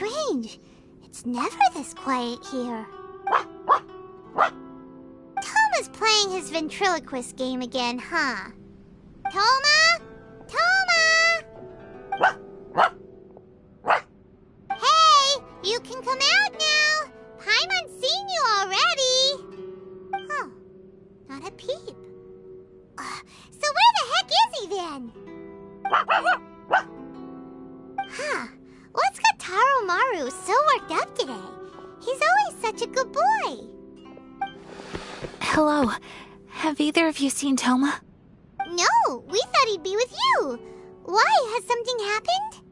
strange. It's never this quiet here. Toma's playing his ventriloquist game again, huh? Toma? Toma! Hey, you can come out now. Paimon's seen you already. Huh, not a peep. So where the heck is he then? Huh, what's got Taro Maru so worked up today? He's always such a good boy. Hello. Have either of you seen Toma? No, we thought he'd be with you. Why? Has something happened?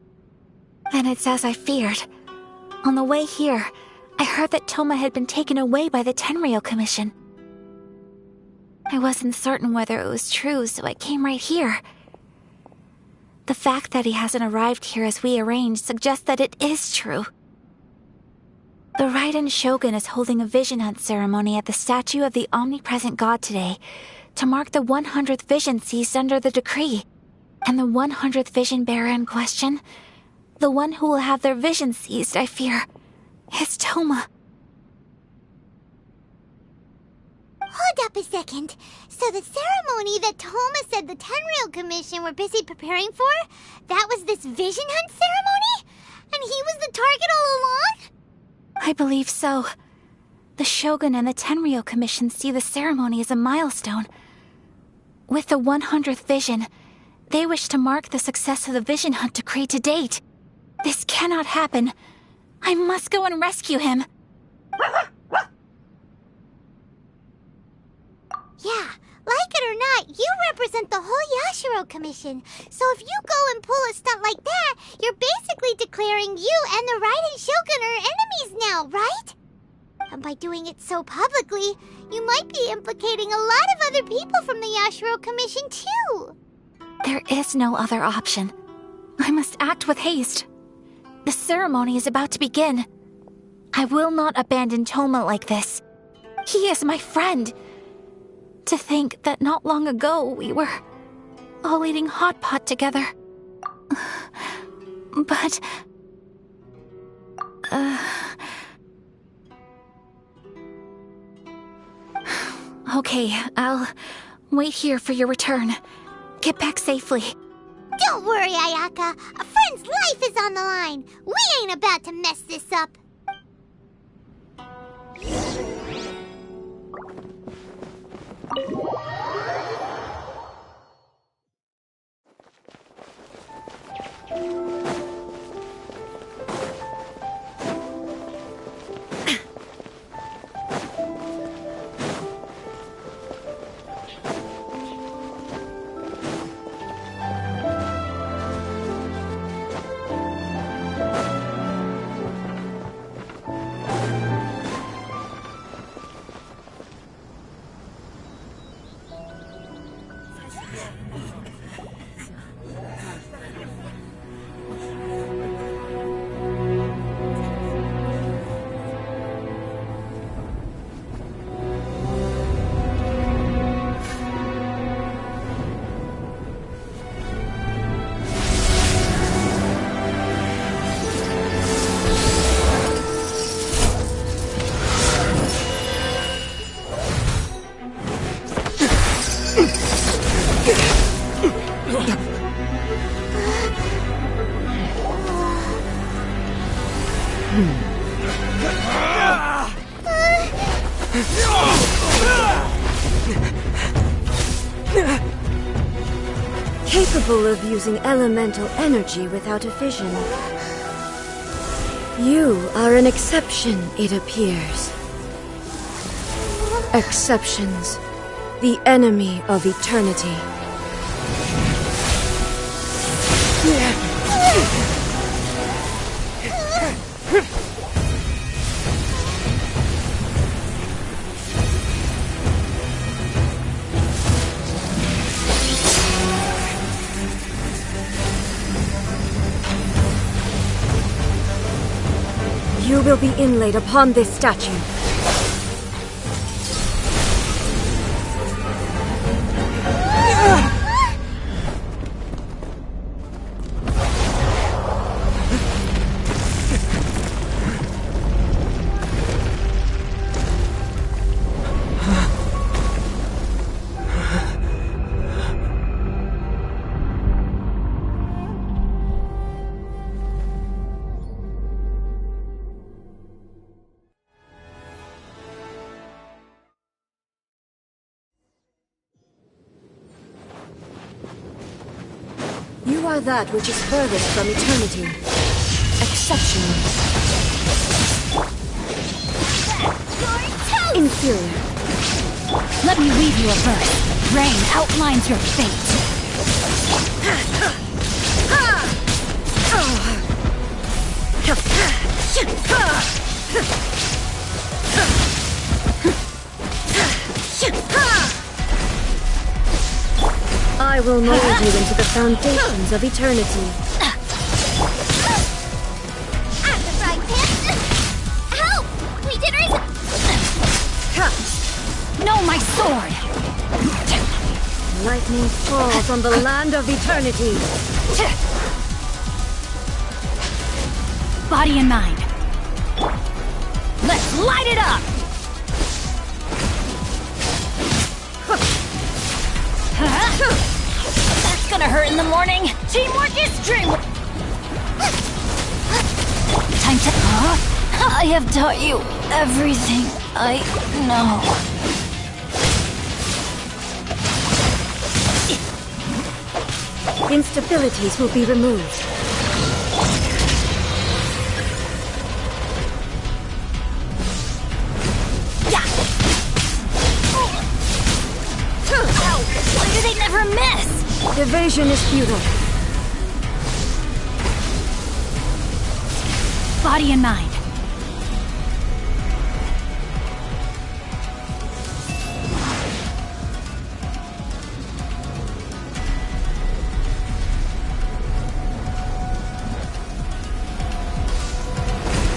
Then it's as I feared. On the way here, I heard that Toma had been taken away by the Tenryou Commission. I wasn't certain whether it was true, so I came right here. The fact that he hasn't arrived here as we arranged suggests that it is true. The Raiden Shogun is holding a vision hunt ceremony at the statue of the omnipresent god today to mark the 100th vision seized under the decree. And the 100th vision bearer in question, the one who will have their vision seized, I fear, is Toma. Hold up a second. So the ceremony that Toma said the Tenryou Commission were busy preparing for, that was this vision hunt ceremony? And he was the target all along? I believe so. The Shogun and the Tenryou Commission see the ceremony as a milestone. With the 100th vision, they wish to mark the success of the vision hunt decree to date. This cannot happen. I must go and rescue him. Yeah, like it or not, you represent the whole Yashiro Commission. So if you go and pull a stunt like that, you're basically declaring you and the Raiden Shogun are enemies now, right? And by doing it so publicly, you might be implicating a lot of other people from the Yashiro Commission too. There is no other option. I must act with haste. The ceremony is about to begin. I will not abandon Toma like this. He is my friend. To think that not long ago we were all eating hot pot together. But... Okay, I'll wait here for your return. Get back safely. Don't worry, Ayaka. A friend's life is on the line. We ain't about to mess this up. Capable of using elemental energy without a vision. You are an exception, it appears. Exceptions, the enemy of eternity. You will be inlaid upon this statue. You are that which is furthest from eternity. Exceptional. Inferior. Let me weave you a verse. Rain outlines your fate. I will mold you into the foundations of eternity. I'm the frying pan! Help! Wait, dinners! No, my sword! Lightning falls on the land of eternity. Body and mind. Let's light it up! That's gonna hurt in the morning. Teamwork is dream. Time to... I have taught you everything I know. Instabilities will be removed. Why do they never miss? Evasion is futile. Body and mind.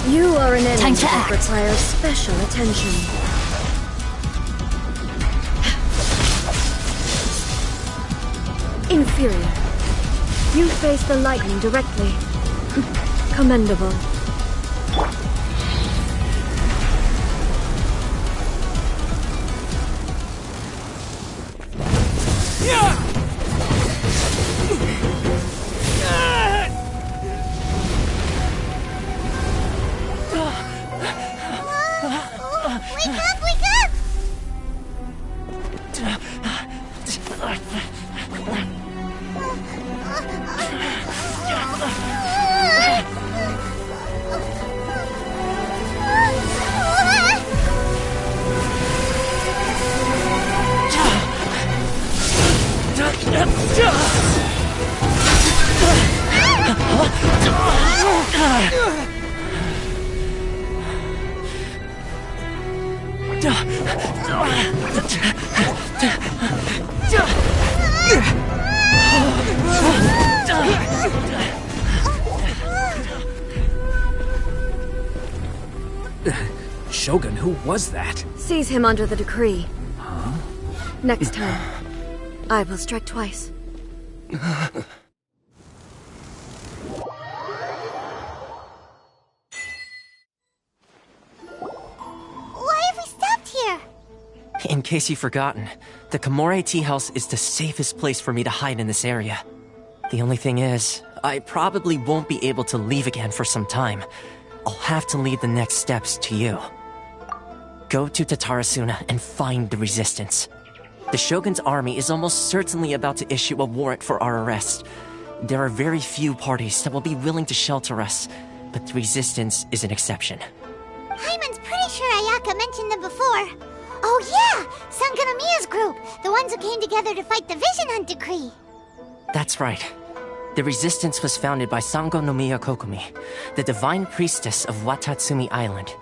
You are an enemy Time to that act. requires special attention. Inferior. You face the lightning directly. Commendable. Wake up, wake up! Shogun, who was that? Seize him under the decree. Next time, I will strike twice. Why have we stopped here? In case you've forgotten, the Komore Tea House is the safest place for me to hide in this area. The only thing is, I probably won't be able to leave again for some time. I'll have to leave the next steps to you. Go to Tatarasuna and find the resistance. The Shogun's army is almost certainly about to issue a warrant for our arrest. There are very few parties that will be willing to shelter us, but the resistance is an exception. Hyman's pretty sure Ayaka mentioned them before. Oh yeah! Sangonomiya's group! The ones who came together to fight the Vision Hunt Decree! That's right. The resistance was founded by Sango no Miya Kokumi, the divine priestess of Watatsumi Island.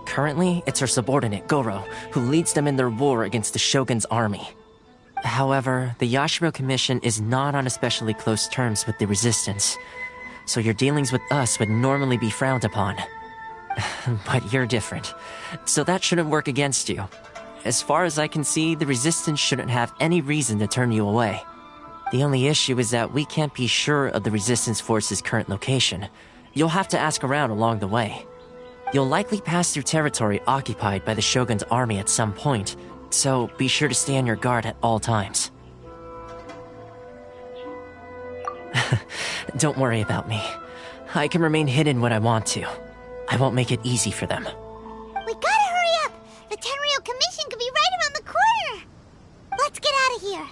Currently, it's her subordinate, Goro, who leads them in their war against the Shogun's army. However, the Yashiro Commission is not on especially close terms with the resistance, so your dealings with us would normally be frowned upon. But you're different, so that shouldn't work against you. As far as I can see, the resistance shouldn't have any reason to turn you away. The only issue is that we can't be sure of the resistance force's current location. You'll have to ask around along the way. You'll likely pass through territory occupied by the Shogun's army at some point, so be sure to stay on your guard at all times. Don't worry about me. I can remain hidden when I want to. I won't make it easy for them. We gotta hurry up! The Tenryou Commission could be right around the corner! Let's get out of here!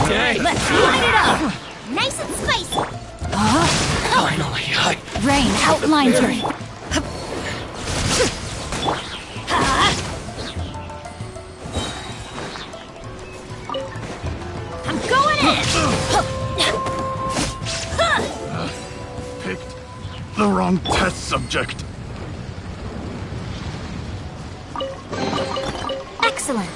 Okay. Let's light it up! Nice and spicy. Finally, Rain outlines her. I'm going in! Picked the wrong test subject. Excellent.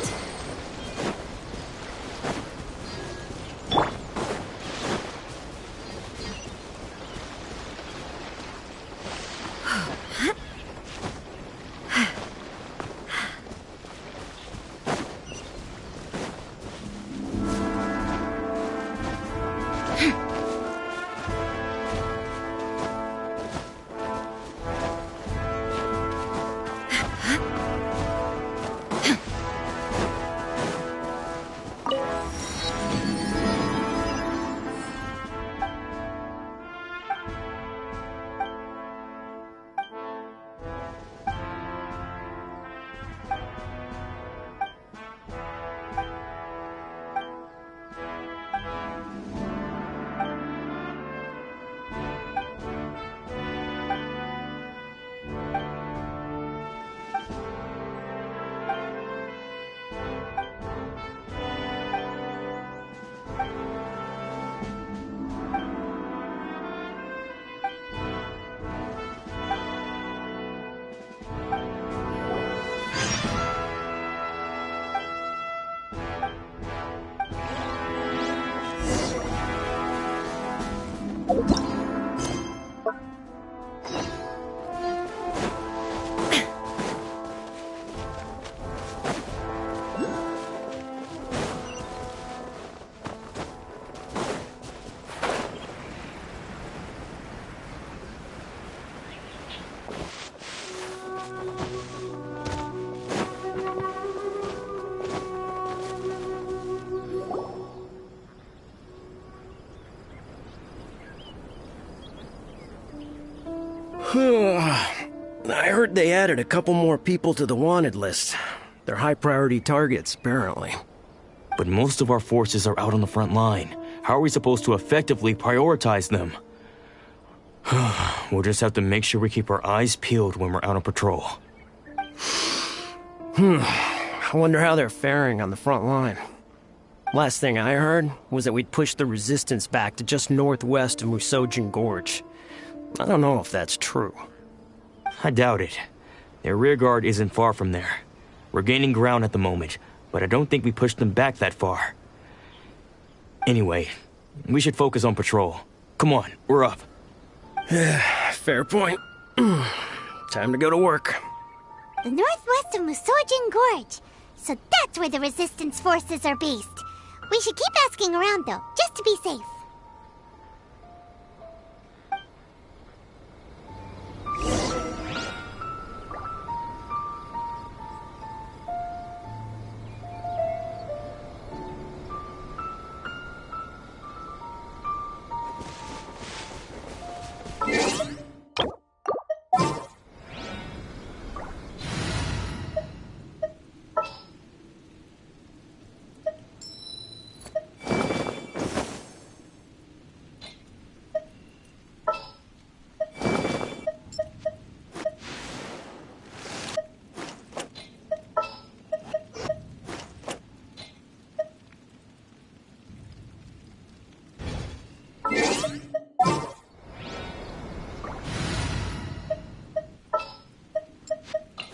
I heard they added a couple more people to the wanted list. They're high-priority targets, apparently. But most of our forces are out on the front line. How are we supposed to effectively prioritize them? We'll just have to make sure we keep our eyes peeled when we're out on patrol. I wonder how they're faring on the front line. Last thing I heard was that we'd pushed the resistance back to just northwest of Musojin Gorge. I don't know if that's true. I doubt it. Their rearguard isn't far from there. We're gaining ground at the moment, but I don't think we pushed them back that far. Anyway, we should focus on patrol. Come on, we're up. Fair point. Time to go to work. The northwest of Musojin Gorge. So that's where the resistance forces are based. We should keep asking around though, just to be safe.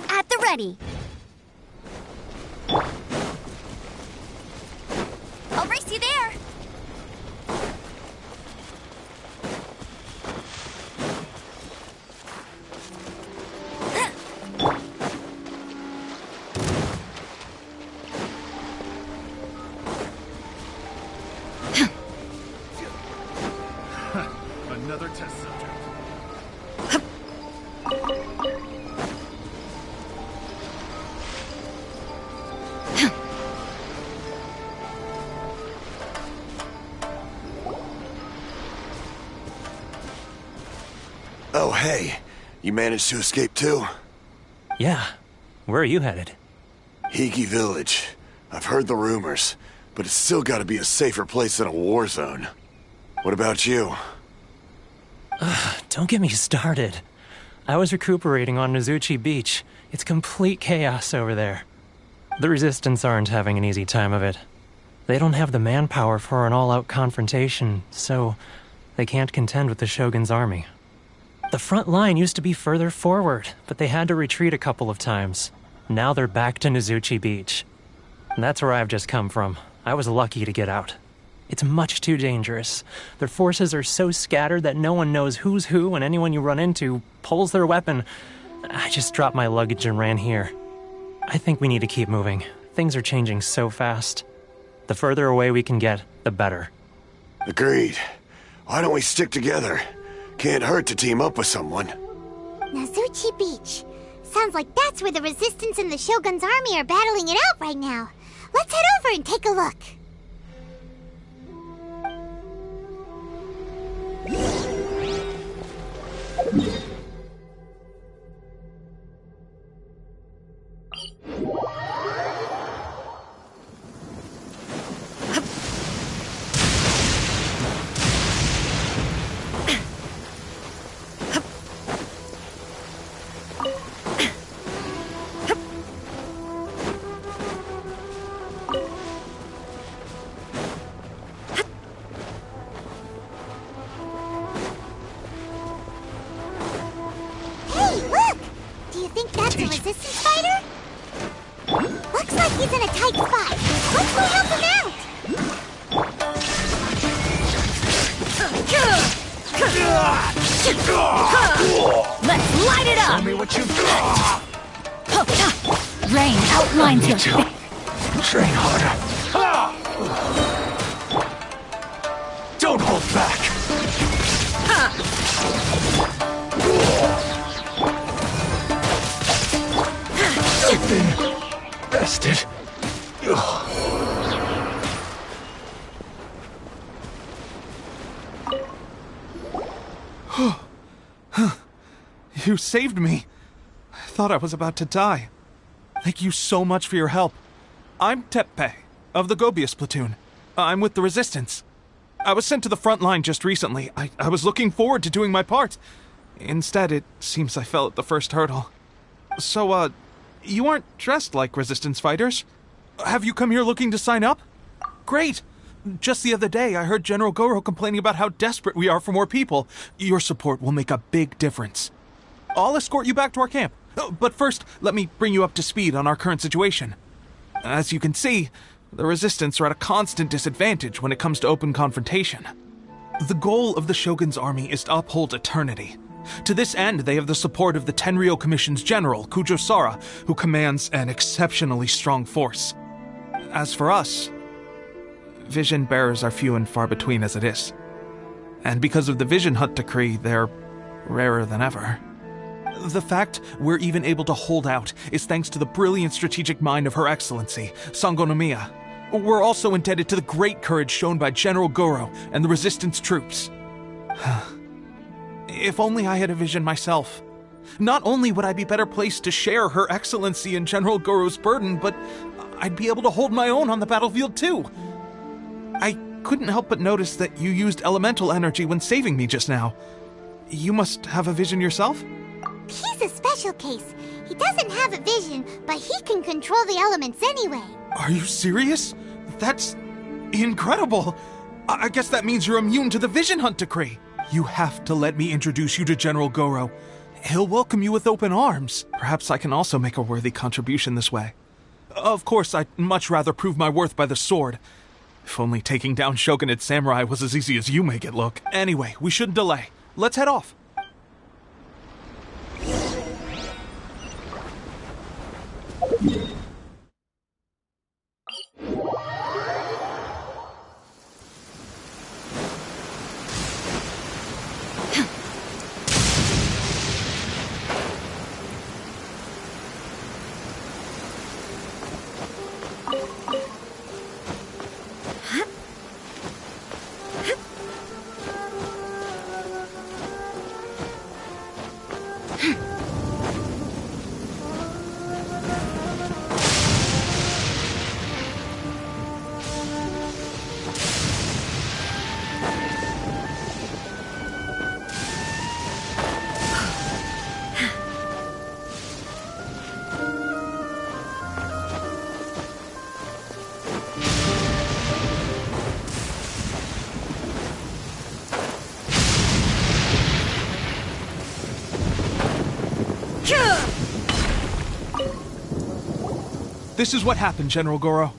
At the ready. I'll race you there. Another test subject. Oh, hey. You managed to escape too? Yeah. Where are you headed? Hiki Village. I've heard the rumors, but it's still gotta be a safer place than a war zone. What about you? Don't get me started. I was recuperating on Nozuchi Beach. It's complete chaos over there. The Resistance aren't having an easy time of it. They don't have the manpower for an all-out confrontation, so they can't contend with the Shogun's army. The front line used to be further forward, but they had to retreat a couple of times. Now they're back to Nozuchi Beach. That's where I've just come from. I was lucky to get out. It's much too dangerous. Their forces are so scattered that no one knows who's who, and anyone you run into pulls their weapon. I just dropped my luggage and ran here. I think we need to keep moving. Things are changing so fast. The further away we can get, the better. Agreed. Why don't we stick together? Can't hurt to team up with someone. Nozuchi Beach. Sounds like that's where the Resistance and the Shogun's army are battling it out right now. Let's head over and take a look. Resistance fighter? Looks like he's in a tight spot. Let's go help him out! Let's light it up! Show me what you've got! Rain outlines your Train harder. Don't hold back! I've been bested. You saved me. I thought I was about to die. Thank you so much for your help. I'm Teppei, of the Gobius platoon. I'm with the Resistance. I was sent to the front line just recently. I was looking forward to doing my part. Instead, it seems I fell at the first hurdle. So, you aren't dressed like Resistance fighters? Have you come here looking to sign up? Great! Just the other day, I heard General Goro complaining about how desperate we are for more people. Your support will make a big difference. I'll escort you back to our camp. But first, let me bring you up to speed on our current situation. As you can see, the Resistance are at a constant disadvantage when it comes to open confrontation. The goal of the Shogun's army is to uphold eternity. To this end, they have the support of the Tenryou Commission's general, Kujosara, who commands an exceptionally strong force. As for us, vision bearers are few and far between as it is. And because of the Vision Hut decree, they're rarer than ever. The fact we're even able to hold out is thanks to the brilliant strategic mind of Her Excellency, Sango Nomiya. We're also indebted to the great courage shown by General Goro and the Resistance troops. If only I had a vision myself. Not only would I be better placed to share Her Excellency and General Goro's burden, but I'd be able to hold my own on the battlefield too. I couldn't help but notice that you used elemental energy when saving me just now. You must have a vision yourself? He's a special case. He doesn't have a vision, but he can control the elements anyway. Are you serious? That's incredible. I guess that means you're immune to the Vision Hunt decree. You have to let me introduce you to General Goro. He'll welcome you with open arms. Perhaps I can also make a worthy contribution this way. Of course, I'd much rather prove my worth by the sword. If only taking down Shogunate samurai was as easy as you make it look. Anyway, we shouldn't delay. Let's head off. This is what happened, General Goro.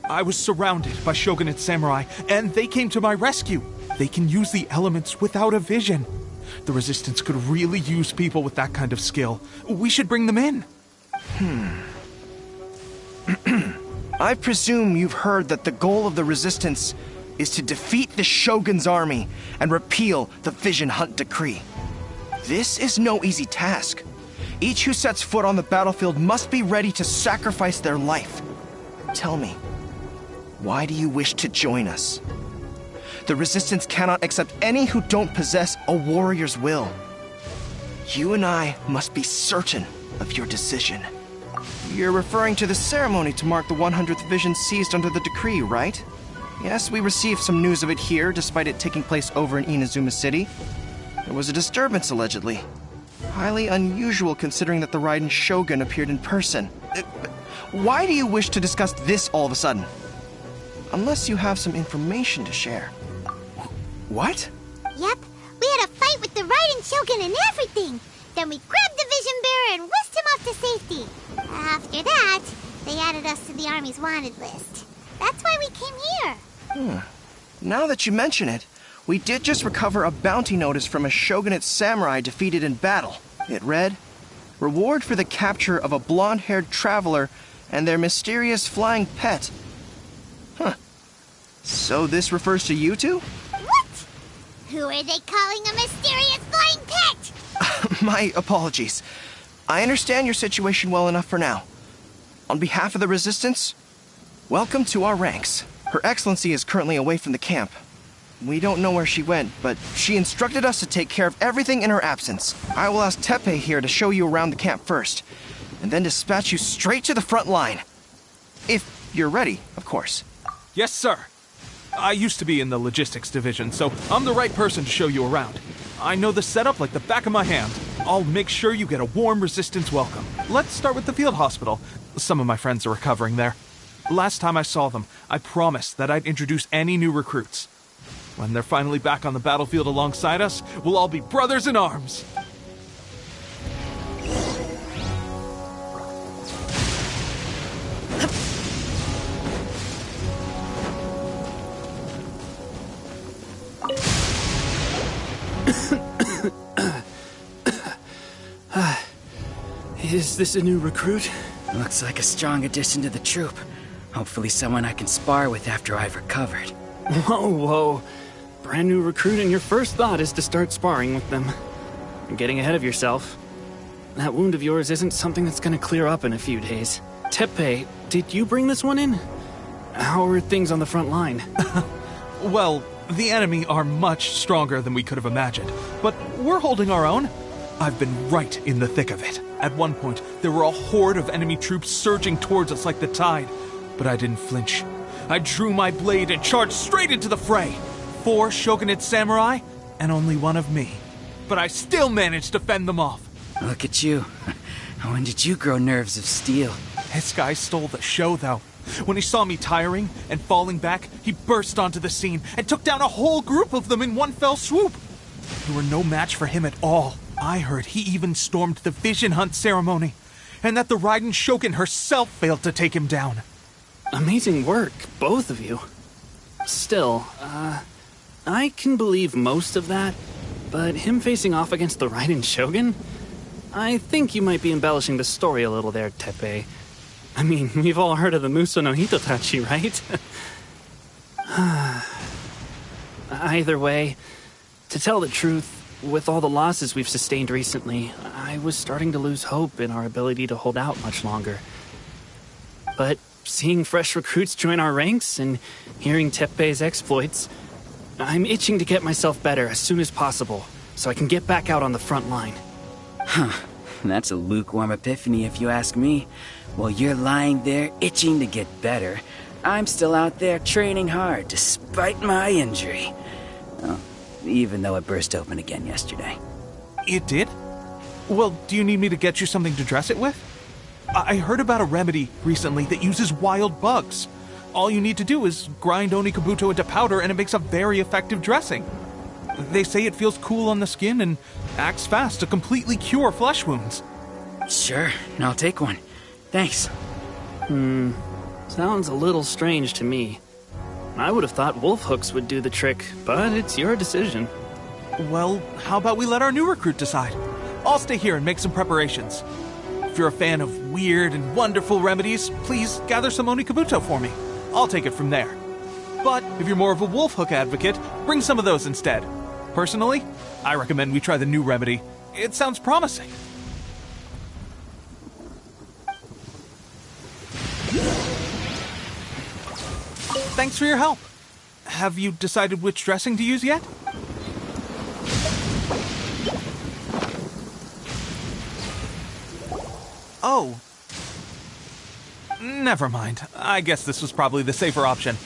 I was surrounded by Shogunate samurai, and they came to my rescue. They can use the elements without a vision. The Resistance could really use people with that kind of skill. We should bring them in. I presume you've heard that the goal of the Resistance is to defeat the Shogun's army and repeal the Vision Hunt Decree. This is no easy task. Each who sets foot on the battlefield must be ready to sacrifice their life. Tell me, why do you wish to join us? The Resistance cannot accept any who don't possess a warrior's will. You and I must be certain of your decision. You're referring to the ceremony to mark the 100th Vision seized under the decree, right? Yes, we received some news of it here, despite it taking place over in Inazuma City. There was a disturbance, allegedly. Highly unusual considering that the Raiden Shogun appeared in person. Why do you wish to discuss this all of a sudden? Unless you have some information to share. What? Yep, we had a fight with the Raiden Shogun and everything. Then we grabbed the Vision Bearer and whisked him off to safety. After that, they added us to the Army's wanted list. That's why we came here. Now that you mention it, we did just recover a bounty notice from a Shogunate samurai defeated in battle. It read, "Reward for the capture of a blonde-haired traveler and their mysterious flying pet." So this refers to you two? What? Who are they calling a mysterious flying pet? My apologies. I understand your situation well enough for now. On behalf of the Resistance, welcome to our ranks. Her Excellency is currently away from the camp. We don't know where she went, but she instructed us to take care of everything in her absence. I will ask Teppei here to show you around the camp first, and then dispatch you straight to the front line. If you're ready, of course. Yes, sir. I used to be in the logistics division, so I'm the right person to show you around. I know the setup like the back of my hand. I'll make sure you get a warm Resistance welcome. Let's start with the field hospital. Some of my friends are recovering there. Last time I saw them, I promised that I'd introduce any new recruits. When they're finally back on the battlefield alongside us, we'll all be brothers in arms. Is this a new recruit? Looks like a strong addition to the troop. Hopefully someone I can spar with after I've recovered. Whoa. Brand new recruit and your first thought is to start sparring with them. You're getting ahead of yourself. That wound of yours isn't something that's gonna clear up in a few days. Teppei, did you bring this one in? How are things on the front line? Well, the enemy are much stronger than we could have imagined, but we're holding our own. I've been right in the thick of it. At one point, there were a horde of enemy troops surging towards us like the tide, but I didn't flinch. I drew my blade and charged straight into the fray. 4 Shogunate samurai, and only one of me. But I still managed to fend them off. Look at you. When did you grow nerves of steel? This guy stole the show, though. When he saw me tiring and falling back, he burst onto the scene and took down a whole group of them in one fell swoop. We were no match for him at all. I heard he even stormed the Vision Hunt ceremony, and that the Raiden Shogun herself failed to take him down. Amazing work, both of you. Still, I can believe most of that, but him facing off against the Raiden Shogun? I think you might be embellishing the story a little there, Teppei. I mean, we've all heard of the Muso no Hitotachi, right? Either way, to tell the truth, with all the losses we've sustained recently, I was starting to lose hope in our ability to hold out much longer. But seeing fresh recruits join our ranks and hearing Teppei's exploits, I'm itching to get myself better as soon as possible, so I can get back out on the front line. That's a lukewarm epiphany if you ask me. While you're lying there itching to get better, I'm still out there training hard despite my injury. Oh, even though it burst open again yesterday. It did? Well, do you need me to get you something to dress it with? I heard about a remedy recently that uses wild bugs. All you need to do is grind Onikabuto into powder and it makes a very effective dressing. They say it feels cool on the skin and acts fast to completely cure flesh wounds. Sure, I'll take one. Thanks. Sounds a little strange to me. I would have thought wolf hooks would do the trick, but it's your decision. Well, how about we let our new recruit decide? I'll stay here and make some preparations. If you're a fan of weird and wonderful remedies, please gather some Onikabuto for me. I'll take it from there. But if you're more of a wolf hook advocate, bring some of those instead. Personally, I recommend we try the new remedy. It sounds promising. Thanks for your help. Have you decided which dressing to use yet? Oh. Never mind. I guess this was probably the safer option.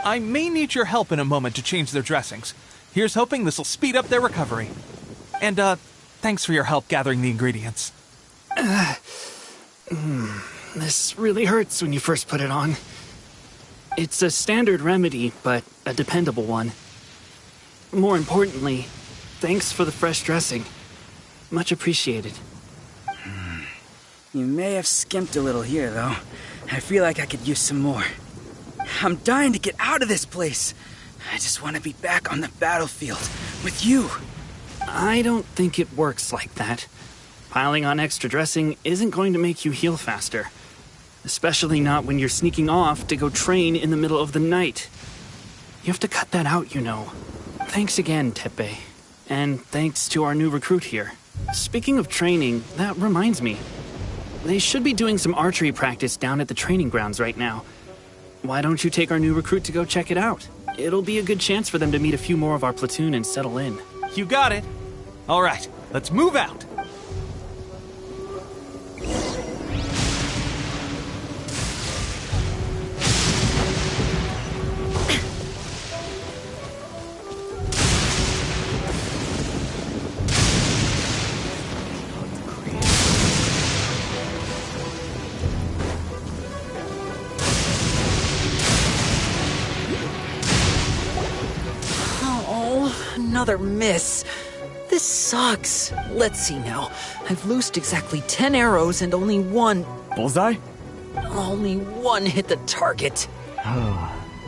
I may need your help in a moment to change their dressings. Here's hoping this'll speed up their recovery. And, thanks for your help gathering the ingredients. This really hurts when you first put it on. It's a standard remedy, but a dependable one. More importantly, thanks for the fresh dressing. Much appreciated. You may have skimped a little here, though. I feel like I could use some more. I'm dying to get out of this place. I just want to be back on the battlefield with you. I don't think it works like that. Piling on extra dressing isn't going to make you heal faster. Especially not when you're sneaking off to go train in the middle of the night. You have to cut that out, you know. Thanks again, Teppei. And thanks to our new recruit here. Speaking of training, that reminds me. They should be doing some archery practice down at the training grounds right now. Why don't you take our new recruit to go check it out? It'll be a good chance for them to meet a few more of our platoon and settle in. You got it. All right, let's move out. Another miss. This sucks. Let's see now. I've loosed exactly 10 arrows and only one... Bullseye? Only one hit the target.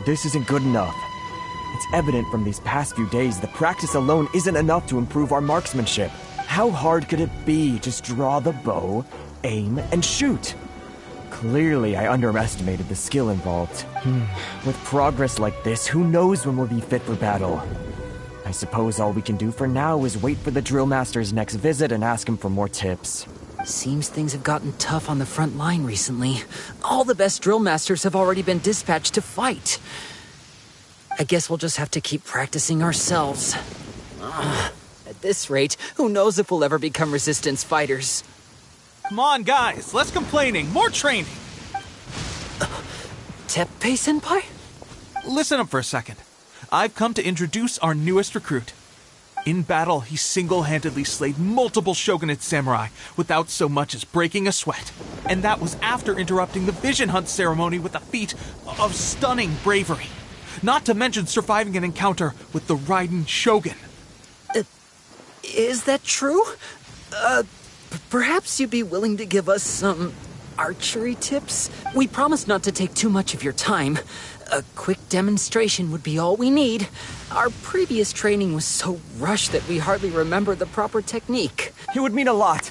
This isn't good enough. It's evident from these past few days that practice alone isn't enough to improve our marksmanship. How hard could it be? Just draw the bow, aim, and shoot. Clearly, I underestimated the skill involved. With progress like this, who knows when we'll be fit for battle? I suppose all we can do for now is wait for the drill master's next visit and ask him for more tips. Seems things have gotten tough on the front line recently. All the best drill masters have already been dispatched to fight. I guess we'll just have to keep practicing ourselves. At this rate, who knows if we'll ever become resistance fighters. Come on, guys, less complaining, more training. Teppei-senpai? Listen up for a second. I've come to introduce our newest recruit. In battle, he single-handedly slayed multiple shogunate samurai without so much as breaking a sweat. And that was after interrupting the vision hunt ceremony with a feat of stunning bravery. Not to mention surviving an encounter with the Raiden Shogun. Is that true? Perhaps you'd be willing to give us some archery tips? We promise not to take too much of your time. A quick demonstration would be all we need. Our previous training was so rushed that we hardly remember the proper technique. It would mean a lot.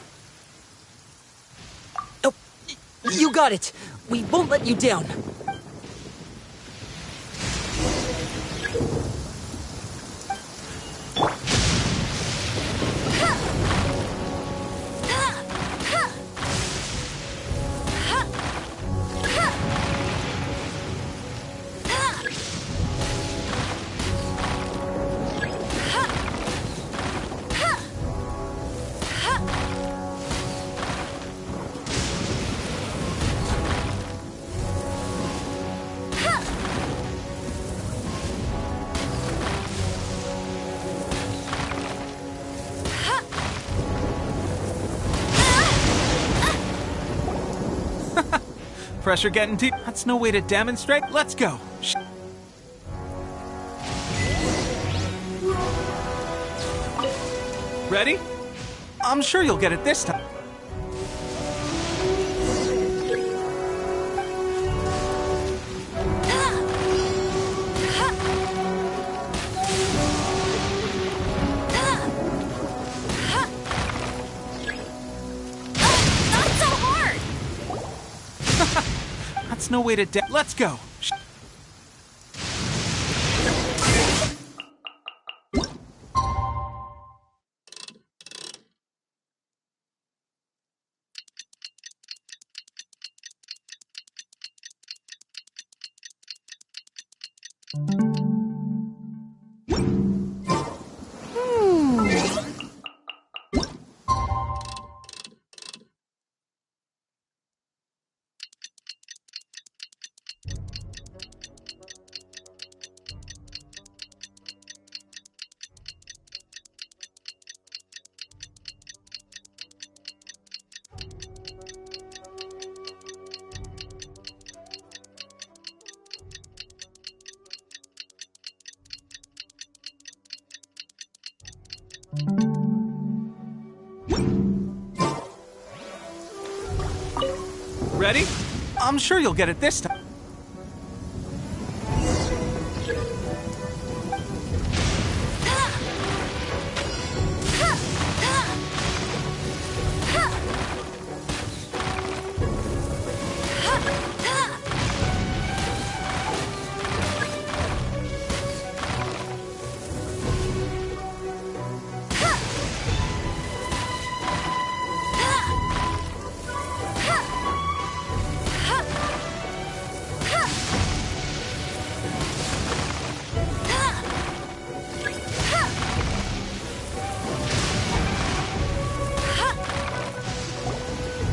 Oh, you got it. We won't let you down. Pressure getting to... That's no way to demonstrate. Let's go. Ready? I'm sure you'll get it this time. There's no way to let's go! Ready? I'm sure you'll get it this time.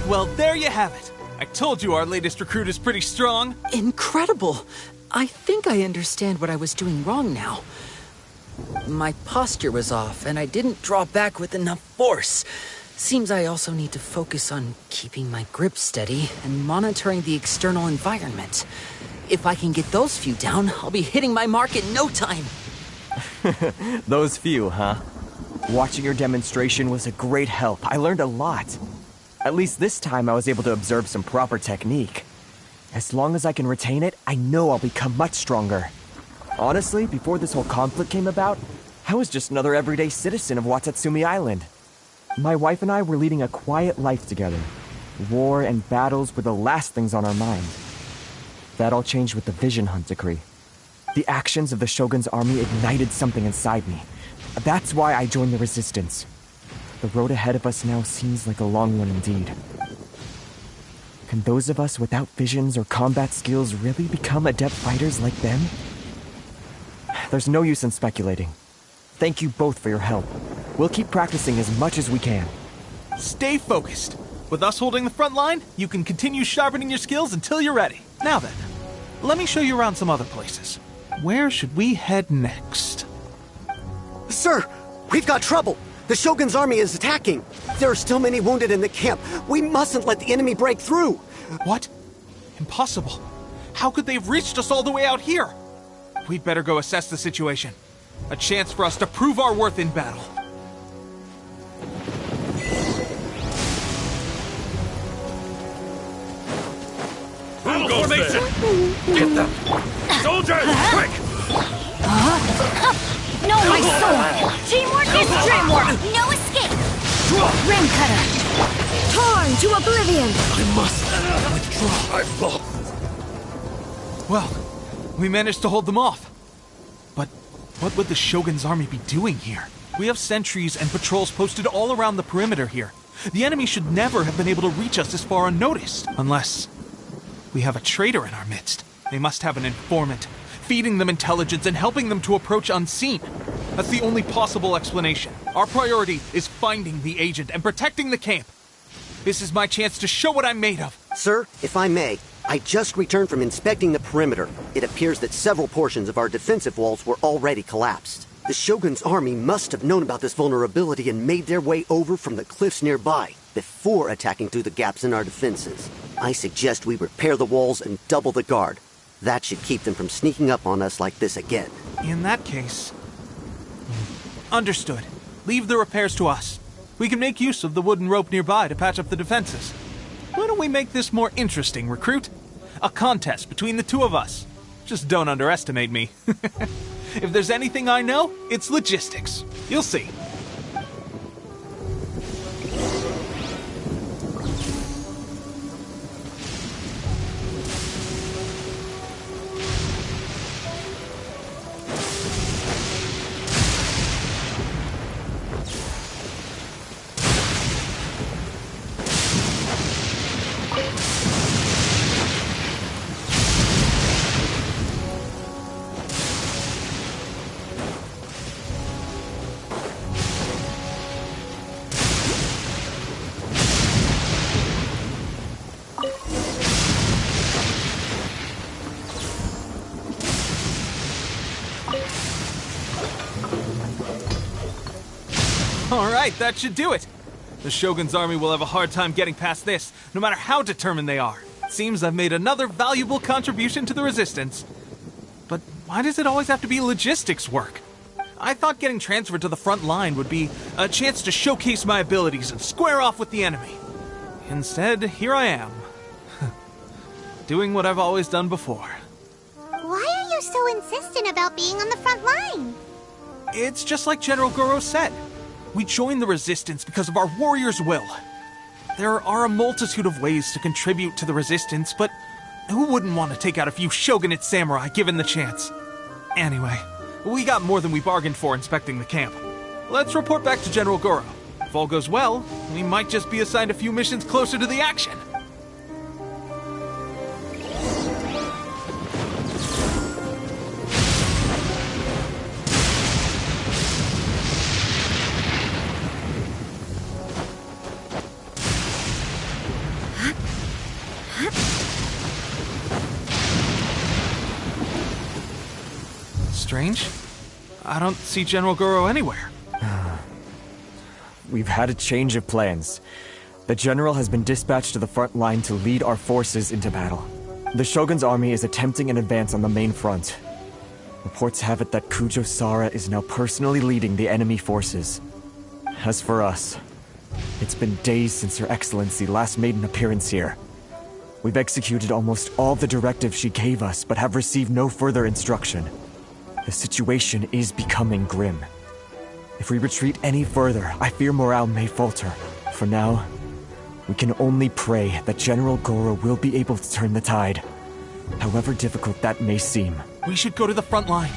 Well, there you have it. I told you our latest recruit is pretty strong. Incredible! I think I understand what I was doing wrong now. My posture was off, and I didn't draw back with enough force. Seems I also need to focus on keeping my grip steady and monitoring the external environment. If I can get those few down, I'll be hitting my mark in no time. Those few, huh? Watching your demonstration was a great help. I learned a lot. At least this time I was able to observe some proper technique. As long as I can retain it, I know I'll become much stronger. Honestly, before this whole conflict came about, I was just another everyday citizen of Watatsumi Island. My wife and I were leading a quiet life together. War and battles were the last things on our mind. That all changed with the Vision Hunt decree. The actions of the Shogun's army ignited something inside me. That's why I joined the resistance. The road ahead of us now seems like a long one indeed. Can those of us without visions or combat skills really become adept fighters like them? There's no use in speculating. Thank you both for your help. We'll keep practicing as much as we can. Stay focused. With us holding the front line, you can continue sharpening your skills until you're ready. Now then, let me show you around some other places. Where should we head next? Sir, we've got trouble. The Shogun's army is attacking. There are still many wounded in the camp. We mustn't let the enemy break through. What? Impossible. How could they have reached us all the way out here? We'd better go assess the situation. A chance for us to prove our worth in battle. Battle formation! Get them! Soldiers, quick! No, my soul! Teamwork is dreamwork! No escape! Rim cutter! Torn to oblivion! I must withdraw. I've lost. Well, we managed to hold them off. But what would the Shogun's army be doing here? We have sentries and patrols posted all around the perimeter here. The enemy should never have been able to reach us this far unnoticed. Unless we have a traitor in our midst. They must have an informant, feeding them intelligence and helping them to approach unseen. That's the only possible explanation. Our priority is finding the agent and protecting the camp. This is my chance to show what I'm made of. Sir, if I may, I just returned from inspecting the perimeter. It appears that several portions of our defensive walls were already collapsed. The Shogun's army must have known about this vulnerability and made their way over from the cliffs nearby before attacking through the gaps in our defenses. I suggest we repair the walls and double the guard. That should keep them from sneaking up on us like this again. In that case... Understood. Leave the repairs to us. We can make use of the wooden rope nearby to patch up the defenses. Why don't we make this more interesting, recruit? A contest between the two of us. Just don't underestimate me. If there's anything I know, it's logistics. You'll see. right, that should do it. The Shogun's army will have a hard time getting past this, no matter how determined they are. Seems I've made another valuable contribution to the Resistance. But why does it always have to be logistics work? I thought getting transferred to the front line would be a chance to showcase my abilities and square off with the enemy. Instead, here I am. Doing what I've always done before. Why are you so insistent about being on the front line? It's just like General Goro said. We joined the Resistance because of our warrior's will. There are a multitude of ways to contribute to the Resistance, but who wouldn't want to take out a few shogunate samurai given the chance? Anyway, we got more than we bargained for inspecting the camp. Let's report back to General Goro. If all goes well, we might just be assigned a few missions closer to the action. Strange. I don't see General Goro anywhere. We've had a change of plans. The General has been dispatched to the front line to lead our forces into battle. The Shogun's army is attempting an advance on the main front. Reports have it that Kujo Sara is now personally leading the enemy forces. As for us, it's been days since Her Excellency last made an appearance here. We've executed almost all the directives she gave us, but have received no further instruction. The situation is becoming grim. If we retreat any further, I fear morale may falter. For now, we can only pray that General Goro will be able to turn the tide, however difficult that may seem. We should go to the front line.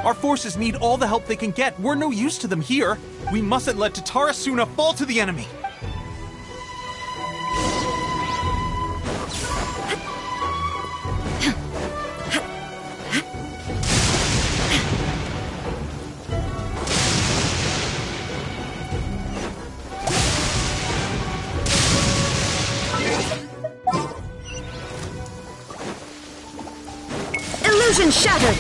Our forces need all the help they can get. We're no use to them here. We mustn't let Tatara Suna fall to the enemy. Illusion shattered!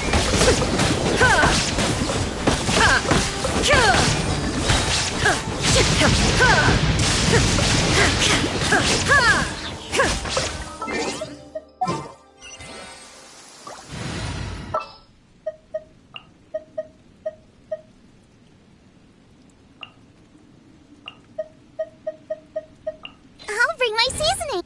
I'll bring my seasoning.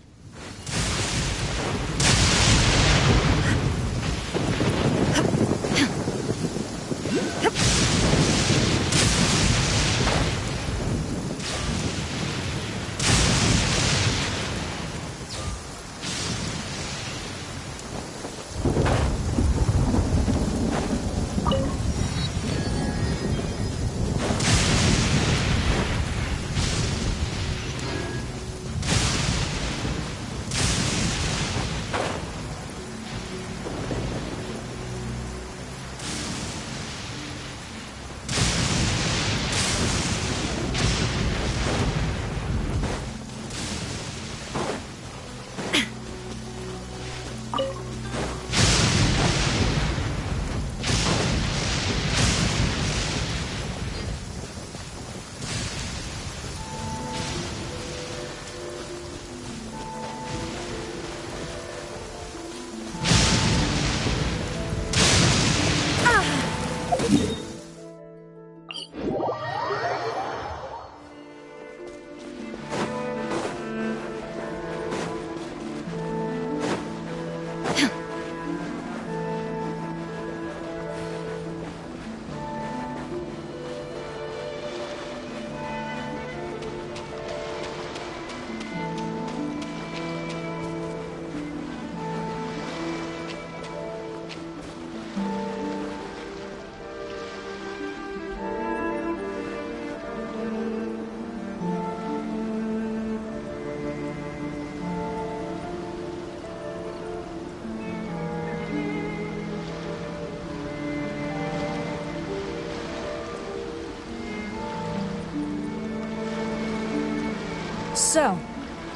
So,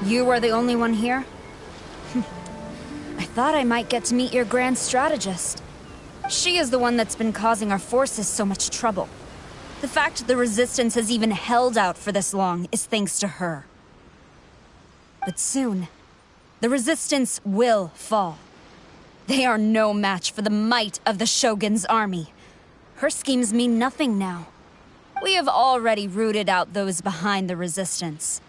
you are the only one here? I thought I might get to meet your grand strategist. She is the one that's been causing our forces so much trouble. The fact the Resistance has even held out for this long is thanks to her. But soon, the Resistance will fall. They are no match for the might of the Shogun's army. Her schemes mean nothing now. We have already rooted out those behind the Resistance.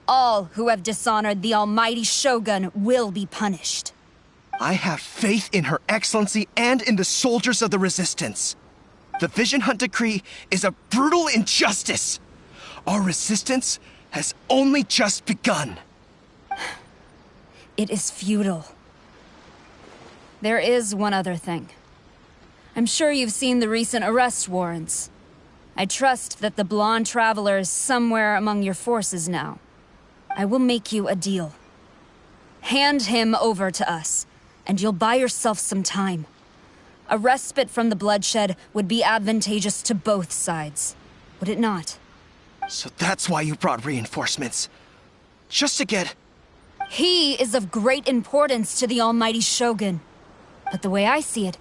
All who have dishonored the almighty Shogun will be punished. I have faith in Her Excellency and in the soldiers of the Resistance. The Vision Hunt Decree is a brutal injustice. Our resistance has only just begun. It is futile. There is one other thing. I'm sure you've seen the recent arrest warrants. I trust that the blonde traveler is somewhere among your forces now. I will make you a deal. Hand him over to us, and you'll buy yourself some time. A respite from the bloodshed would be advantageous to both sides, would it not? So that's why you brought reinforcements. Just to get... He is of great importance to the almighty Shogun. But the way I see it,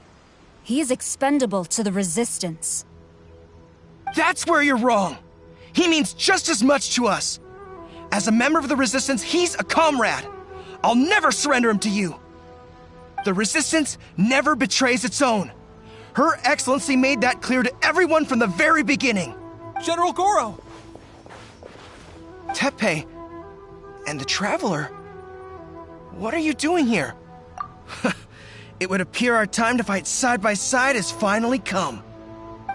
he is expendable to the Resistance. That's where you're wrong. He means just as much to us. As a member of the Resistance, he's a comrade. I'll never surrender him to you. The Resistance never betrays its own. Her Excellency made that clear to everyone from the very beginning. General Goro! Teppei and the Traveler? What are you doing here? It would appear our time to fight side by side has finally come.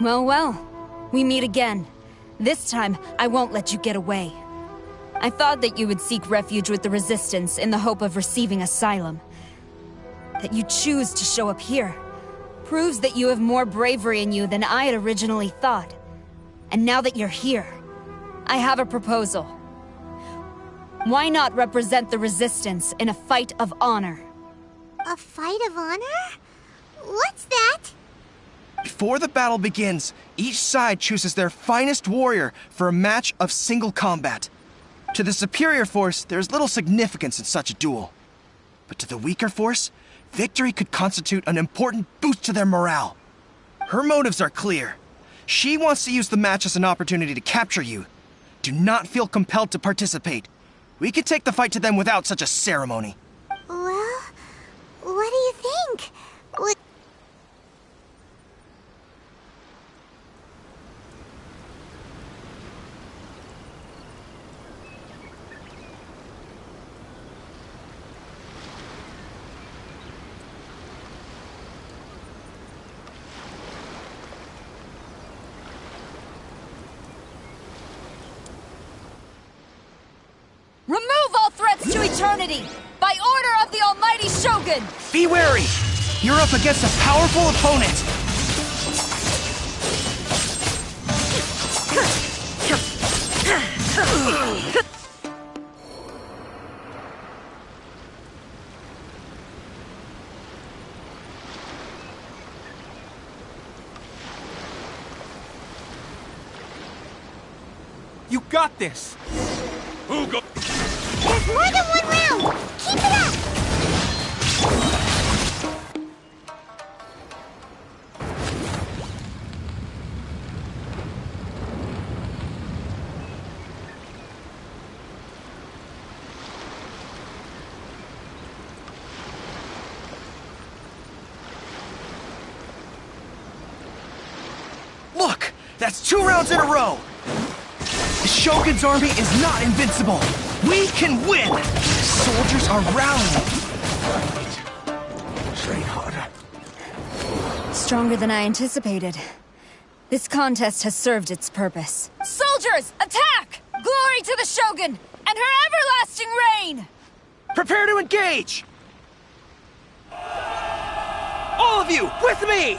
Well, we meet again. This time, I won't let you get away. I thought that you would seek refuge with the Resistance in the hope of receiving asylum. That you choose to show up here proves that you have more bravery in you than I had originally thought. And now that you're here, I have a proposal. Why not represent the Resistance in a fight of honor? A fight of honor? What's that? Before the battle begins, each side chooses their finest warrior for a match of single combat. To the superior force, there's little significance in such a duel. But to the weaker force, victory could constitute an important boost to their morale. Her motives are clear. She wants to use the match as an opportunity to capture you. Do not feel compelled to participate. We could take the fight to them without such a ceremony. Well, what do you think? Remove all threats to eternity! By order of the almighty Shogun! Be wary! You're up against a powerful opponent! You got this! Who go? There's more than one round! Keep it up! Look! That's 2 rounds in a row! The Shogun's army is not invincible! We can win! Soldiers are rallying! Train harder. Stronger than I anticipated. This contest has served its purpose. Soldiers, attack! Glory to the Shogun and her everlasting reign! Prepare to engage! All of you, with me!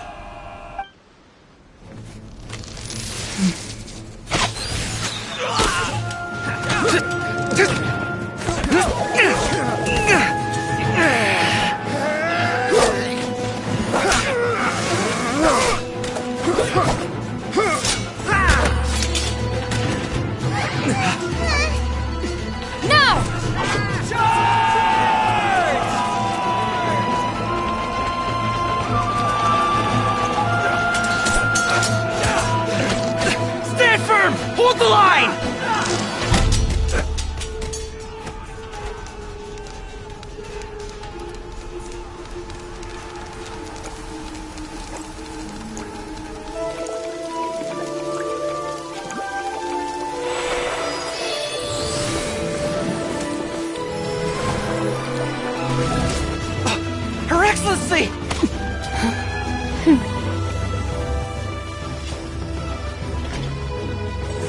see.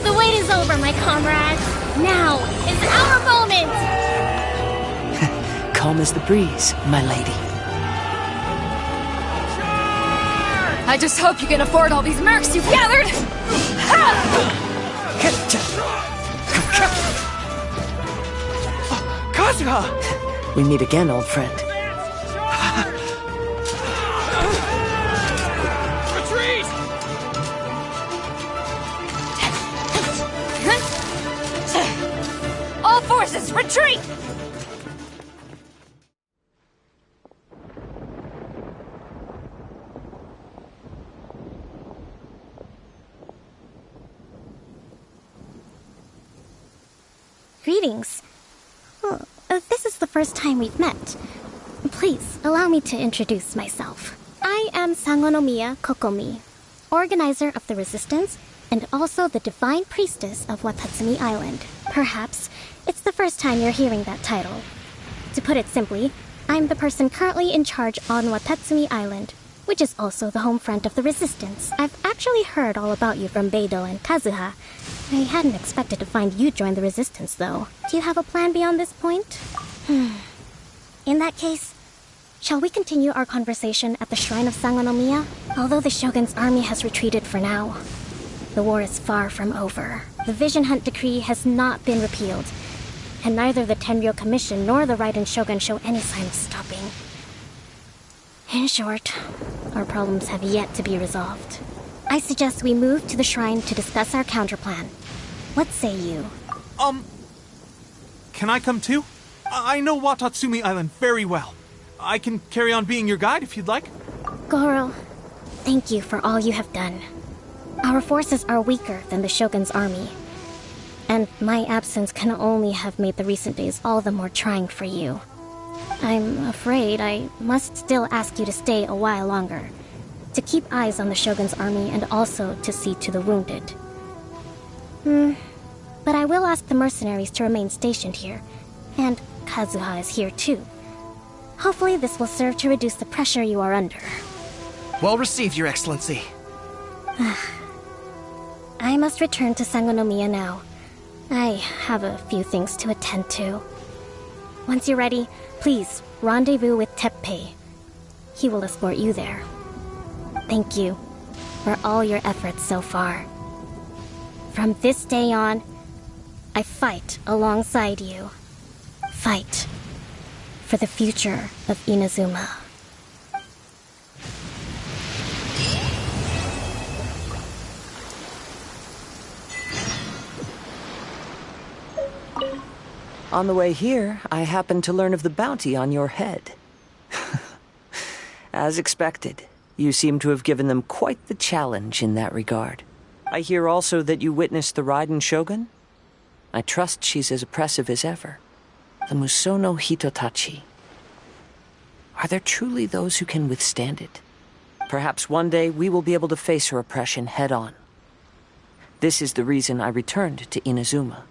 The wait is over, my comrades. Now is our moment! Calm as the breeze, my lady. I just hope you can afford all these mercs you've gathered! Kazuha! We meet again, old friend. Retreat! All forces, retreat! Greetings. Well, this is the first time we've met. Please, allow me to introduce myself. I am Sangonomiya Kokomi, organizer of the Resistance, and also the Divine Priestess of Watatsumi Island. Perhaps it's the first time you're hearing that title. To put it simply, I'm the person currently in charge on Watatsumi Island, which is also the home front of the Resistance. I've actually heard all about you from Beidou and Kazuha. I hadn't expected to find you join the Resistance, though. Do you have a plan beyond this point? In that case, shall we continue our conversation at the Shrine of Sangonomiya? Although the Shogun's army has retreated for now, the war is far from over. The Vision Hunt Decree has not been repealed, and neither the Tenryou Commission nor the Raiden Shogun show any sign of stopping. In short, our problems have yet to be resolved. I suggest we move to the shrine to discuss our counterplan. What say you? Can I come too? I know Watatsumi Island very well. I can carry on being your guide if you'd like. Goro, thank you for all you have done. Our forces are weaker than the Shogun's army, and my absence can only have made the recent days all the more trying for you. I'm afraid I must still ask you to stay a while longer, to keep eyes on the Shogun's army and also to see to the wounded. But I will ask the mercenaries to remain stationed here, and Kazuha is here too. Hopefully this will serve to reduce the pressure you are under. Well received, Your Excellency. I must return to Sangonomiya now. I have a few things to attend to. Once you're ready, please rendezvous with Teppei. He will escort you there. Thank you for all your efforts so far. From this day on, I fight alongside you. Fight for the future of Inazuma. On the way here, I happened to learn of the bounty on your head. As expected, you seem to have given them quite the challenge in that regard. I hear also that you witnessed the Raiden Shogun? I trust she's as oppressive as ever. The Musono Hitotachi. Are there truly those who can withstand it? Perhaps one day we will be able to face her oppression head-on. This is the reason I returned to Inazuma.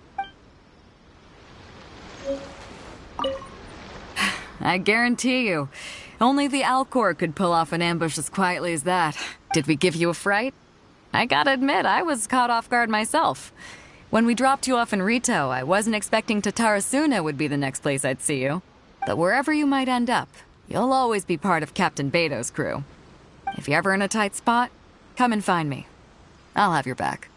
I guarantee you, only the Alcor could pull off an ambush as quietly as that. Did we give you a fright? I gotta admit, I was caught off guard myself. When we dropped you off in Rito, I wasn't expecting Tatarasuna would be the next place I'd see you. But wherever you might end up, you'll always be part of Captain Beidou's crew. If you're ever in a tight spot, come and find me. I'll have your back.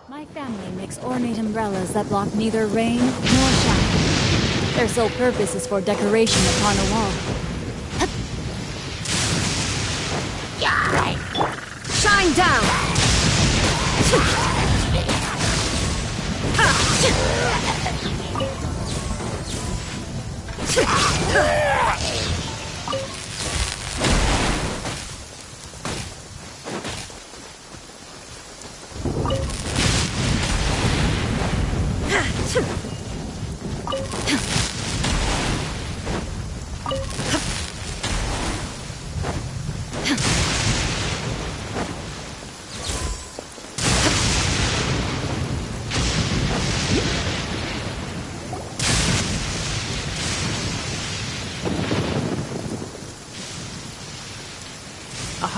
My family makes ornate umbrellas that block neither rain nor shine. Their sole purpose is for decoration upon a wall. Shine down!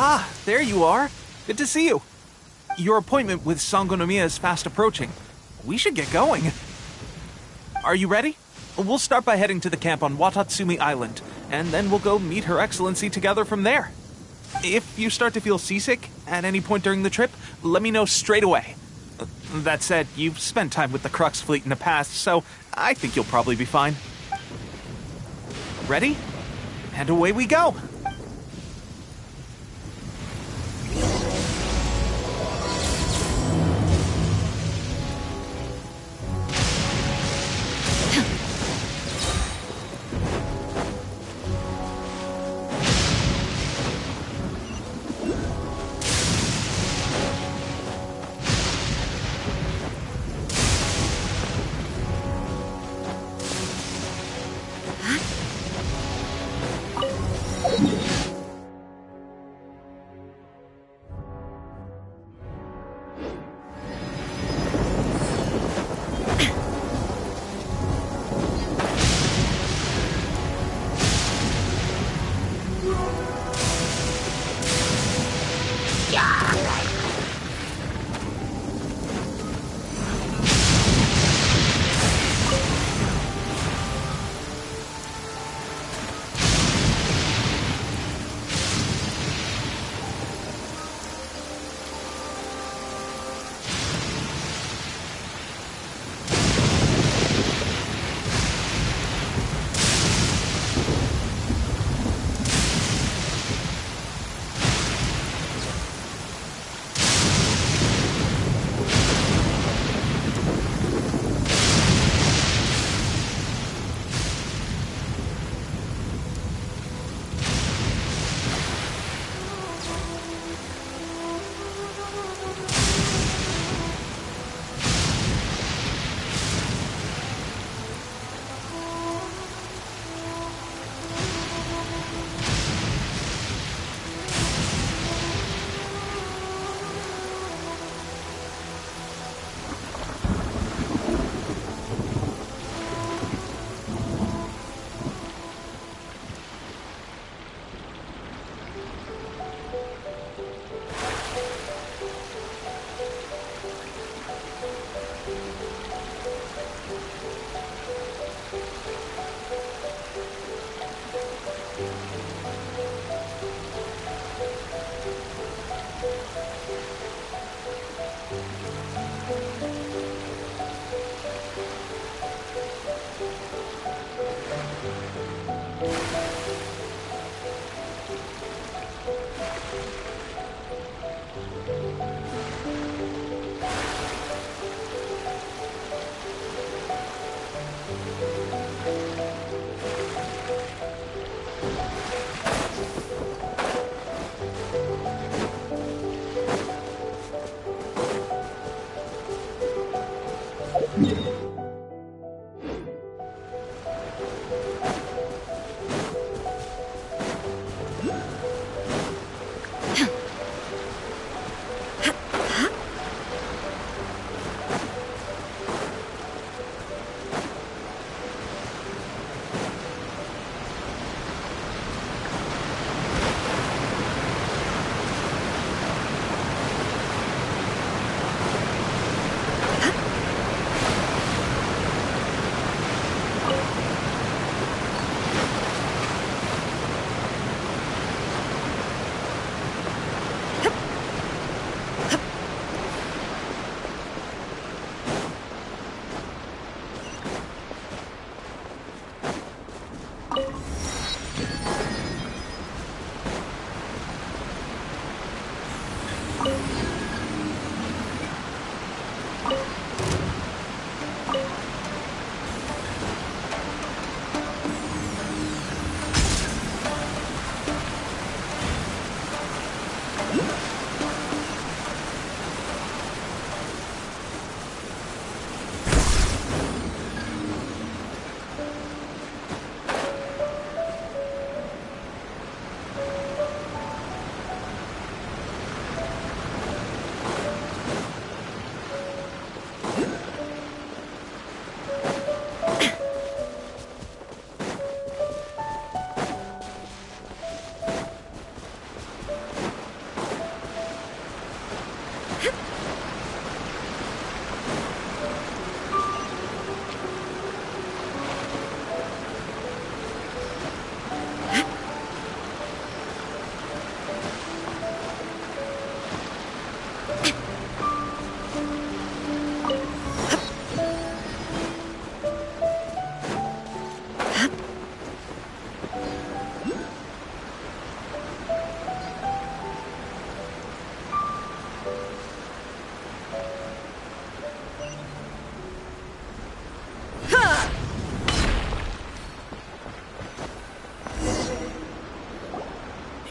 Ah, there you are. Good to see you. Your appointment with Sangonomiya is fast approaching. We should get going. Are you ready? We'll start by heading to the camp on Watatsumi Island, and then we'll go meet Her Excellency together from there. If you start to feel seasick at any point during the trip, let me know straight away. That said, you've spent time with the Crux fleet in the past, so I think you'll probably be fine. Ready? And away we go!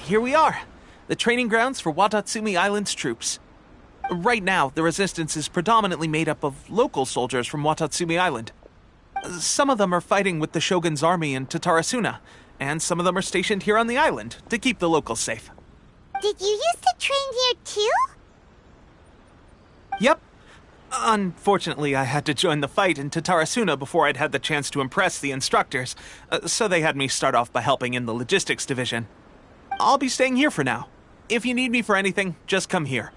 Here we are, the training grounds for Watatsumi Island's troops. Right now, the Resistance is predominantly made up of local soldiers from Watatsumi Island. Some of them are fighting with the Shogun's army in Tatarasuna, and some of them are stationed here on the island to keep the locals safe. Did you used to train here too? Yep. Unfortunately, I had to join the fight in Tatarasuna before I'd had the chance to impress the instructors, so they had me start off by helping in the logistics division. I'll be staying here for now. If you need me for anything, just come here.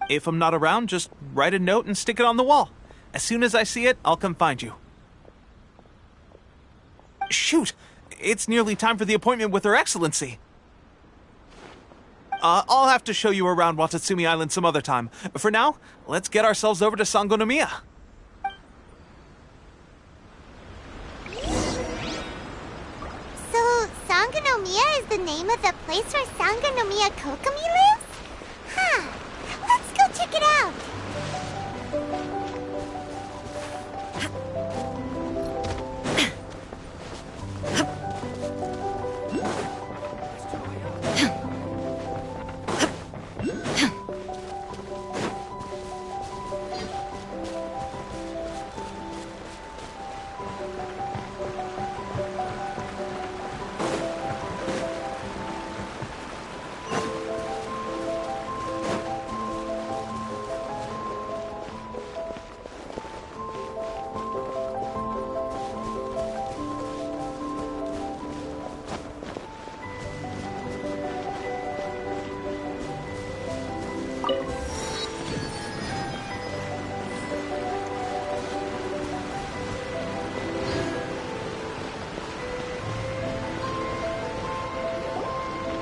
If I'm not around, just write a note and stick it on the wall. As soon as I see it, I'll come find you. Shoot! It's nearly time for the appointment with Her Excellency. I'll have to show you around Watatsumi Island some other time. For now, let's get ourselves over to Sangonomiya. So, Sangonomiya is the name of the place where Sangonomiya Kokomi lives? Huh. Let's go check it out.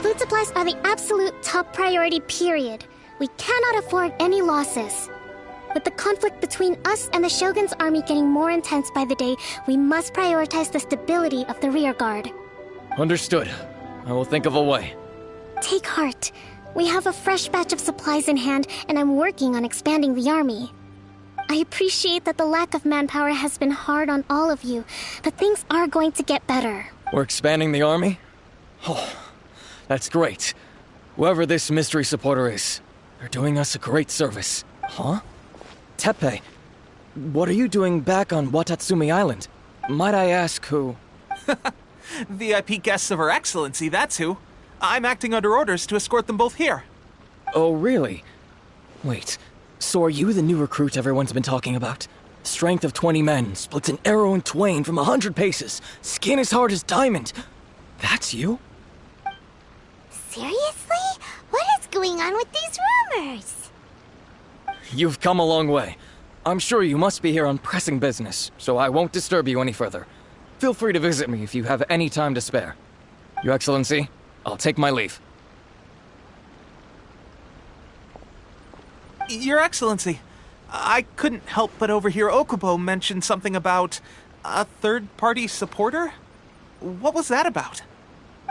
Food supplies are the absolute top priority, period. We cannot afford any losses. With the conflict between us and the Shogun's army getting more intense by the day, we must prioritize the stability of the rear guard. Understood. I will think of a way. Take heart. We have a fresh batch of supplies in hand, and I'm working on expanding the army. I appreciate that the lack of manpower has been hard on all of you, but things are going to get better. We're expanding the army? Oh, that's great. Whoever this mystery supporter is, they're doing us a great service. Huh? Teppei, what are you doing back on Watatsumi Island? Might I ask who? VIP guests of Her Excellency, that's who. I'm acting under orders to escort them both here. Oh, really? Wait, so are you the new recruit everyone's been talking about? Strength of 20 men, splits an arrow in twain from 100 paces, skin as hard as diamond. That's you? Seriously? What is going on with these rumors? You've come a long way. I'm sure you must be here on pressing business, so I won't disturb you any further. Feel free to visit me if you have any time to spare. Your Excellency, I'll take my leave. Your Excellency, I couldn't help but overhear Okubo mention something about a third-party supporter? What was that about?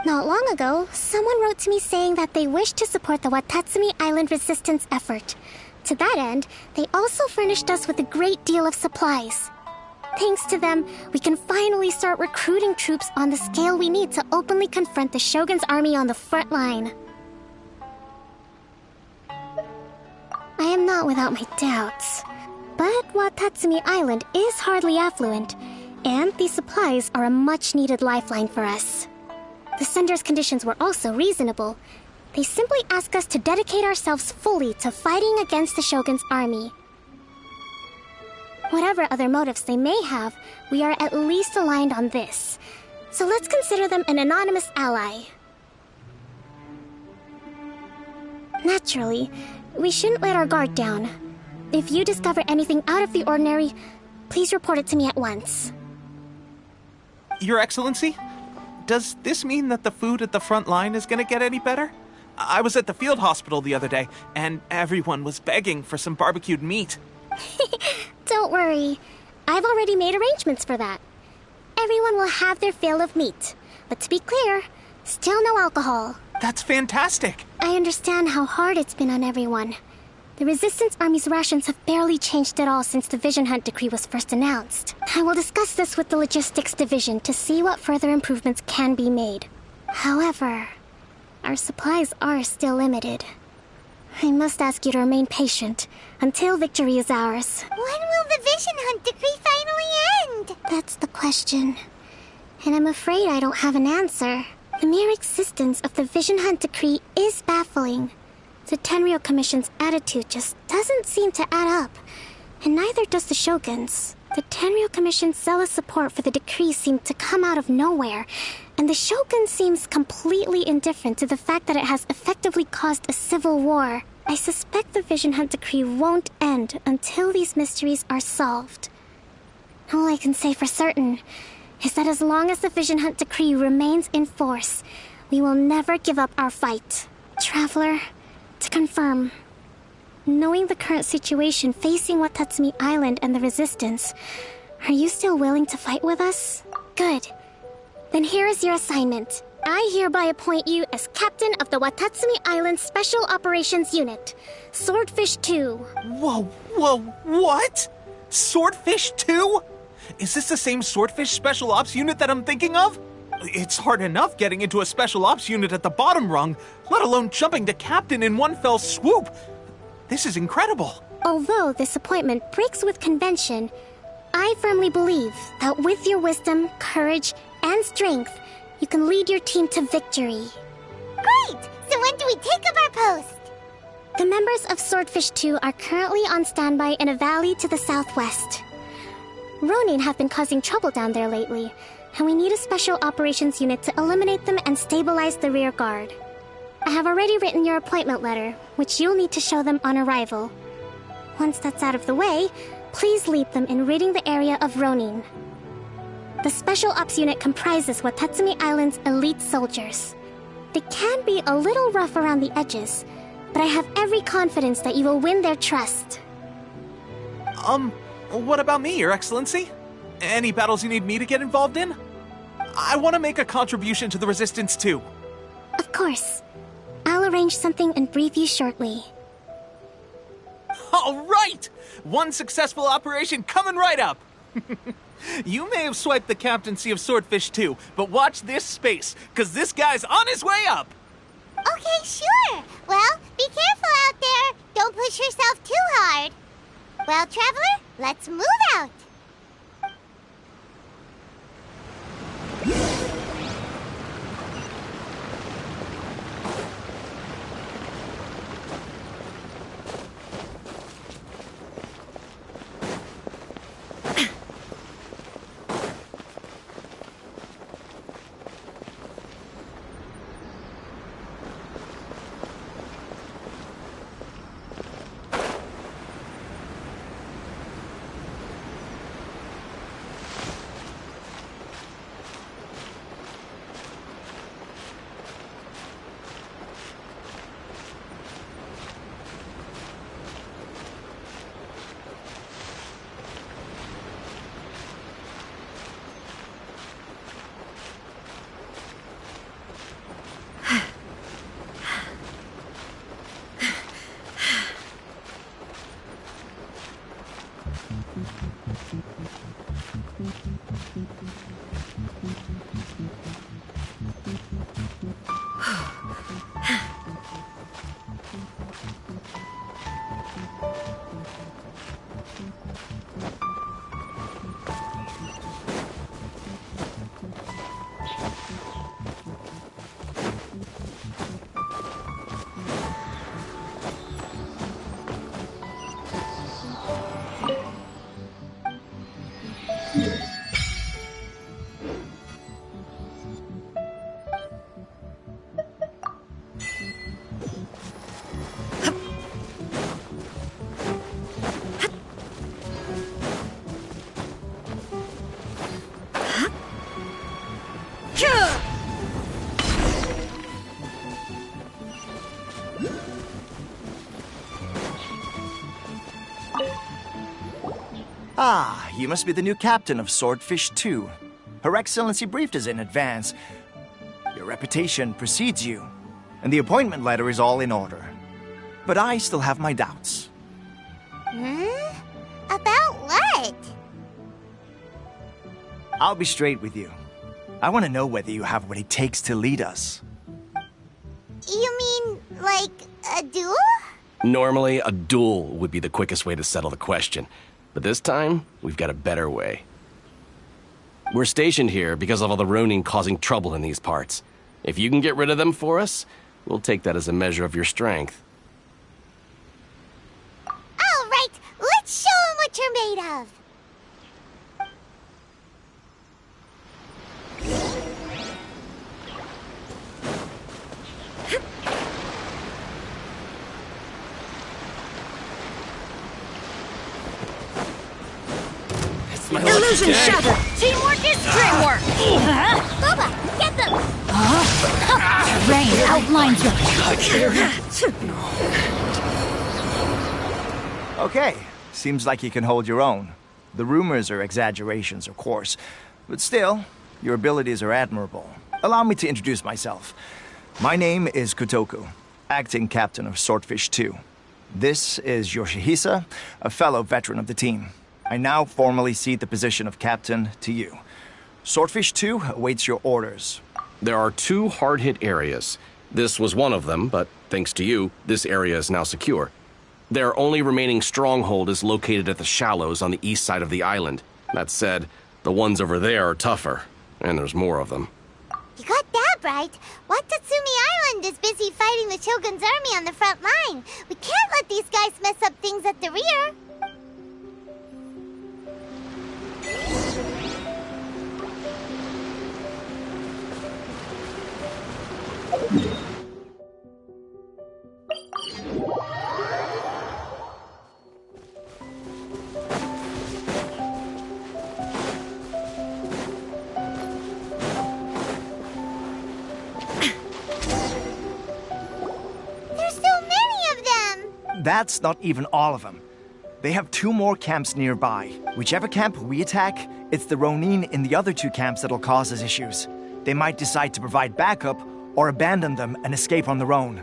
Not long ago, someone wrote to me saying that they wish to support the Watatsumi Island resistance effort. To that end, they also furnished us with a great deal of supplies. Thanks to them, we can finally start recruiting troops on the scale we need to openly confront the Shogun's army on the front line. I am not without my doubts, but Watatsumi Island is hardly affluent, and these supplies are a much-needed lifeline for us. The sender's conditions were also reasonable. They simply ask us to dedicate ourselves fully to fighting against the Shogun's army. Whatever other motives they may have, we are at least aligned on this. So let's consider them an anonymous ally. Naturally, We shouldn't let our guard down. If you discover anything out of the ordinary, please report it to me at once. Your Excellency, does this mean that the food at the front line is gonna get any better? I was at the field hospital the other day, and everyone was begging for some barbecued meat. Don't worry. I've already made arrangements for that. Everyone will have their fill of meat. But to be clear, still no alcohol. That's fantastic. I understand how hard it's been on everyone. The Resistance Army's rations have barely changed at all since the Vision Hunt decree was first announced. I will discuss this with the Logistics Division to see what further improvements can be made. However, our supplies are still limited. I must ask you to remain patient until victory is ours. When will the Vision Hunt decree finally end? That's the question. And I'm afraid I don't have an answer. The mere existence of the Vision Hunt decree is baffling. The Tenryou Commission's attitude just doesn't seem to add up, and neither does the Shogun's. The Tenryou Commission's zealous support for the decree seemed to come out of nowhere, and the Shogun seems completely indifferent to the fact that it has effectively caused a civil war. I suspect the Vision Hunt decree won't end until these mysteries are solved. All I can say for certain is that as long as the Vision Hunt decree remains in force, we will never give up our fight. Traveler, to confirm, knowing the current situation facing Watatsumi Island and the Resistance, are you still willing to fight with us? Good. Then here is your assignment. I hereby appoint you as captain of the Watatsumi Island Special Operations Unit, Swordfish 2. Whoa, what? Swordfish 2? Is this the same Swordfish Special Ops unit that I'm thinking of? It's hard enough getting into a Special Ops unit at the bottom rung, let alone jumping to captain in one fell swoop. This is incredible. Although this appointment breaks with convention, I firmly believe that with your wisdom, courage, and strength, you can lead your team to victory. Great! So when do we take up our post? The members of Swordfish 2 are currently on standby in a valley to the southwest. Ronin have been causing trouble down there lately, and we need a special operations unit to eliminate them and stabilize the rear guard. I have already written your appointment letter, which you'll need to show them on arrival. Once that's out of the way, please lead them in ridding the area of Ronin. The Special Ops unit comprises Watatsumi Island's elite soldiers. They can be a little rough around the edges, but I have every confidence that you will win their trust. What about me, Your Excellency? Any battles you need me to get involved in? I want to make a contribution to the Resistance too. Of course. I'll arrange something and brief you shortly. All right! One successful operation coming right up! You may have swiped the captaincy of Swordfish 2, but watch this space, because this guy's on his way up! Okay, sure. Well, be careful out there. Don't push yourself too hard. Well, Traveler, let's move out. Ah, you must be the new captain of Swordfish 2. Her Excellency briefed us in advance. Your reputation precedes you, and the appointment letter is all in order. But I still have my doubts. About what? I'll be straight with you. I want to know whether you have what it takes to lead us. You mean, like, a duel? Normally, a duel would be the quickest way to settle the question. But this time, we've got a better way. We're stationed here because of all the Ronin causing trouble in these parts. If you can get rid of them for us, we'll take that as a measure of your strength. All right, let's show them what you're made of. Illusion shattered! Teamwork is dreamwork! Boba, get them! Rain outlines your... Okay, seems like you can hold your own. The rumors are exaggerations, of course, but still, your abilities are admirable. Allow me to introduce myself. My name is Kotoku, acting captain of Swordfish 2. This is Yoshihisa, a fellow veteran of the team. I now formally cede the position of captain to you. Swordfish 2 awaits your orders. There are 2 hard-hit areas. This was one of them, but thanks to you, this area is now secure. Their only remaining stronghold is located at the shallows on the east side of the island. That said, the ones over there are tougher, and there's more of them. You got that right. Watatsumi Island is busy fighting the Shogun's army on the front line. We can't let these guys mess up things at the rear. There's so many of them! That's not even all of them. They have 2 more camps nearby. Whichever camp we attack, it's the Ronin in the other 2 camps that'll cause us issues. They might decide to provide backup or abandon them and escape on their own.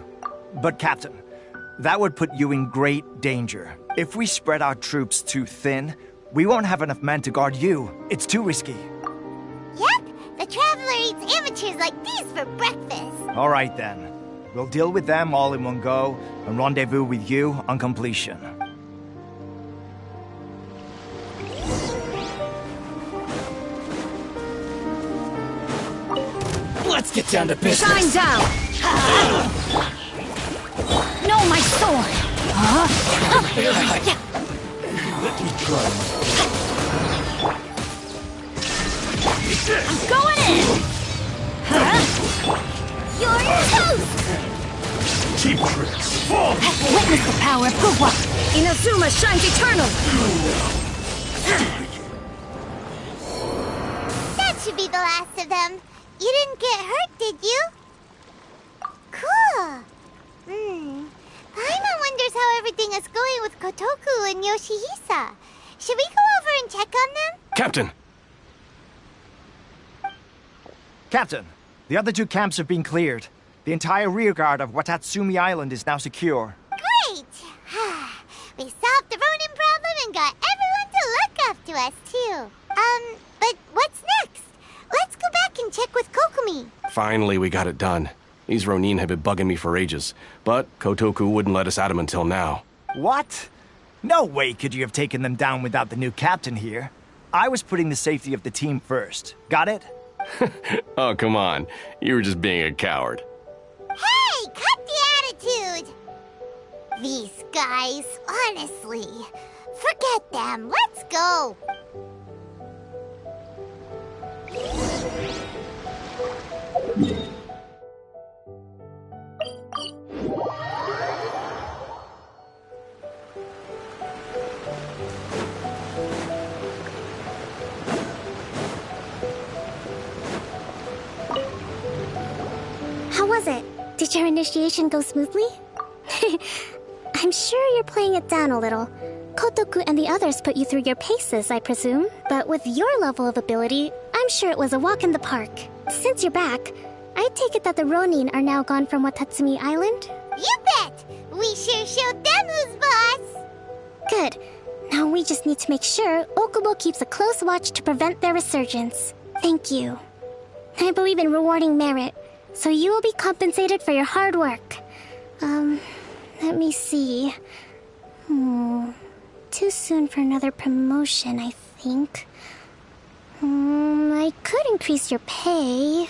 But Captain, that would put you in great danger. If we spread our troops too thin, we won't have enough men to guard you. It's too risky. Yep, the Traveler eats amateurs like these for breakfast. All right then. We'll deal with them all in one go and rendezvous with you on completion. Let's get down to business. Shine down! No, my sword! Let me try. I'm going in! You're toast! Cheap tricks. Fall! Witness the power of Guwa! Inazuma shines eternal! That should be the last of them. You didn't get hurt, did you? Cool. Paimon wonders how everything is going with Kotoku and Yoshihisa. Should we go over and check on them? Captain! Captain, the other 2 camps have been cleared. The entire rearguard of Watatsumi Island is now secure. Great! We solved the Ronin problem and got everyone to look up to us, too. But what's next? Let's go back and check with Kokomi. Finally, we got it done. These Ronin have been bugging me for ages, but Kotoku wouldn't let us at them until now. What? No way could you have taken them down without the new captain here. I was putting the safety of the team first. Got it? Oh, come on. You were just being a coward. Hey, cut the attitude! These guys, honestly. Forget them. Let's go. How was it? Did your initiation go smoothly? I'm sure you're playing it down a little, Kotoku and the others put you through your paces, I presume. But with your level of ability, I'm sure it was a walk in the park. Since you're back, I take it that the Ronin are now gone from Watatsumi Island? You bet! We sure showed them who's boss! Good. Now we just need to make sure Okubo keeps a close watch to prevent their resurgence. Thank you. I believe in rewarding merit, so you will be compensated for your hard work. Let me see. Too soon for another promotion, I think. I could increase your pay.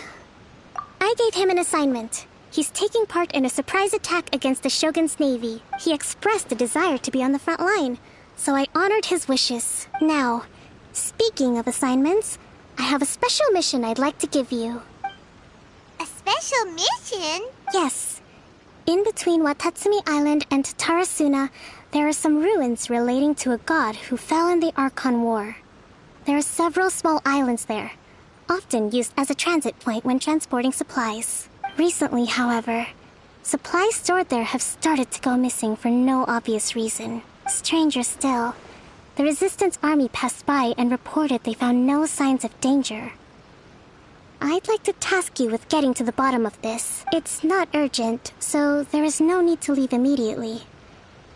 I gave him an assignment. He's taking part in a surprise attack against the Shogun's navy. He expressed a desire to be on the front line, so I honored his wishes. Now, speaking of assignments, I have a special mission I'd like to give you. A special mission? Yes. In between Watatsumi Island and Tatarasuna, there are some ruins relating to a god who fell in the Archon War. There are several small islands there, often used as a transit point when transporting supplies. Recently, however, supplies stored there have started to go missing for no obvious reason. Stranger still, the Resistance army passed by and reported they found no signs of danger. I'd like to task you with getting to the bottom of this. It's not urgent, so there is no need to leave immediately.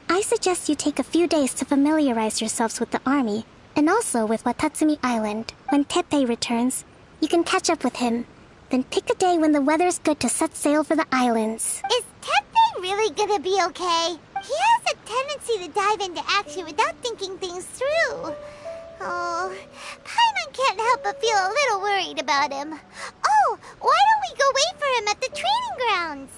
I suggest you take a few days to familiarize yourselves with the army, and also with Watatsumi Island. When Teppei returns, you can catch up with him. Then pick a day when the weather's good to set sail for the islands. Is Teppei really gonna be okay? He has a tendency to dive into action without thinking things through. Oh, Paimon can't help but feel a little worried about him. Oh, why don't we go wait for him at the training grounds?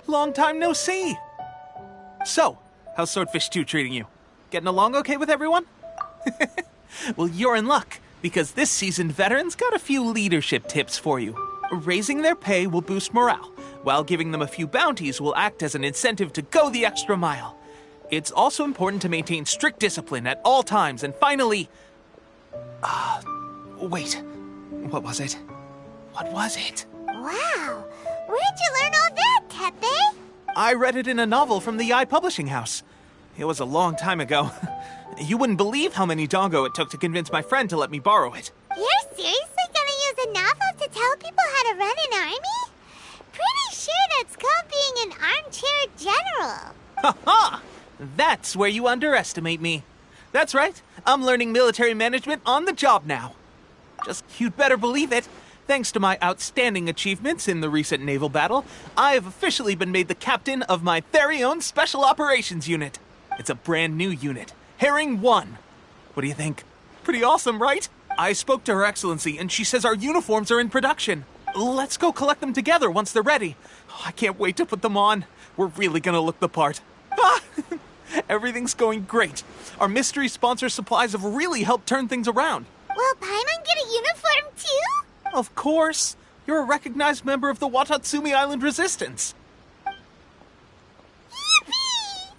Long time no see. So, how's Swordfish 2 treating you? Getting along okay with everyone? Well, you're in luck, because this seasoned veteran's got a few leadership tips for you. Raising their pay will boost morale, while giving them a few bounties will act as an incentive to go the extra mile. It's also important to maintain strict discipline at all times, and finally... wait. What was it? What was it? Wow, where'd you learn all that, Teppei? I read it in a novel from the Eye Publishing House. It was a long time ago. You wouldn't believe how many dongo it took to convince my friend to let me borrow it. You're seriously gonna use a novel to tell people how to run an army? Pretty sure that's called being an armchair general. Ha ha! That's where you underestimate me. That's right, I'm learning military management on the job now. Just you'd better believe it. Thanks to my outstanding achievements in the recent naval battle, I have officially been made the captain of my very own Special Operations Unit. It's a brand new unit, Herring 1. What do you think? Pretty awesome, right? I spoke to Her Excellency, and she says our uniforms are in production. Let's go collect them together once they're ready. Oh, I can't wait to put them on. We're really gonna look the part. Everything's going great. Our mystery sponsor supplies have really helped turn things around. Will Paimon get a uniform too? Of course. You're a recognized member of the Watatsumi Island Resistance. Yippee!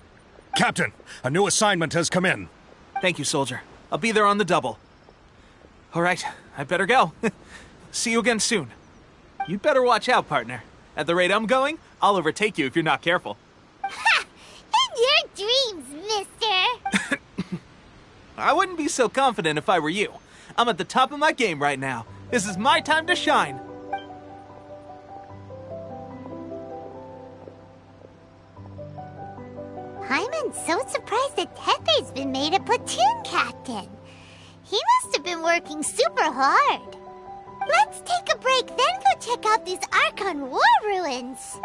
Captain, a new assignment has come in. Thank you, soldier. I'll be there on the double. All right, I better go. See you again soon. You'd better watch out, partner. At the rate I'm going, I'll overtake you if you're not careful. Ha! In your dreams, mister! I wouldn't be so confident if I were you. I'm at the top of my game right now. This is my time to shine. Paimon's so surprised that Teppei's been made a platoon captain. He must have been working super hard. Let's take a break, then go check out these Archon War ruins.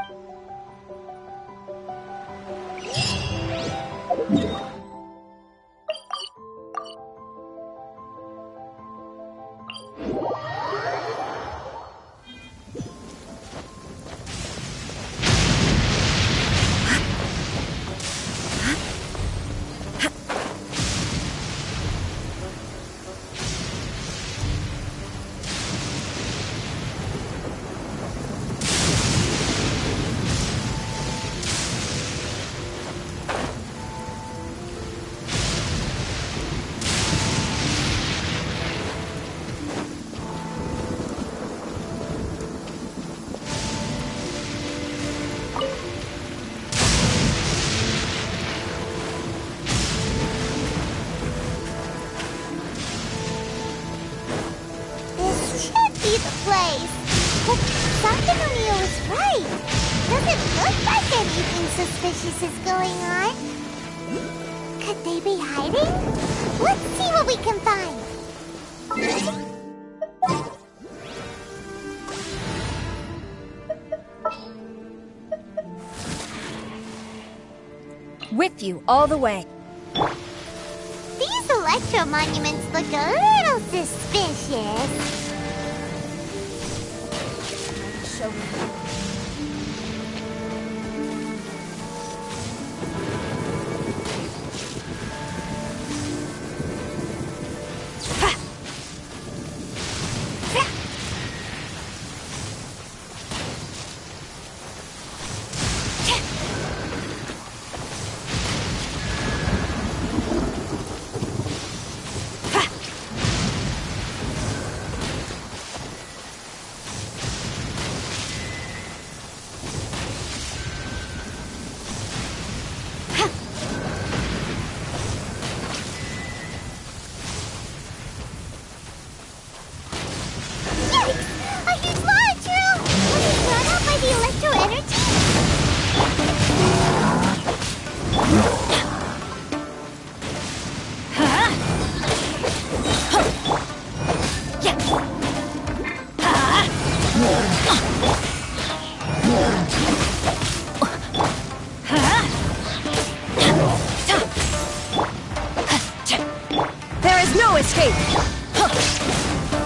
place. But Sakanomiya was right. Doesn't look like anything suspicious is going on. Could they be hiding? Let's see what we can find. With you all the way. These electro monuments look a little suspicious.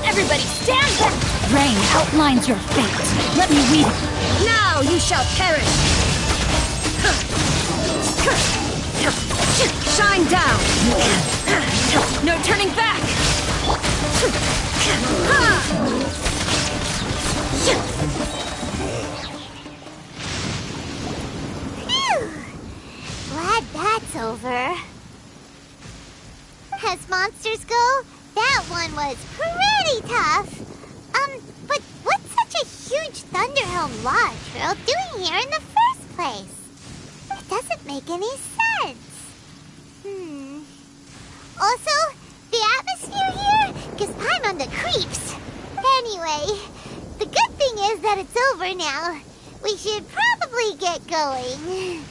Everybody stand back! Rain outlines your fate. Let me weave it. Now you shall perish! Shine down! No turning back! Phew! Glad that's over. As monsters go, that one was pretty tough. But what's such a huge Thunderhelm Lodge Trail doing here in the first place? It doesn't make any sense. Also, the atmosphere here gives I'm on the creeps. Anyway, the good thing is that it's over now. We should probably get going.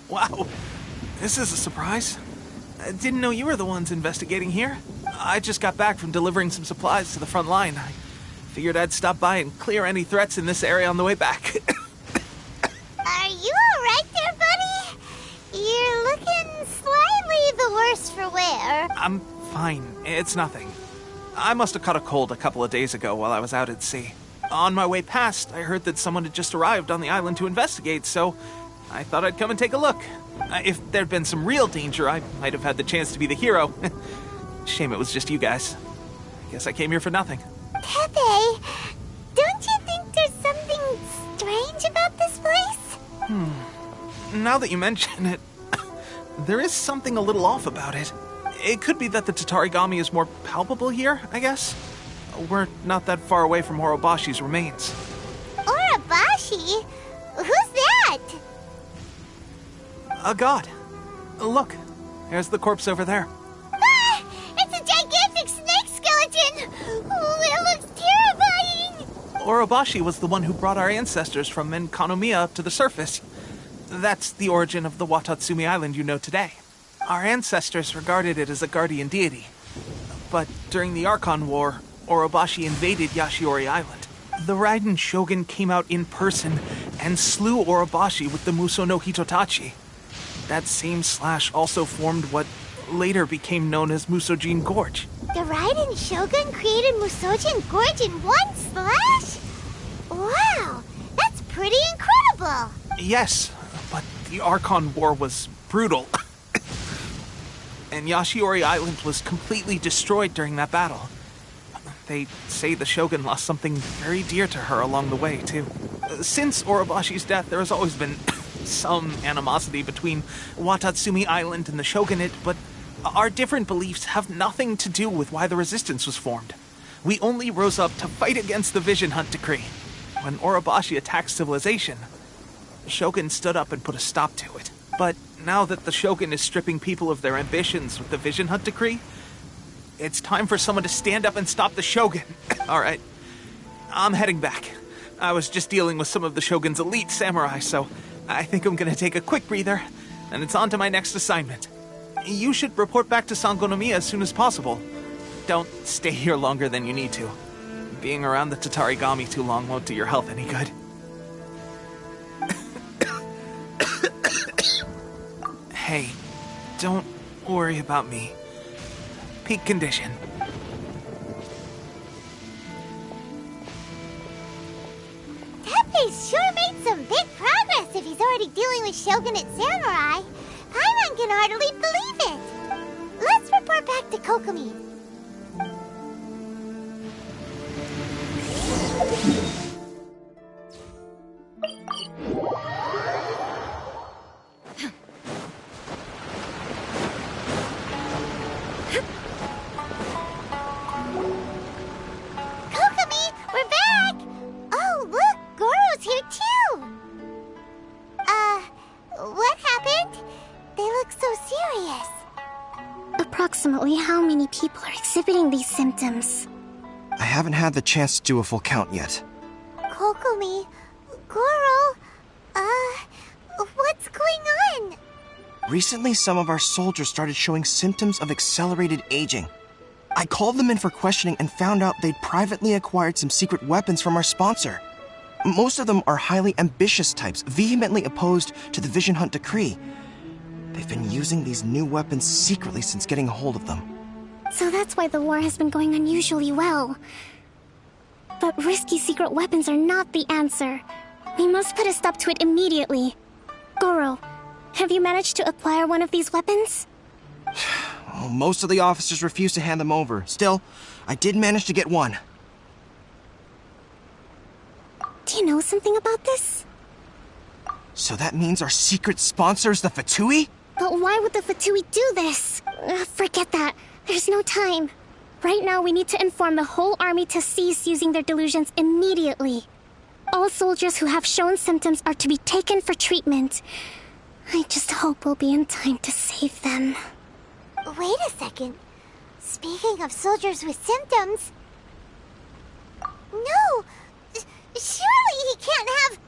Wow, this is a surprise. I didn't know you were the ones investigating here. I just got back from delivering some supplies to the front line. I figured I'd stop by and clear any threats in this area on the way back. Are you alright there, buddy? You're looking slightly the worse for wear. I'm fine. It's nothing. I must have caught a cold a couple of days ago while I was out at sea. On my way past, I heard that someone had just arrived on the island to investigate, so I thought I'd come and take a look. If there'd been some real danger, I might have had the chance to be the hero. Shame it was just you guys. I guess I came here for nothing. Pepe, don't you think there's something strange about this place? Now that you mention it, there is something a little off about it. It could be that the Tatarigami is more palpable here, I guess. We're not that far away from Orobashi's remains. Orobashi? Who's that? A god. Look, there's the corpse over there. Ah! It's a gigantic snake skeleton! Oh, it looks terrifying! Orobashi was the one who brought our ancestors from Enkanomiya up to the surface. That's the origin of the Watatsumi Island you know today. Our ancestors regarded it as a guardian deity. But during the Archon War, Orobashi invaded Yashiori Island. The Raiden Shogun came out in person and slew Orobashi with the Muso no Hitotachi. That same slash also formed what later became known as Musojin Gorge. The Raiden Shogun created Musojin Gorge in one slash? Wow, that's pretty incredible! Yes, but the Archon War was brutal. And Yashiori Island was completely destroyed during that battle. They say the Shogun lost something very dear to her along the way, too. Since Orobashi's death, there has always been some animosity between Watatsumi Island and the Shogunate, but our different beliefs have nothing to do with why the resistance was formed. We only rose up to fight against the Vision Hunt Decree. When Orobashi attacked civilization, the Shogun stood up and put a stop to it. But now that the Shogun is stripping people of their ambitions with the Vision Hunt Decree, It's time for someone to stand up and stop the Shogun. Alright. I'm heading back. I was just dealing with some of the Shogun's elite samurai, so I think I'm gonna take a quick breather, and it's on to my next assignment. You should report back to Sangonomiya as soon as possible. Don't stay here longer than you need to. Being around the Tatarigami too long won't do your health any good. Hey, don't worry about me. Peak condition. Teppei sure made some big progress if he's already dealing with Shogunate samurai. Paimon can hardly believe it. Let's report back to Kokomi. Kokomi, we're back! Oh, look, Goro's here too! What happened? They look so serious. Approximately how many people are exhibiting these symptoms? I haven't had the chance to do a full count yet. Kokomi, Goro, what's going on? Recently, some of our soldiers started showing symptoms of accelerated aging. I called them in for questioning and found out they'd privately acquired some secret weapons from our sponsor. Most of them are highly ambitious types, vehemently opposed to the Vision Hunt decree. They've been using these new weapons secretly since getting a hold of them. So that's why the war has been going unusually well. But risky secret weapons are not the answer. We must put a stop to it immediately. Goro, have you managed to acquire one of these weapons? Well, most of the officers refuse to hand them over. Still, I did manage to get one. Do you know something about this? So that means our secret sponsor is the Fatui? But why would the Fatui do this? Forget that. There's no time. Right now, we need to inform the whole army to cease using their delusions immediately. All soldiers who have shown symptoms are to be taken for treatment. I just hope we'll be in time to save them. Wait a second. Speaking of soldiers with symptoms... No! Surely he can't have...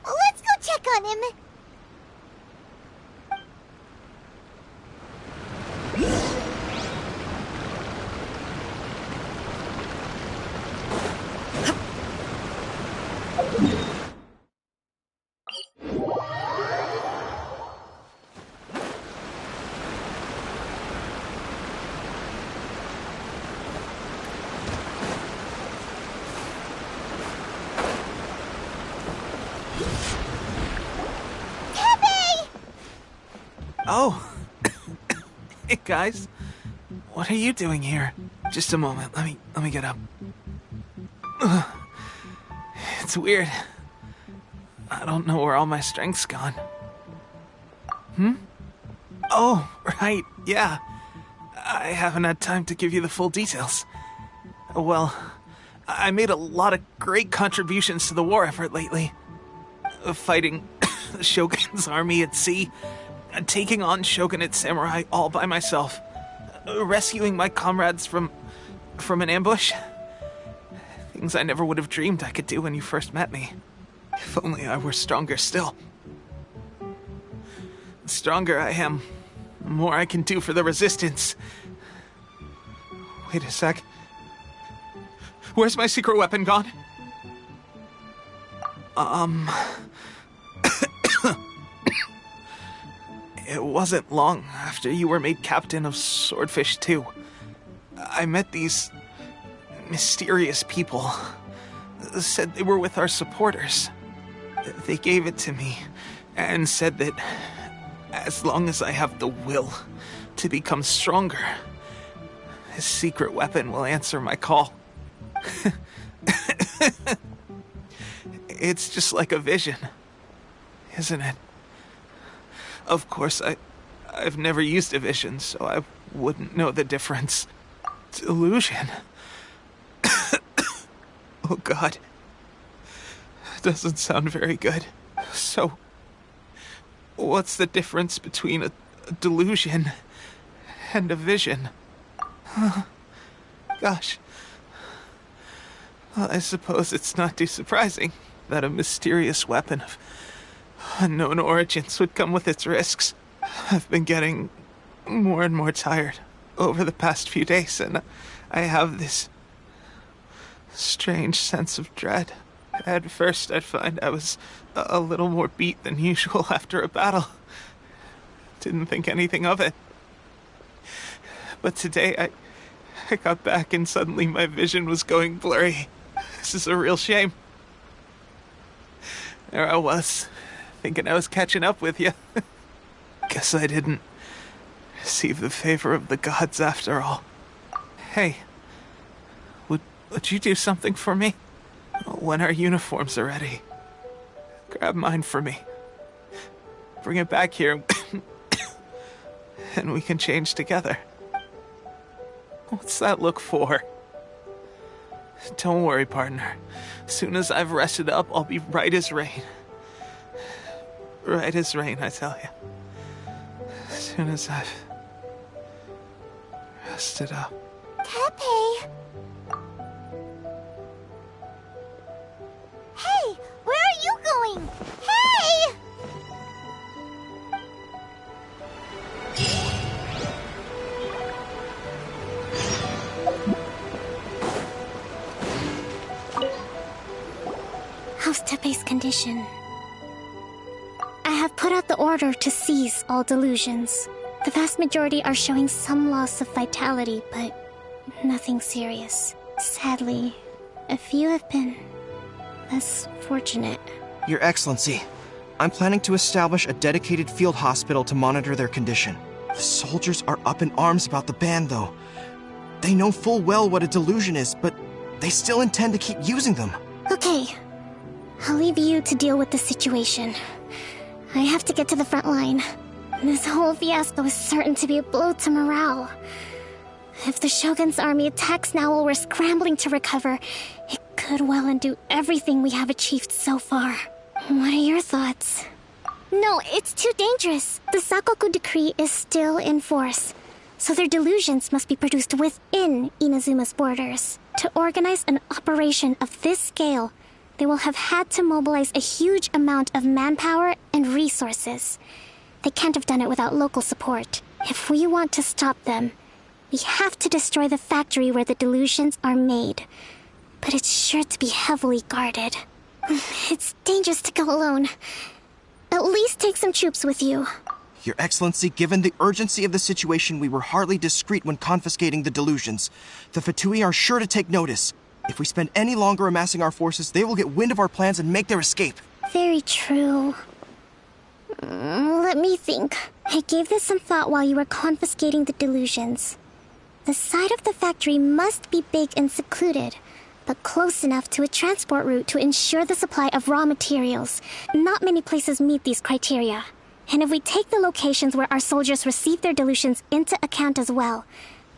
let's go check on him. Oh. Hey, guys. What are you doing here? Just a moment. Let me get up. Ugh. It's weird. I don't know where all my strength's gone. Oh, right. Yeah. I haven't had time to give you the full details. Well, I made a lot of great contributions to the war effort lately. Fighting the Shogun's army at sea, taking on Shogunate samurai all by myself, rescuing my comrades from an ambush. Things I never would have dreamed I could do when you first met me. If only I were stronger still. The stronger I am, the more I can do for the Resistance. Wait a sec. Where's my secret weapon gone? It wasn't long after you were made captain of Swordfish 2. I met these mysterious people. Said they were with our supporters. They gave it to me and said that as long as I have the will to become stronger, this secret weapon will answer my call. It's just like a vision, isn't it? Of course, I've never used a vision, so I wouldn't know the difference. Delusion. Oh God. Doesn't sound very good. So, what's the difference between a delusion and a vision. Gosh. Well, I suppose it's not too surprising that a mysterious weapon of unknown origins would come with its risks. I've been getting more and more tired over the past few days, and I have this strange sense of dread. At first, I'd find I was a little more beat than usual after a battle. Didn't think anything of it. But today, I got back and suddenly my vision was going blurry. This is a real shame. There I was, thinking I was catching up with you. Guess I didn't receive the favor of the gods after all. Hey, would you do something for me? When our uniforms are ready, grab mine for me. Bring it back here, and we can change together. What's that look for? Don't worry, partner. As soon as I've rested up, I'll be right as rain. Right as rain, I tell you. As soon as I've rested up. Teppei! Hey! Where are you going? Hey! How's Teppei's condition? I have put out the order to seize all delusions. The vast majority are showing some loss of vitality, but nothing serious. Sadly, a few have been less fortunate. Your Excellency, I'm planning to establish a dedicated field hospital to monitor their condition. The soldiers are up in arms about the ban, though. They know full well what a delusion is, but they still intend to keep using them. Okay, I'll leave you to deal with the situation. I have to get to the front line. This whole fiasco is certain to be a blow to morale. If the Shogun's army attacks now while we're scrambling to recover, it could well undo everything we have achieved so far. What are your thoughts? No, it's too dangerous. The Sakoku decree is still in force, so their delusions must be produced within Inazuma's borders. To organize an operation of this scale, they will have had to mobilize a huge amount of manpower and resources. They can't have done it without local support. If we want to stop them, we have to destroy the factory where the delusions are made. But it's sure to be heavily guarded. It's dangerous to go alone. At least take some troops with you. Your Excellency, given the urgency of the situation, we were hardly discreet when confiscating the delusions. The Fatui are sure to take notice. If we spend any longer amassing our forces, they will get wind of our plans and make their escape. Very true. Let me think. I gave this some thought while you were confiscating the delusions. The side of the factory must be big and secluded, but close enough to a transport route to ensure the supply of raw materials. Not many places meet these criteria. And if we take the locations where our soldiers receive their delusions into account as well,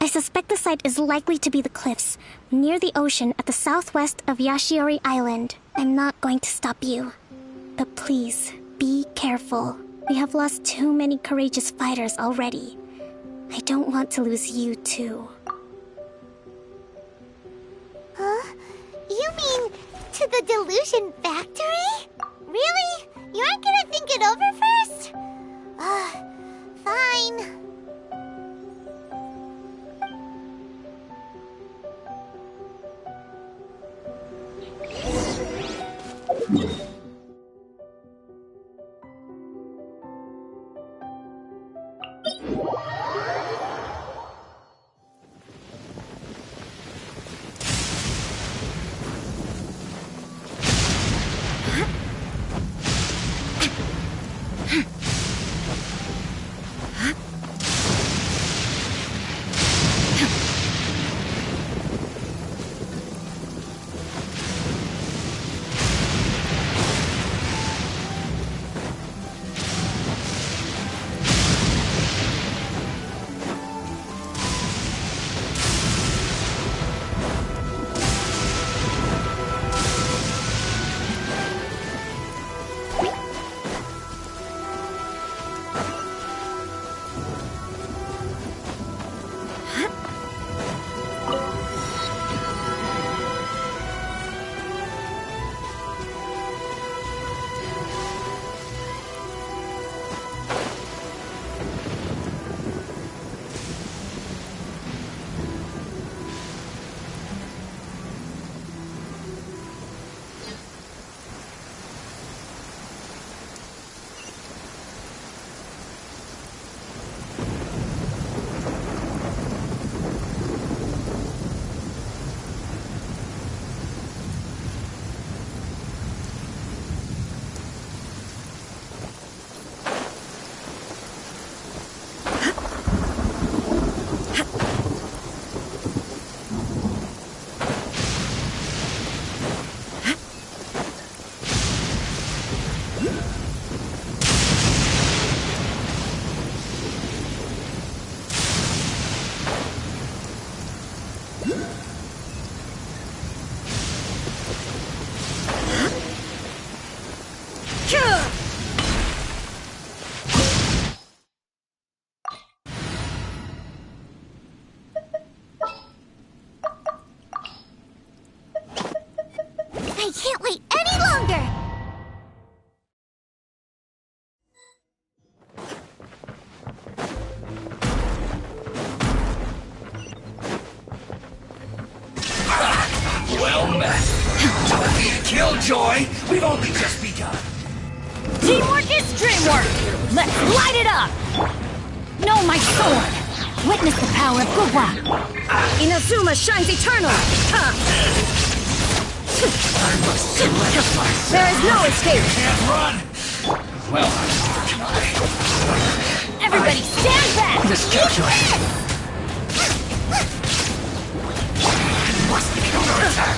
I suspect the site is likely to be the cliffs, near the ocean at the southwest of Yashiori Island. I'm not going to stop you. But please, be careful. We have lost too many courageous fighters already. I don't want to lose you too. Huh? You mean to the delusion factory? Really? You aren't gonna think it over first? Fine. can't wait any longer! Well met. Don't be a killjoy. We've only just begun. Teamwork is dreamwork! Let's light it up! Know my sword! Witness the power of Gugwa! Inazuma shines eternal! There is no escape! Can't run! Well, Everybody stand back! This killjoy must counterattack!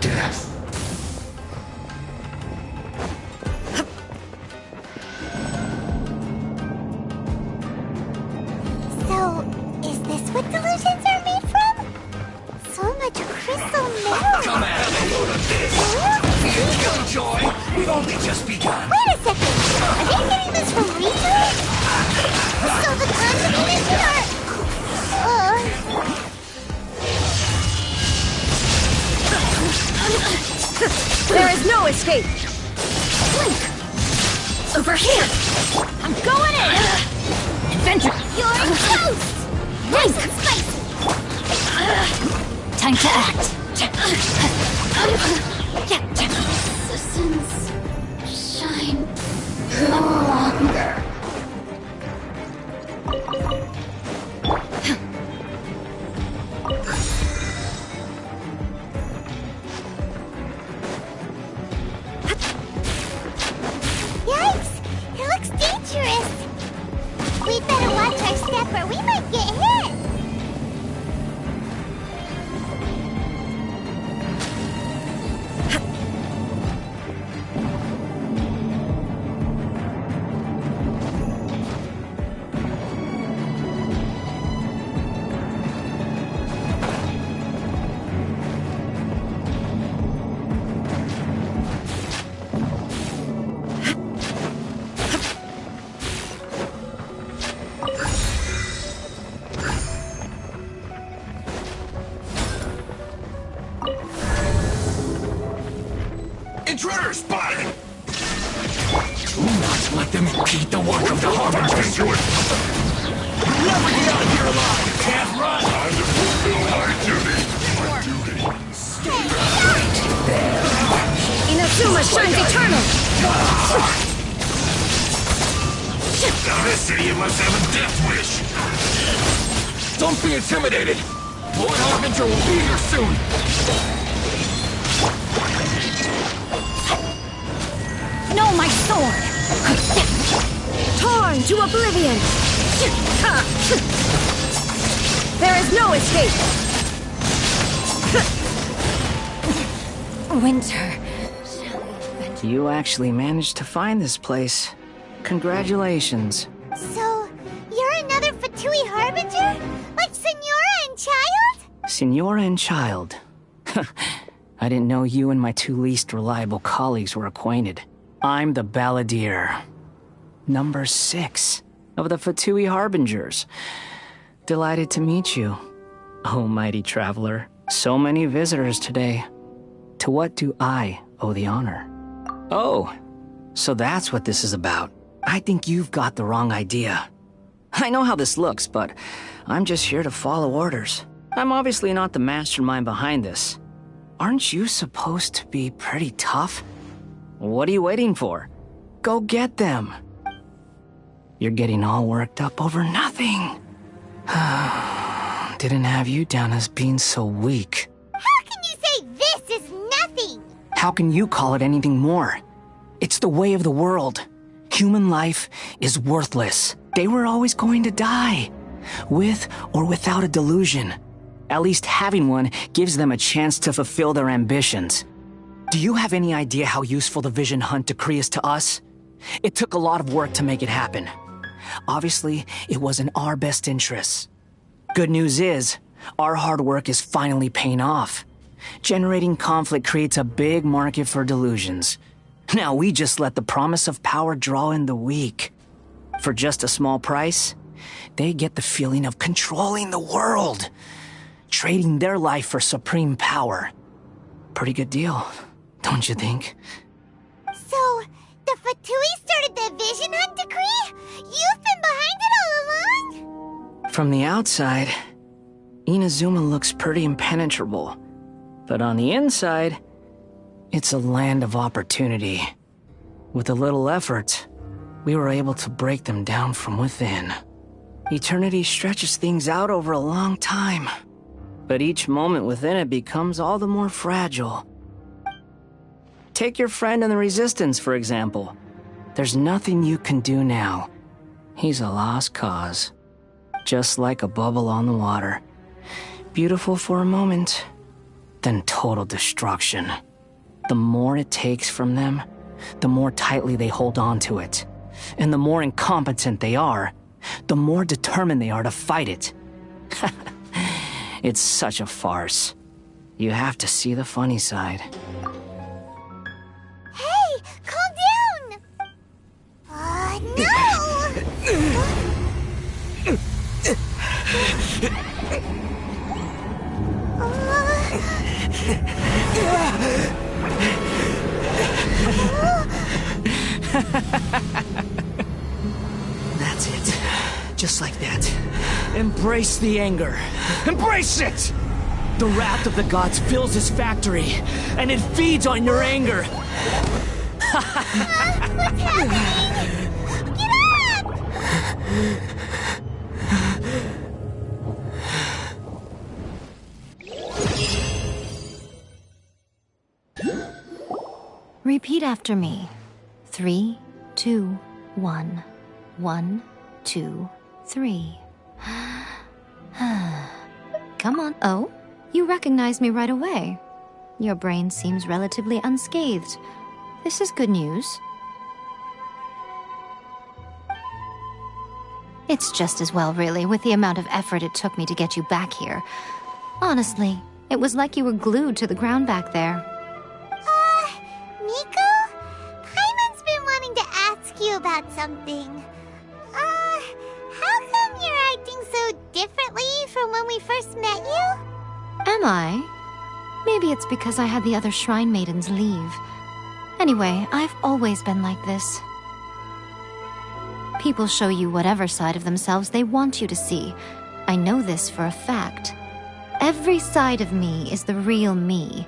Death. So, is this what delusions are made from? So much crystal metal! Come and have a load of this! Killjoy, we've only just begun! Wait a second! Are they getting this from Rito? So the contribution are... There is no escape! Link! Over here! I'm going in! Adventure! You're toast! Link! Time to act! Resistance shine no longer. Yikes! It looks dangerous! We'd better watch our step or we might get hit! Intruder spotted! Do not let them impede the work of the Harbingers. You'll never get out of here alive! You can't run! Time to fulfill my duty! My duty! Right there! Inazuma shines eternal! Now this city must have a death wish! Don't be intimidated! Lord Harbinger will be here soon! Know my sword! Torn to oblivion! There is no escape! Winter. You actually managed to find this place. Congratulations. So, you're another Fatui Harbinger? Like Senora and Child? Senora and Child. I didn't know you and my two least reliable colleagues were acquainted. I'm the Balladeer. Number 6 of the Fatui Harbingers. Delighted to meet you. Oh, mighty traveler. So many visitors today. To what do I owe the honor? Oh, so that's what this is about. I think you've got the wrong idea. I know how this looks, but I'm just here to follow orders. I'm obviously not the mastermind behind this. Aren't you supposed to be pretty tough? What are you waiting for? Go get them. You're getting all worked up over nothing. Didn't have you down as being so weak. How can you say this is nothing? How can you call it anything more? It's the way of the world. Human life is worthless. They were always going to die, with or without a delusion. At least having one gives them a chance to fulfill their ambitions. Do you have any idea how useful the Vision Hunt decree is to us? It took a lot of work to make it happen. Obviously, it was in our best interests. Good news is, our hard work is finally paying off. Generating conflict creates a big market for delusions. Now we just let the promise of power draw in the weak. For just a small price, they get the feeling of controlling the world. trading their life for supreme power. Pretty good deal, don't you think? So, the Fatui started the Vision Hunt decree? You've been behind it all along? From the outside, Inazuma looks pretty impenetrable. But on the inside, it's a land of opportunity. With a little effort, we were able to break them down from within. Eternity stretches things out over a long time, but each moment within it becomes all the more fragile. Take your friend in the Resistance, for example. There's nothing you can do now. He's a lost cause. Just like a bubble on the water. Beautiful for a moment, then total destruction. The more it takes from them, the more tightly they hold on to it. And the more incompetent they are, the more determined they are to fight it. It's such a farce. You have to see the funny side. Hey, calm down! That's it. Just like that. Embrace the anger. Embrace it! The wrath of the gods fills this factory, and it feeds on your anger. What's happening? Get up! Repeat after me. 3, 2, 1. 1, 2, 3. Come on. Oh, you recognize me right away. Your brain seems relatively unscathed. This is good news. It's just as well, really, with the amount of effort it took me to get you back here. Honestly, it was like you were glued to the ground back there. Nico? Paimon's been wanting to ask you about something. How come you're acting so differently from when we first met you? Am I? Maybe it's because I had the other Shrine Maidens leave. Anyway, I've always been like this. People show you whatever side of themselves they want you to see. I know this for a fact. Every side of me is the real me.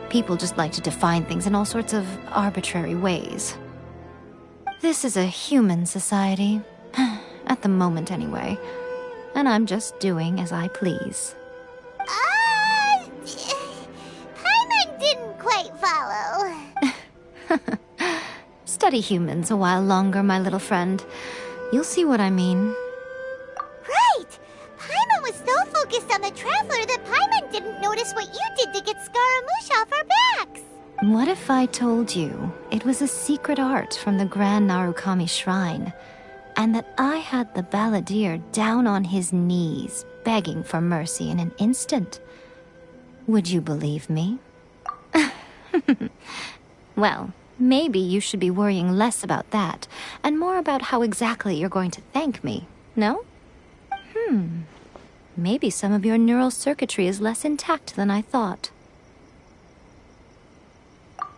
People just like to define things in all sorts of arbitrary ways. This is a human society. At the moment, anyway. And I'm just doing as I please. Paimon didn't quite follow. Study humans a while longer, my little friend. You'll see what I mean. Right! Paimon was so focused on the Traveler that Paimon didn't notice what you did to get Scaramouche off our backs. What if I told you it was a secret art from the Grand Narukami Shrine, and that I had the balladeer down on his knees, begging for mercy in an instant? Would you believe me? Well, maybe you should be worrying less about that, and more about how exactly you're going to thank me, no? Maybe some of your neural circuitry is less intact than I thought.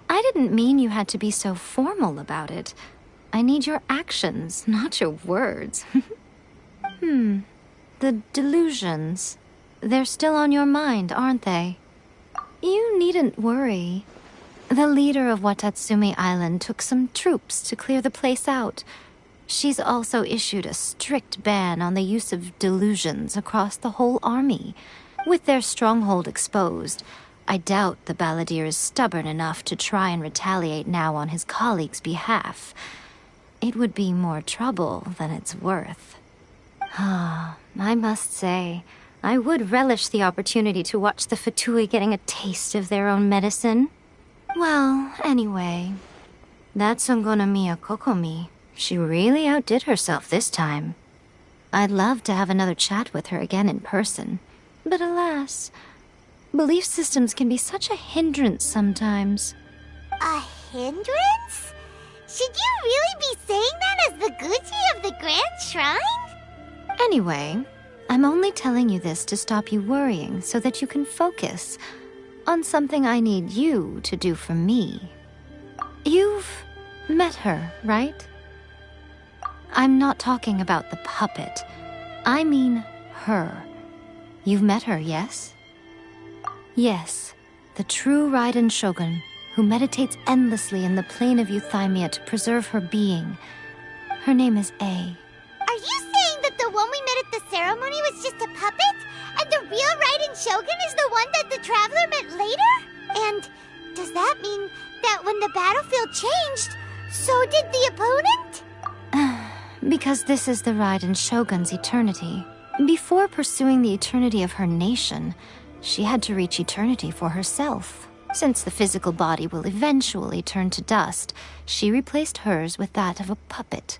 I didn't mean you had to be so formal about it. I need your actions, not your words. The delusions. They're still on your mind, aren't they? You needn't worry. The leader of Watatsumi Island took some troops to clear the place out. She's also issued a strict ban on the use of delusions across the whole army. With their stronghold exposed, I doubt the balladeer is stubborn enough to try and retaliate now on his colleagues' behalf. It would be more trouble than it's worth. I must say, I would relish the opportunity to watch the Fatui getting a taste of their own medicine. Well, anyway, that Sangonomiya Kokomi, she really outdid herself this time. I'd love to have another chat with her again in person, but alas, belief systems can be such a hindrance sometimes. A hindrance? Should you really be saying that as the Gucci of the Grand Shrine? Anyway, I'm only telling you this to stop you worrying so that you can focus on something I need you to do for me. You've met her, right? I'm not talking about the puppet. I mean her. You've met her, yes? Yes, the true Raiden Shogun, who meditates endlessly in the plane of Euthymia to preserve her being. Her name is A. Are you saying that the one we met at the ceremony was just a puppet? And the real Raiden Shogun is the one that the Traveler met later? And does that mean that when the battlefield changed, so did the opponent? Because this is the Raiden Shogun's eternity. Before pursuing the eternity of her nation, she had to reach eternity for herself. Since the physical body will eventually turn to dust, she replaced hers with that of a puppet.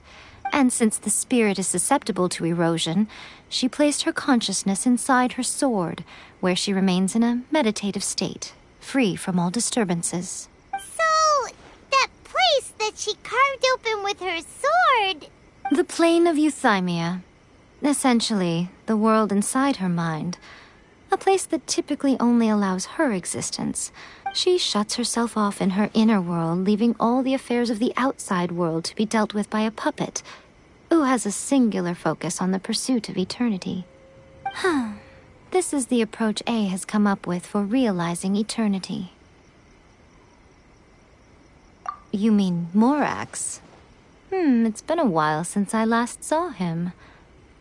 And since the spirit is susceptible to erosion, she placed her consciousness inside her sword, where she remains in a meditative state, free from all disturbances. So, that place that she carved open with her sword... The plane of Euthymia. Essentially, the world inside her mind. A place that typically only allows her existence. She shuts herself off in her inner world, leaving all the affairs of the outside world to be dealt with by a puppet, who has a singular focus on the pursuit of eternity. This is the approach A has come up with for realizing eternity. You mean Morax? It's been a while since I last saw him.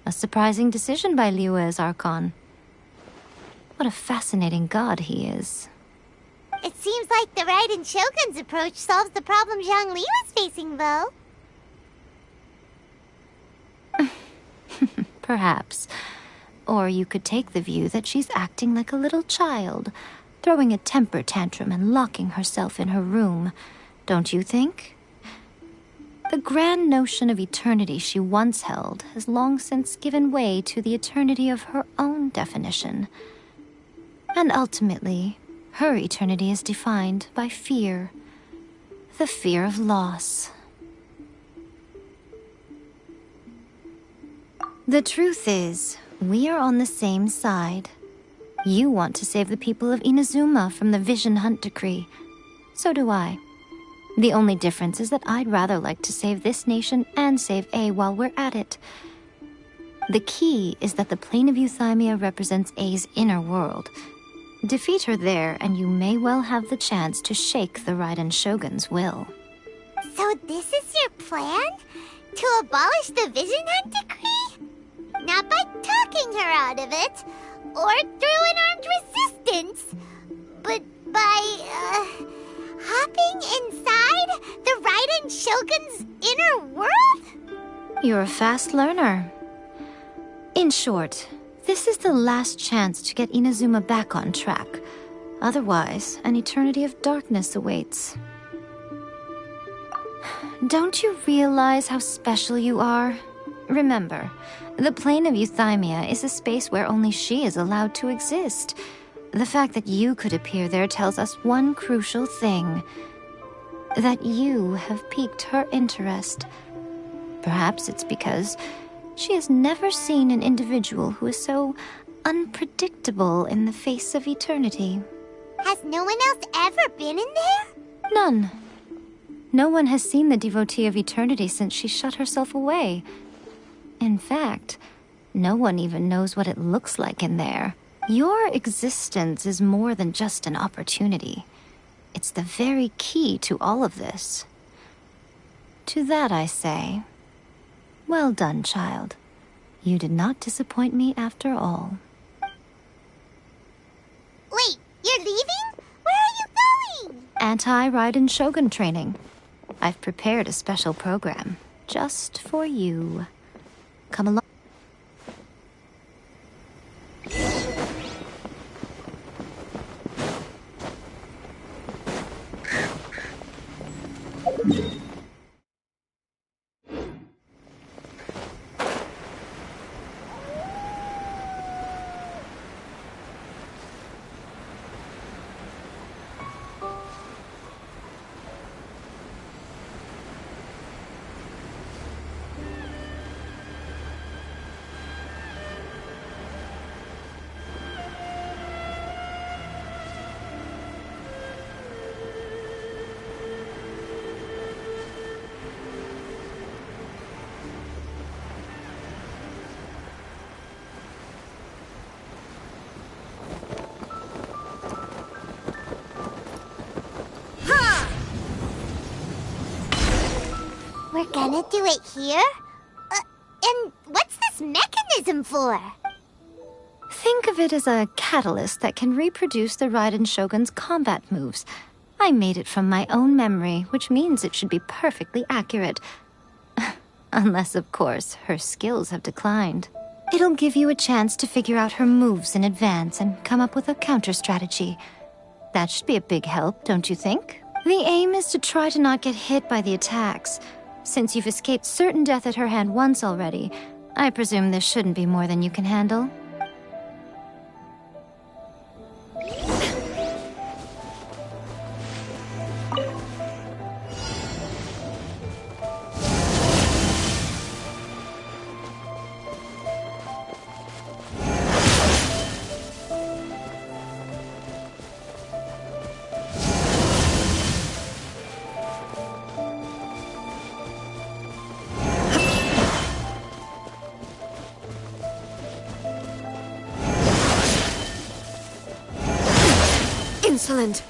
A surprising decision by Liyue's Archon. What a fascinating god he is. It seems like the Raiden Shogun's approach solves the problem Zhang Li was facing, though. Perhaps. Or you could take the view that she's acting like a little child, throwing a temper tantrum and locking herself in her room. Don't you think? The grand notion of eternity she once held has long since given way to the eternity of her own definition. And ultimately, her eternity is defined by fear. The fear of loss. The truth is, we are on the same side. You want to save the people of Inazuma from the Vision Hunt decree. So do I. The only difference is that I'd rather like to save this nation and save A while we're at it. The key is that the plane of Euthymia represents A's inner world. Defeat her there, and you may well have the chance to shake the Raiden Shogun's will. So this is your plan? To abolish the Vision Hunt decree? Not by talking her out of it, or through an armed resistance, but by, hopping inside the Raiden Shogun's inner world? You're a fast learner. In short, this is the last chance to get Inazuma back on track. Otherwise, an eternity of darkness awaits. Don't you realize how special you are? Remember, the plane of Euthymia is a space where only she is allowed to exist. The fact that you could appear there tells us one crucial thing. That you have piqued her interest. Perhaps it's because she has never seen an individual who is so unpredictable in the face of eternity. Has no one else ever been in there? None. No one has seen the devotee of eternity since she shut herself away. In fact, no one even knows what it looks like in there. Your existence is more than just an opportunity. It's the very key to all of this. To that I say, well done, child. You did not disappoint me after all. Wait, you're leaving? Where are you going? Anti-Raiden Shogun training. I've prepared a special program just for you. Come along. We're gonna do it here? And what's this mechanism for? Think of it as a catalyst that can reproduce the Raiden Shogun's combat moves. I made it from my own memory, which means it should be perfectly accurate. Unless, of course, her skills have declined. It'll give you a chance to figure out her moves in advance and come up with a counter strategy. That should be a big help, don't you think? The aim is to try to not get hit by the attacks. Since you've escaped certain death at her hand once already, I presume this shouldn't be more than you can handle. Insolent.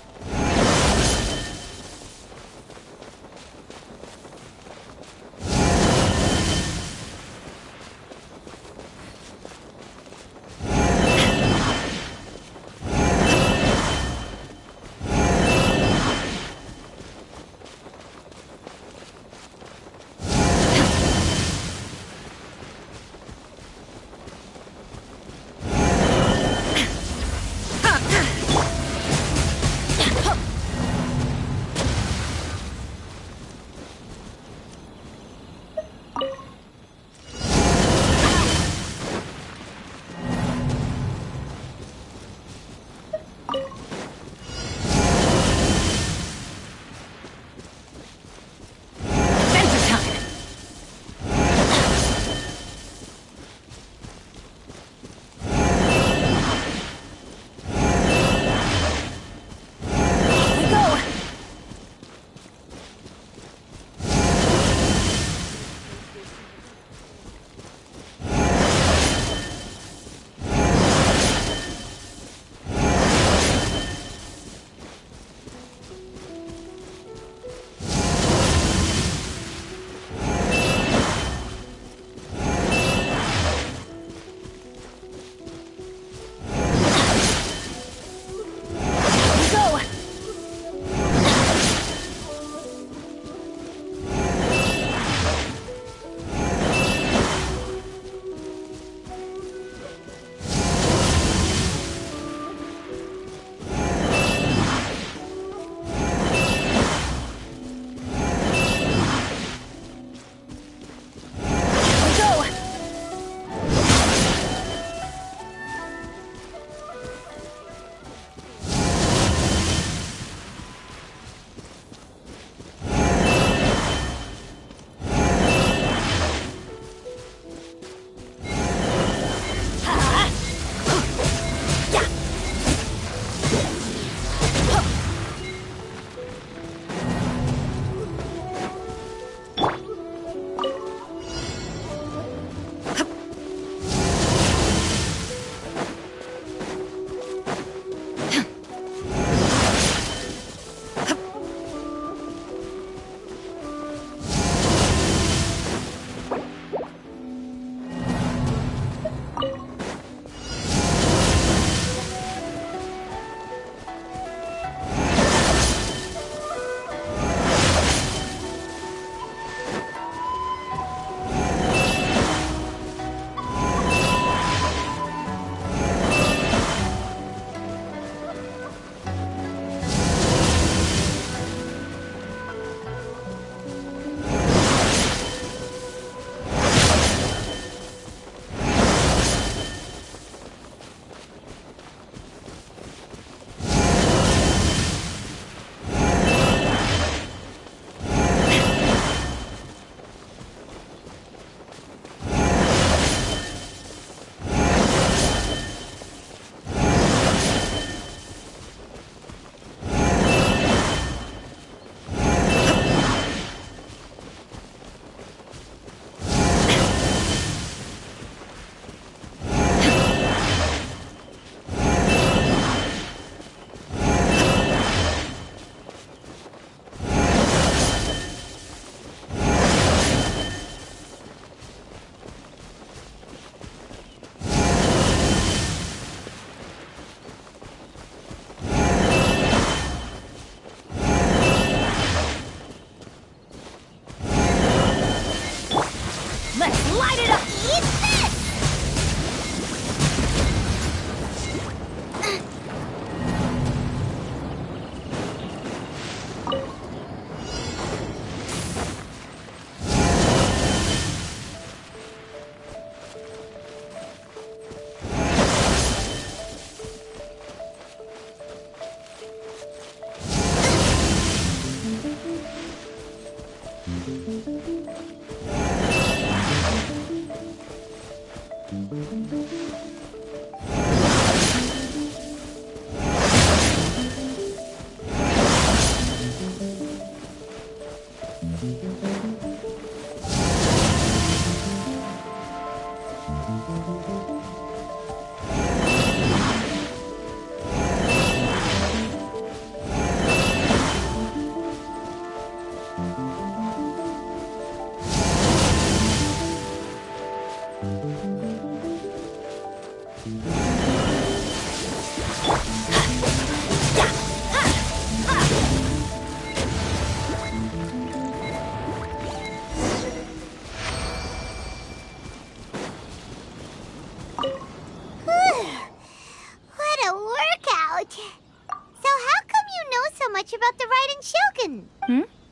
So how come you know so much about the Raiden Shogun?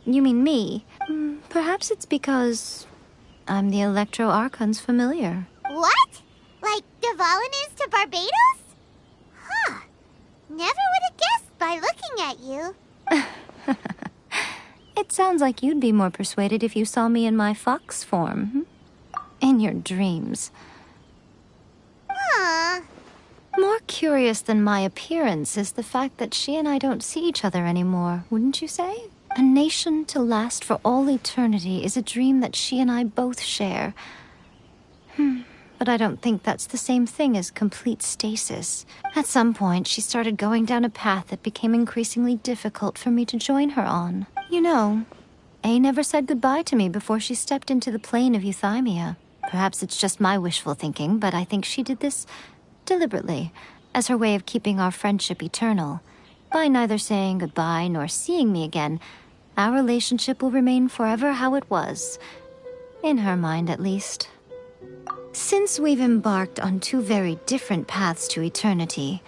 You mean me? Perhaps it's because I'm the Electro Archon's familiar. What? Like Dvalin is to Barbados? Huh. Never would have guessed by looking at you. It sounds like you'd be more persuaded if you saw me in my fox form. In your dreams. Huh. More curious than my appearance is the fact that she and I don't see each other anymore, wouldn't you say? A nation to last for all eternity is a dream that she and I both share. But I don't think that's the same thing as complete stasis. At some point, she started going down a path that became increasingly difficult for me to join her on. You know, A never said goodbye to me before she stepped into the plane of Euthymia. Perhaps it's just my wishful thinking, but I think she did this deliberately, as her way of keeping our friendship eternal. By neither saying goodbye nor seeing me again, our relationship will remain forever how it was. In her mind, at least. Since we've embarked on two very different paths to eternity,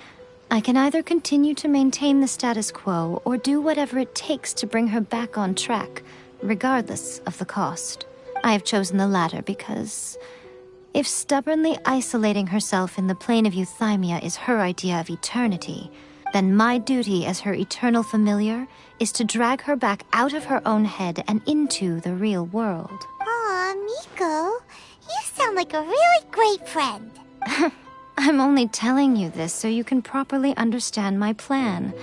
I can either continue to maintain the status quo or do whatever it takes to bring her back on track, regardless of the cost. I have chosen the latter because if stubbornly isolating herself in the plane of Euthymia is her idea of eternity, then my duty as her eternal familiar is to drag her back out of her own head and into the real world. Aw, Miko, you sound like a really great friend. I'm only telling you this so you can properly understand my plan.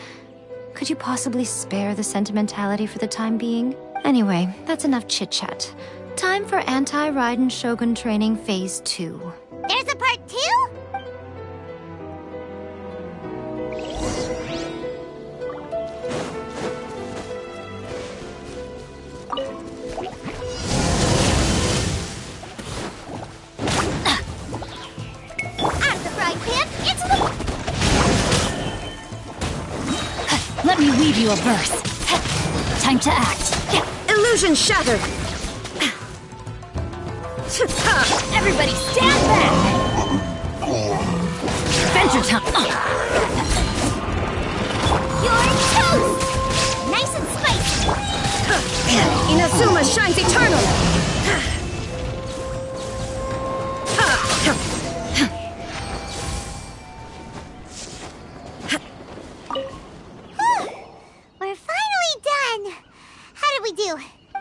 Could you possibly spare the sentimentality for the time being? Anyway, that's enough chit-chat. Time for Anti-Raiden Shogun Training Phase 2. There's a part 2? Out of the frying pan, into the... Let me weave you a verse. Time to act. Illusion shattered! Everybody stand back! Adventure time! You're toast! Nice and spicy! Inazuma shines eternal! We're finally done! How did we do?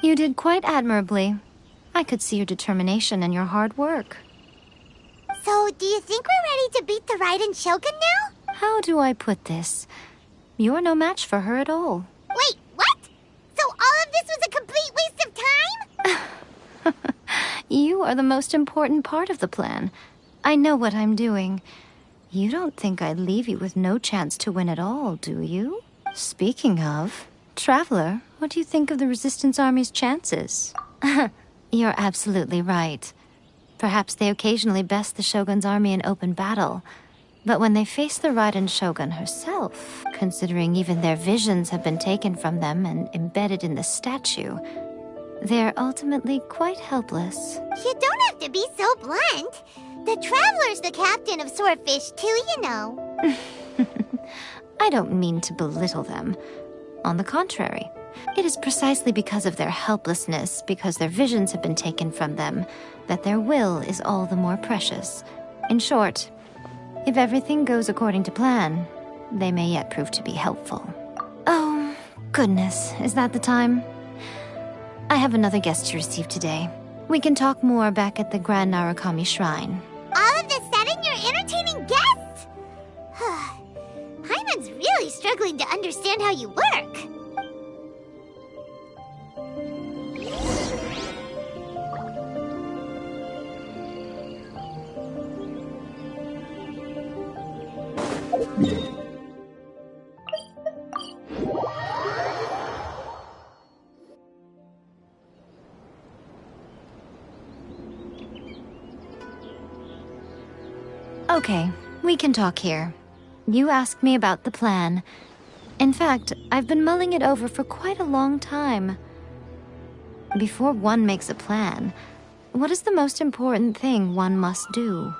You did quite admirably. I could see your determination and your hard work. So, do you think we're ready to beat the Raiden Shogun now? How do I put this? You're no match for her at all. Wait, what? So all of this was a complete waste of time? You are the most important part of the plan. I know what I'm doing. You don't think I'd leave you with no chance to win at all, do you? Speaking of, Traveler, what do you think of the Resistance Army's chances? You're absolutely right. Perhaps they occasionally best the Shogun's army in open battle, but when they face the Raiden Shogun herself, considering even their visions have been taken from them and embedded in the statue, they're ultimately quite helpless. You don't have to be so blunt. The Traveler's the captain of Swordfish too, you know. I don't mean to belittle them. On the contrary, it is precisely because of their helplessness, because their visions have been taken from them, that their will is all the more precious. In short, if everything goes according to plan, they may yet prove to be helpful. Oh, goodness, is that the time? I have another guest to receive today. We can talk more back at the Grand Narukami Shrine. All of a sudden, you're entertaining guests? Hyman's really struggling to understand how you work. Okay, we can talk here. You asked me about the plan. In fact, I've been mulling it over for quite a long time. Before one makes a plan, what is the most important thing one must do?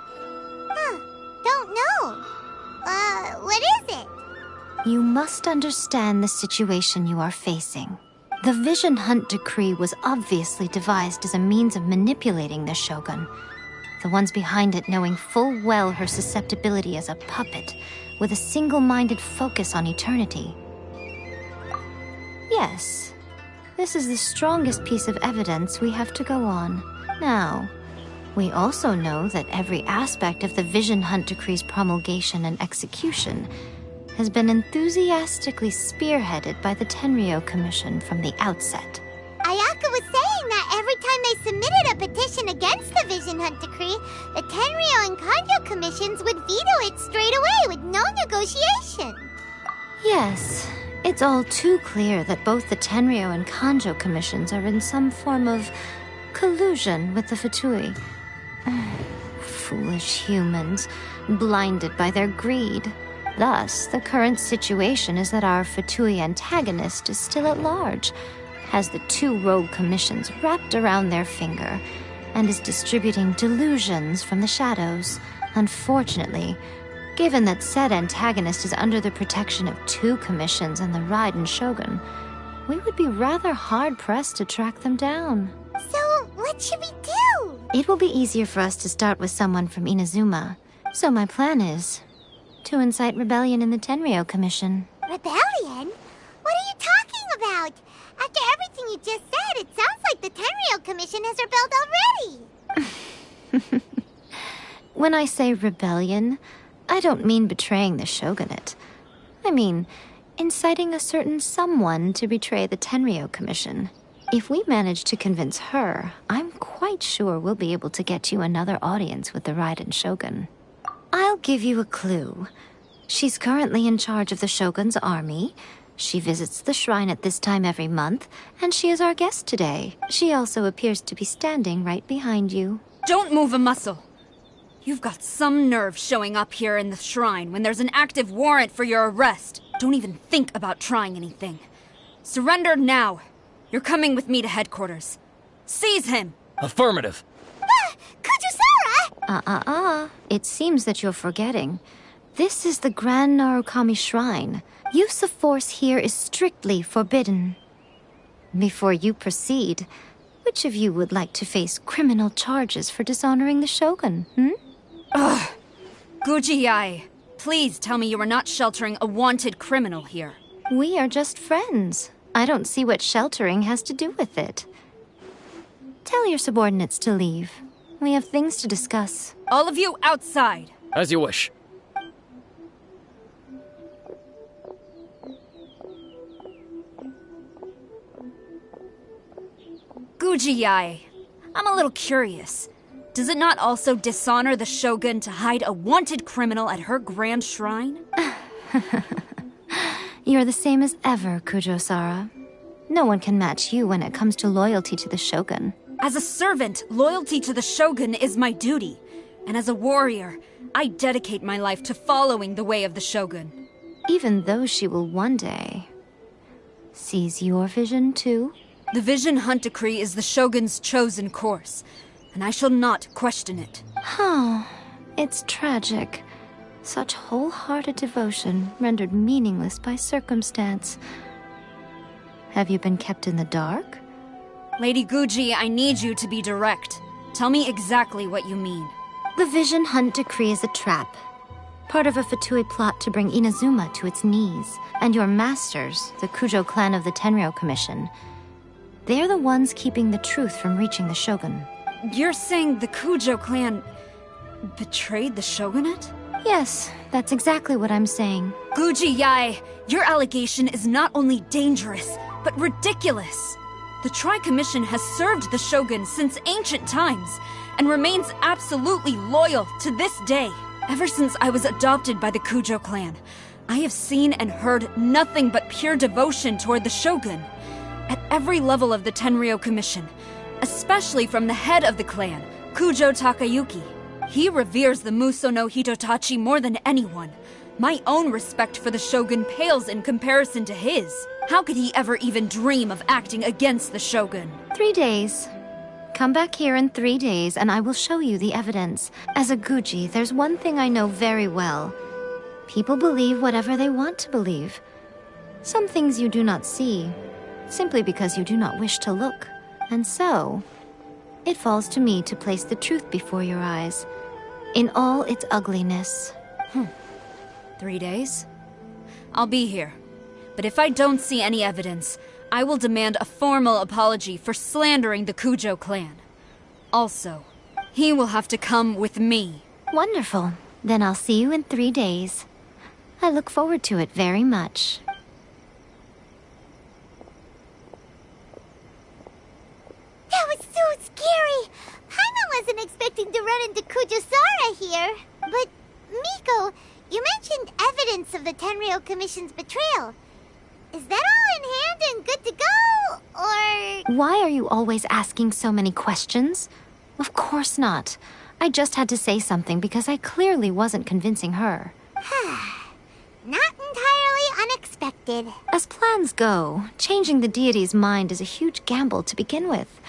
Don't know. What is it? You must understand the situation you are facing. The Vision Hunt Decree was obviously devised as a means of manipulating the Shogun, the ones behind it knowing full well her susceptibility as a puppet, with a single-minded focus on eternity. Yes, this is the strongest piece of evidence we have to go on. Now, we also know that every aspect of the Vision Hunt Decree's promulgation and execution has been enthusiastically spearheaded by the Tenryou Commission from the outset. Ayaka was saying that every time they submitted a petition against the Vision Hunt Decree, the Tenryou and Kanjo commissions would veto it straight away with no negotiation. Yes, it's all too clear that both the Tenryou and Kanjo commissions are in some form of collusion with the Fatui. Foolish humans, blinded by their greed. Thus, the current situation is that our Fatui antagonist is still at large, has the two rogue commissions wrapped around their finger, and is distributing delusions from the shadows. Unfortunately, given that said antagonist is under the protection of two commissions and the Raiden Shogun, we would be rather hard-pressed to track them down. So, what should we do? It will be easier for us to start with someone from Inazuma. So my plan is to incite rebellion in the Tenryou Commission. Rebellion? What are you talking about? After everything you just said, it sounds like the Tenryou Commission has rebelled already. When I say rebellion, I don't mean betraying the shogunate. I mean inciting a certain someone to betray the Tenryou Commission. If we manage to convince her, I'm quite sure we'll be able to get you another audience with the Raiden Shogun. I'll give you a clue. She's currently in charge of the Shogun's army. She visits the shrine at this time every month, and she is our guest today. She also appears to be standing right behind you. Don't move a muscle. You've got some nerve showing up here in the shrine when there's an active warrant for your arrest. Don't even think about trying anything. Surrender now. You're coming with me to headquarters. Seize him! Affirmative. Kujusara! It seems that you're forgetting. This is the Grand Narukami Shrine. Use of force here is strictly forbidden. Before you proceed, which of you would like to face criminal charges for dishonoring the Shogun, Ugh! Guji-ai, please tell me you are not sheltering a wanted criminal here. We are just friends. I don't see what sheltering has to do with it. Tell your subordinates to leave. We have things to discuss. All of you outside. As you wish. Guji-ai, I'm a little curious. Does it not also dishonor the Shogun to hide a wanted criminal at her grand shrine? You're the same as ever, Kujo-sara. No one can match you when it comes to loyalty to the Shogun. As a servant, loyalty to the Shogun is my duty. And as a warrior, I dedicate my life to following the way of the Shogun. Even though she will one day seize your vision too? The Vision Hunt Decree is the Shogun's chosen course, and I shall not question it. Oh, it's tragic. Such wholehearted devotion rendered meaningless by circumstance. Have you been kept in the dark? Lady Guji, I need you to be direct. Tell me exactly what you mean. The Vision Hunt Decree is a trap. Part of a Fatui plot to bring Inazuma to its knees. And your masters, the Kujo clan of the Tenryou Commission, they're the ones keeping the truth from reaching the Shogun. You're saying the Kujo clan betrayed the shogunate? Yes, that's exactly what I'm saying. Guji-ai, your allegation is not only dangerous, but ridiculous. The Tri-Commission has served the Shogun since ancient times, and remains absolutely loyal to this day. Ever since I was adopted by the Kujo clan, I have seen and heard nothing but pure devotion toward the Shogun. At every level of the Tenryou Commission, especially from the head of the clan, Kujo Takayuki. He reveres the Muso no Hitotachi more than anyone. My own respect for the Shogun pales in comparison to his. How could he ever even dream of acting against the Shogun? 3 days. Come back here in 3 days and I will show you the evidence. As a Guji, there's one thing I know very well. People believe whatever they want to believe. Some things you do not see, simply because you do not wish to look. And so, it falls to me to place the truth before your eyes, in all its ugliness. 3 days? I'll be here. But if I don't see any evidence, I will demand a formal apology for slandering the Kujo clan. Also, he will have to come with me. Wonderful. Then I'll see you in 3 days. I look forward to it very much. That was so scary! Paimon wasn't expecting to run into Kujosara here. But, Miko, you mentioned evidence of the Tenryou Commission's betrayal. Is that all in hand and good to go, or...? Why are you always asking so many questions? Of course not. I just had to say something because I clearly wasn't convincing her. Not entirely unexpected. As plans go, changing the deity's mind is a huge gamble to begin with.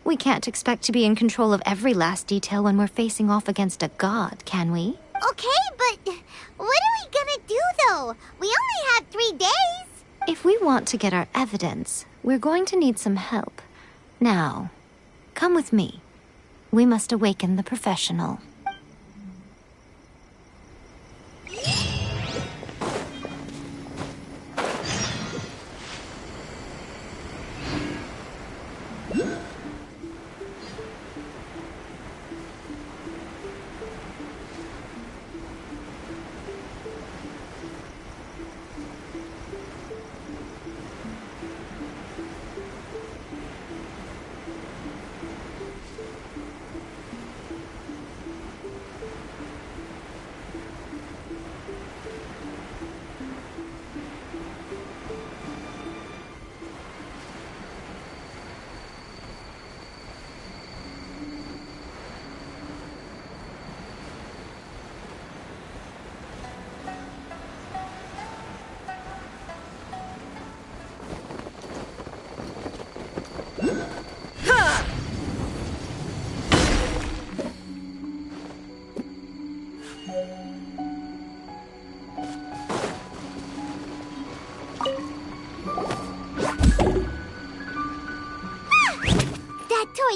We can't expect to be in control of every last detail when we're facing off against a god, can we? Okay, but what are we gonna do, though? We only have 3 days. If we want to get our evidence, we're going to need some help. Now, come with me. We must awaken the professional.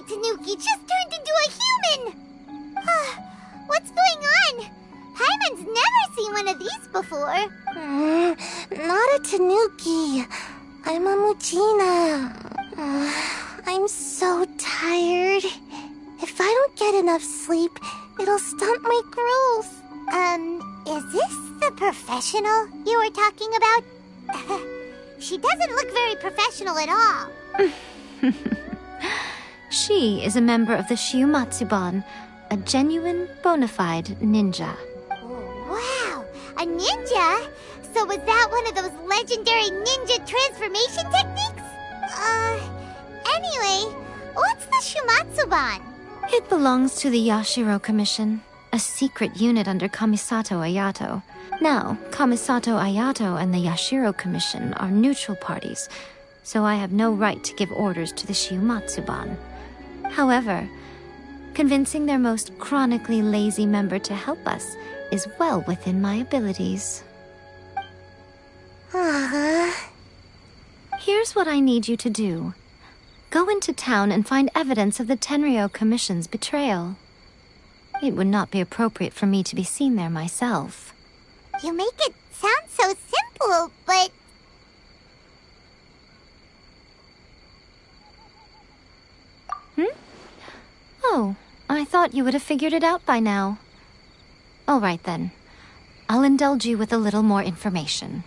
Tanuki just turned into a human! What's going on? Paimon's never seen one of these before. Not a Tanuki. I'm a Muchina. I'm so tired. If I don't get enough sleep, it'll stunt my growth. Is this the professional you were talking about? She doesn't look very professional at all. She is a member of the Shiumatsuban, a genuine, bona fide ninja. Wow, a ninja? So was that one of those legendary ninja transformation techniques? Anyway, what's the Shiumatsuban? It belongs to the Yashiro Commission, a secret unit under Kamisato Ayato. Now, Kamisato Ayato and the Yashiro Commission are neutral parties, so I have no right to give orders to the Shiumatsuban. However, convincing their most chronically lazy member to help us is well within my abilities. Here's what I need you to do. Go into town and find evidence of the Tenryou Commission's betrayal. It would not be appropriate for me to be seen there myself. You make it sound so simple, but... Oh, I thought you would have figured it out by now. All right then. I'll indulge you with a little more information.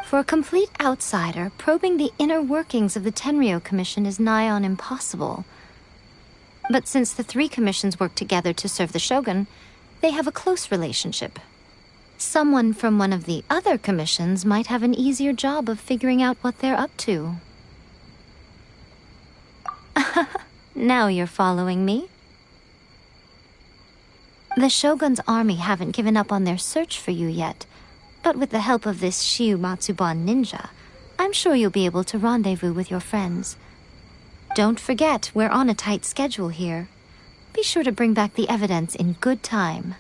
For a complete outsider, probing the inner workings of the Tenryou Commission is nigh on impossible. But since the 3 commissions work together to serve the Shogun, they have a close relationship. Someone from one of the other commissions might have an easier job of figuring out what they're up to. Now you're following me. The Shogun's army haven't given up on their search for you yet, but with the help of this Shiumatsuban ninja, I'm sure you'll be able to rendezvous with your friends. Don't forget, we're on a tight schedule here. Be sure to bring back the evidence in good time.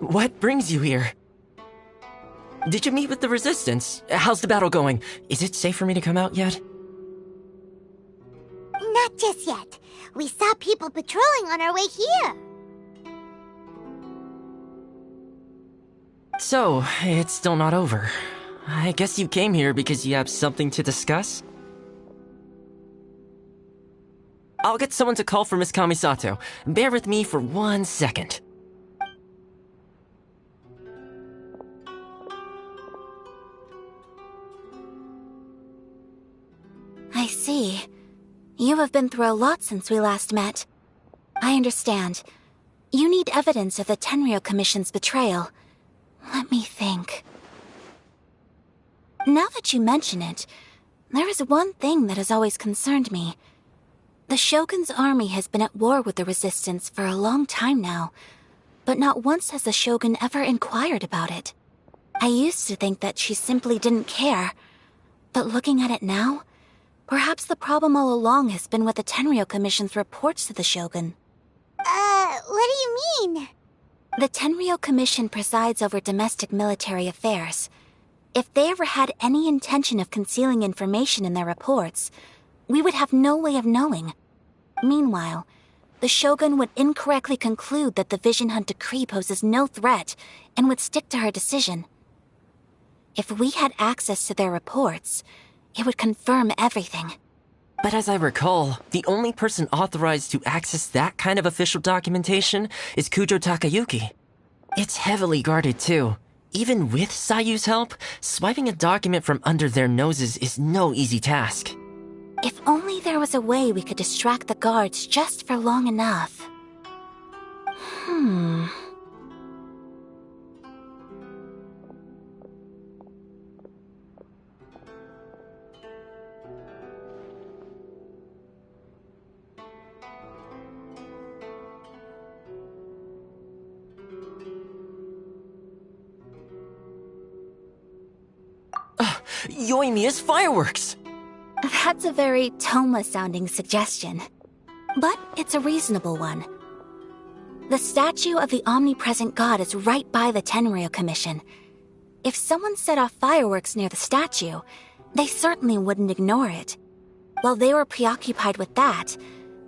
What brings you here? Did you meet with the Resistance? How's the battle going? Is it safe for me to come out yet? Not just yet. We saw people patrolling on our way here. So, it's still not over. I guess you came here because you have something to discuss? I'll get someone to call for Miss Kamisato. Bear with me for 1 second. I see. You have been through a lot since we last met. I understand. You need evidence of the Tenryou Commission's betrayal. Let me think. Now that you mention it, there is one thing that has always concerned me. The Shogun's army has been at war with the Resistance for a long time now, but not once has the Shogun ever inquired about it. I used to think that she simply didn't care, but looking at it now, perhaps the problem all along has been with the Tenryou Commission's reports to the Shogun. What do you mean? The Tenryou Commission presides over domestic military affairs. If they ever had any intention of concealing information in their reports, we would have no way of knowing. Meanwhile, the Shogun would incorrectly conclude that the Vision Hunt Decree poses no threat and would stick to her decision. If we had access to their reports, it would confirm everything. But as I recall, the only person authorized to access that kind of official documentation is Kujo Takayuki. It's heavily guarded too. Even with Sayu's help, swiping a document from under their noses is no easy task. If only there was a way we could distract the guards just for long enough. Yoimiya's fireworks! That's a very Toma-sounding suggestion. But it's a reasonable one. The statue of the omnipresent god is right by the Tenryou Commission. If someone set off fireworks near the statue, they certainly wouldn't ignore it. While they were preoccupied with that,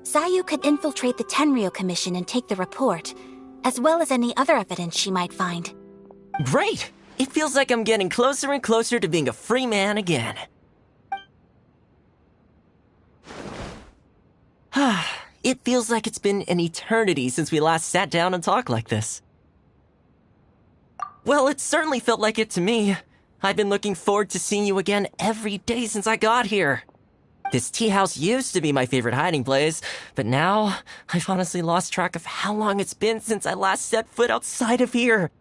Sayu could infiltrate the Tenryou Commission and take the report, as well as any other evidence she might find. Great! It feels like I'm getting closer and closer to being a free man again. It feels like it's been an eternity since we last sat down and talked like this. Well, it certainly felt like it to me. I've been looking forward to seeing you again every day since I got here. This tea house used to be my favorite hiding place, but now I've honestly lost track of how long it's been since I last set foot outside of here.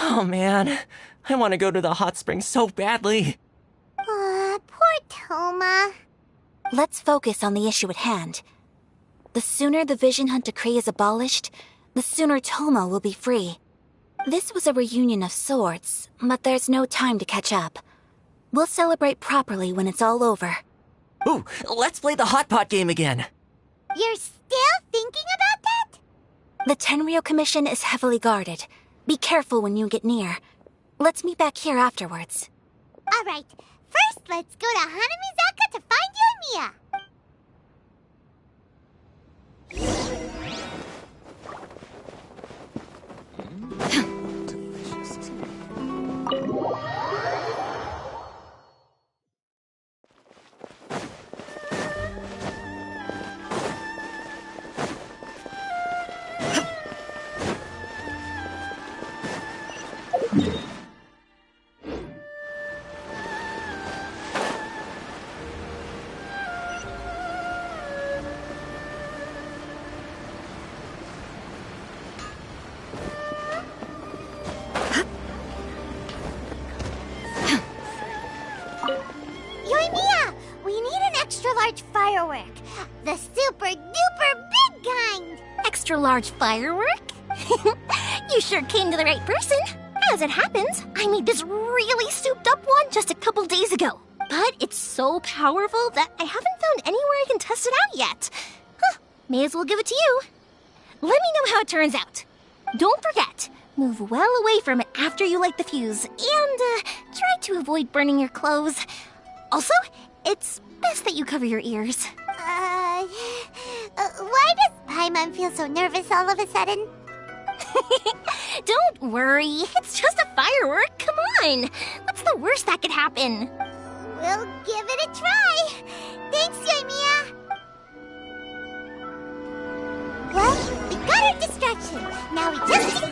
Oh man, I want to go to the hot springs so badly. Poor Toma. Let's focus on the issue at hand. The sooner the Vision Hunt Decree is abolished, the sooner Toma will be free. This was a reunion of sorts, but there's no time to catch up. We'll celebrate properly when it's all over. Ooh, let's play the hot pot game again. You're still thinking about that? The Tenryou Commission is heavily guarded. Be careful when you get near. Let's meet back here afterwards. Alright, first let's go to Hanamizaka to find Yoimiya. Firework. The super duper big kind. Extra large firework? You sure came to the right person. As it happens, I made this really souped up one just a couple days ago. But it's so powerful that I haven't found anywhere I can test it out yet. May as well give it to you. Let me know how it turns out. Don't forget, Move well away from it after you light the fuse, and try to avoid burning your clothes. Also, it's best that you cover your ears. Why does Paimon feel so nervous all of a sudden? Don't worry, it's just a firework. Come on, what's the worst that could happen? We'll give it a try. Thanks, Yoimiya. Well, we got our distraction. Now we just...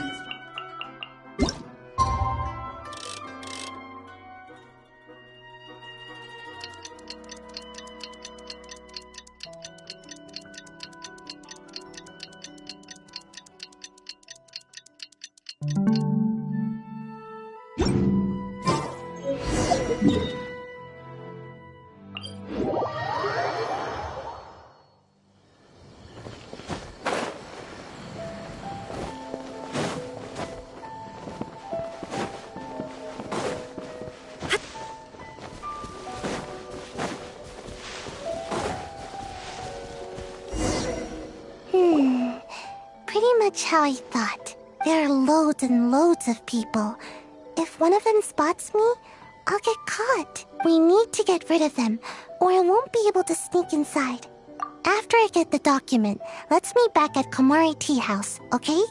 Pretty much how I thought. There are loads and loads of people. If one of them spots me, I'll get caught. We need to get rid of them, or I won't be able to sneak inside. After I get the document, let's meet back at Komari Tea House, okay?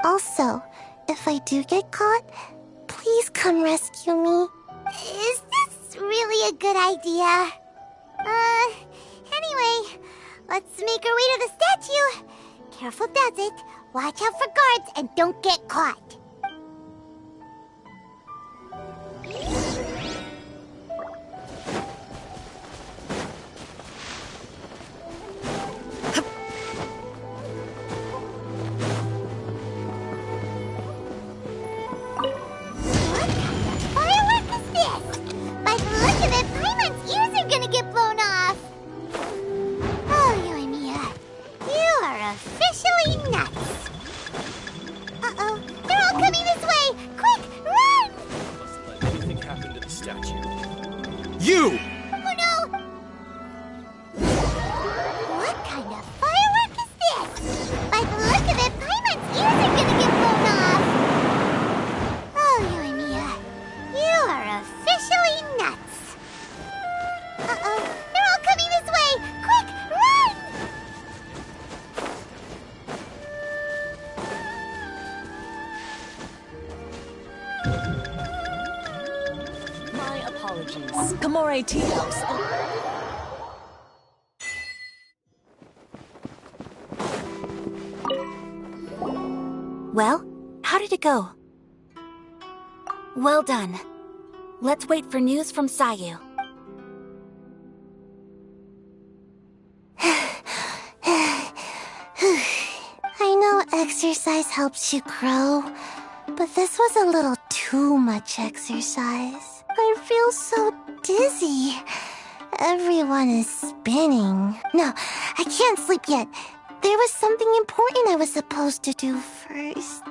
Also, if I do get caught, please come rescue me. Is this really a good idea? Anyway, let's make our way to the statue. Careful does it. Watch out for guards and don't get caught. Officially nuts. Uh-oh, they're all coming this way! Quick, run! Must let anything happen to the statue. You! Oh no! What kind of firework is this? By the look of it, Paimon's ears are gonna get blown off! Oh, Yoimiya, you are officially nuts. Uh-oh, they're all coming this way! Quick, run! My apologies. Komari Tea House. Well, how did it go? Well done. Let's wait for news from Sayu. I know exercise helps you grow, but this was a little too much exercise. I feel so dizzy. Everyone is spinning. No, I can't sleep yet. There was something important I was supposed to do first.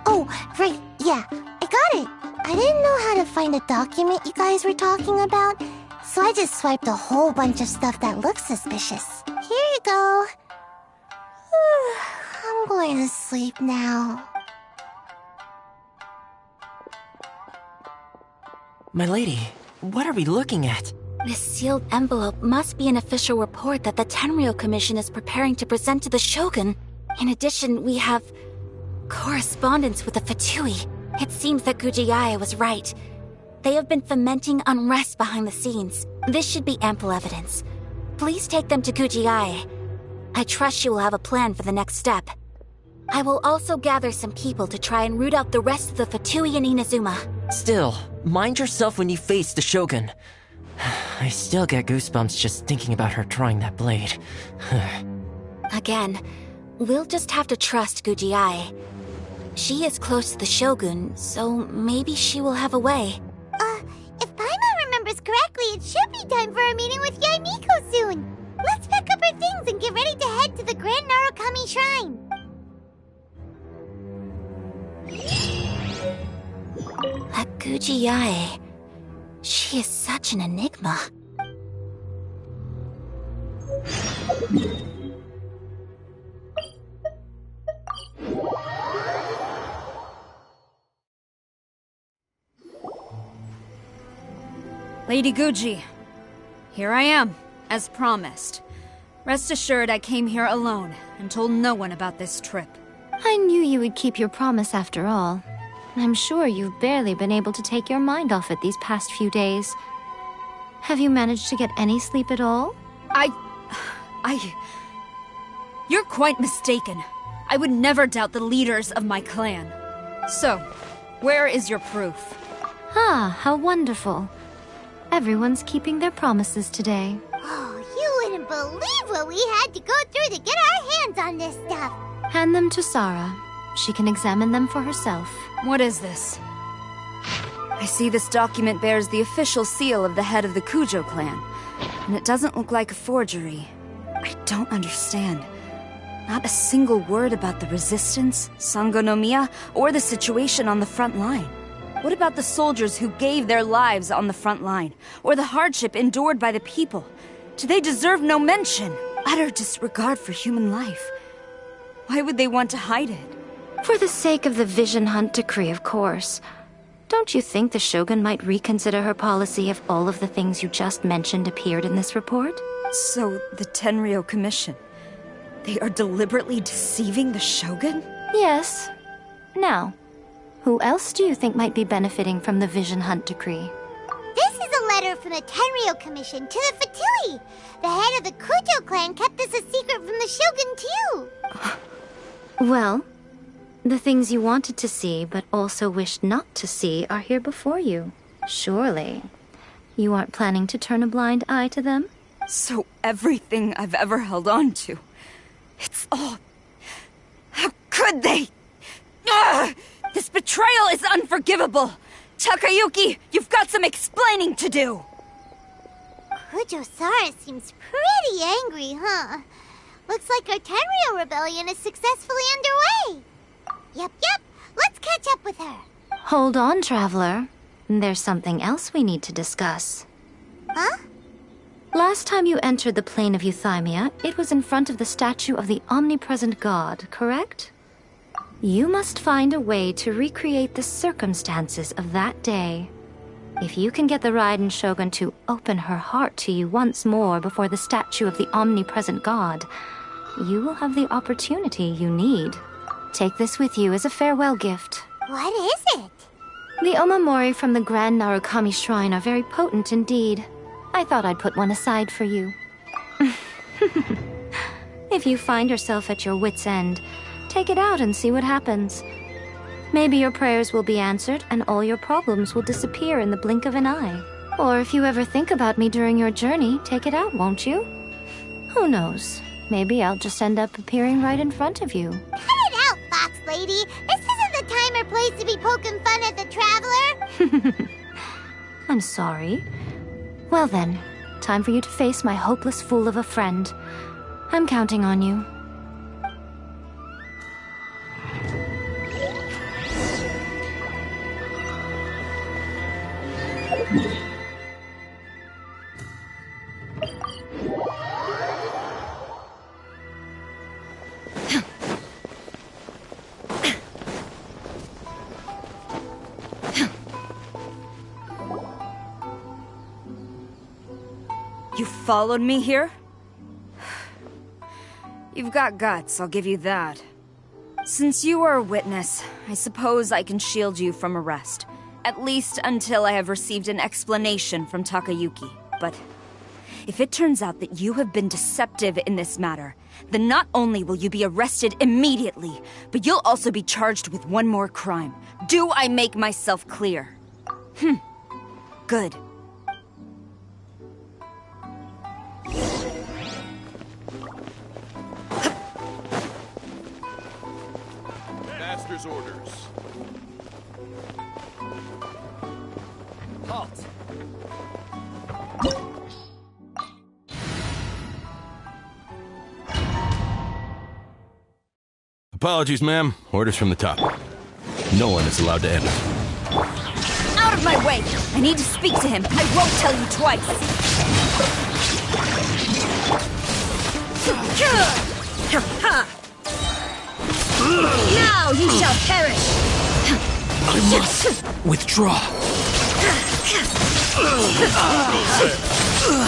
Oh, right, yeah, I got it. I didn't know how to find a document you guys were talking about, so I just swiped a whole bunch of stuff that looks suspicious. Here you go. I'm going to sleep now. My lady, what are we looking at? This sealed envelope must be an official report that the Tenryou Commission is preparing to present to the Shogun. In addition, we have correspondence with the Fatui. It seems that Gujiae was right. They have been fomenting unrest behind the scenes. This should be ample evidence. Please take them to Gujiae. I trust she will have a plan for the next step. I will also gather some people to try and root out the rest of the Fatui and Inazuma. Still, mind yourself when you face the Shogun. I still get goosebumps just thinking about her drawing that blade. Again, we'll just have to trust Gujiae. She is close to the Shogun, so maybe she will have a way. If Paimon remembers correctly, it should be time for a meeting with Yaimiko soon. Let's pack up our things and get ready to head to the Grand Narukami Shrine. That Gujiae, she is such an enigma. Lady Guji, here I am, as promised. Rest assured I came here alone and told no one about this trip. I knew you would keep your promise after all. I'm sure you've barely been able to take your mind off it these past few days. Have you managed to get any sleep at all? You're quite mistaken. I would never doubt the leaders of my clan. So, where is your proof? Ah, how wonderful. Everyone's keeping their promises today. Oh, you wouldn't believe what we had to go through to get our hands on this stuff. Hand them to Sarah. She can examine them for herself. What is this? I see this document bears the official seal of the head of the Kujo clan, and it doesn't look like a forgery. I don't understand. Not a single word about the resistance, Sangonomiya, or the situation on the front line. What about the soldiers who gave their lives on the front line, or the hardship endured by the people? Do they deserve no mention? Utter disregard for human life. Why would they want to hide it? For the sake of the Vision Hunt decree, of course. Don't you think the Shogun might reconsider her policy if all of the things you just mentioned appeared in this report? So, the Tenryo Commission, they are deliberately deceiving the Shogun? Yes. Now, who else do you think might be benefiting from the Vision Hunt decree? This is a letter from the Tenryo Commission to the Fatui. The head of the Kujo clan kept this a secret from the Shogun too. Well, the things you wanted to see but also wished not to see are here before you. Surely, you aren't planning to turn a blind eye to them? So everything I've ever held on to, it's all... How could they? Ugh! This betrayal is unforgivable! Takayuki, you've got some explaining to do! Kujo-Sara seems pretty angry, huh? Looks like our Tenryo rebellion is successfully underway. Yep, let's catch up with her. Hold on, Traveler. There's something else we need to discuss. Huh? Last time you entered the plane of Euthymia, it was in front of the statue of the omnipresent god, correct? You must find a way to recreate the circumstances of that day. If you can get the Raiden Shogun to open her heart to you once more before the statue of the omnipresent god, you will have the opportunity you need. Take this with you as a farewell gift. What is it? The omamori from the Grand Narukami Shrine are very potent indeed. I thought I'd put one aside for you. If you find yourself at your wit's end, take it out and see what happens. Maybe your prayers will be answered and all your problems will disappear in the blink of an eye. Or if you ever think about me during your journey, take it out, won't you? Who knows? Maybe I'll just end up appearing right in front of you. Cut it out, Fox Lady! This isn't the time or place to be poking fun at the Traveler! I'm sorry. Well then, time for you to face my hopeless fool of a friend. I'm counting on you. You followed me here? You've got guts, I'll give you that. Since you are a witness, I suppose I can shield you from arrest. At least until I have received an explanation from Takayuki. But if it turns out that you have been deceptive in this matter, then not only will you be arrested immediately, but you'll also be charged with one more crime. Do I make myself clear? Good. Master's orders. Halt! Apologies, ma'am. Orders from the top. No one is allowed to enter. Out of my way! I need to speak to him. I won't tell you twice. Now you shall perish! I must withdraw.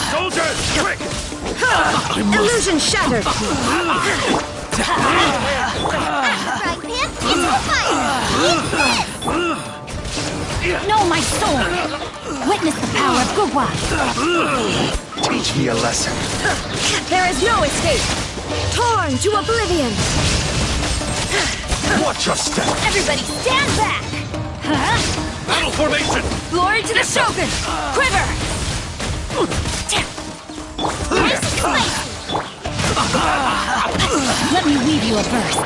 Soldiers, quick! Illusion shattered! Right, Pip? Into the fire! No, my sword! Witness the power of Gugwa! Teach me a lesson. There is no escape! Torn to oblivion! Watch your step! Everybody stand back! Battle formation! Glory to the Shogun! Quiver! Nice and spicy! Let me weave you a verse.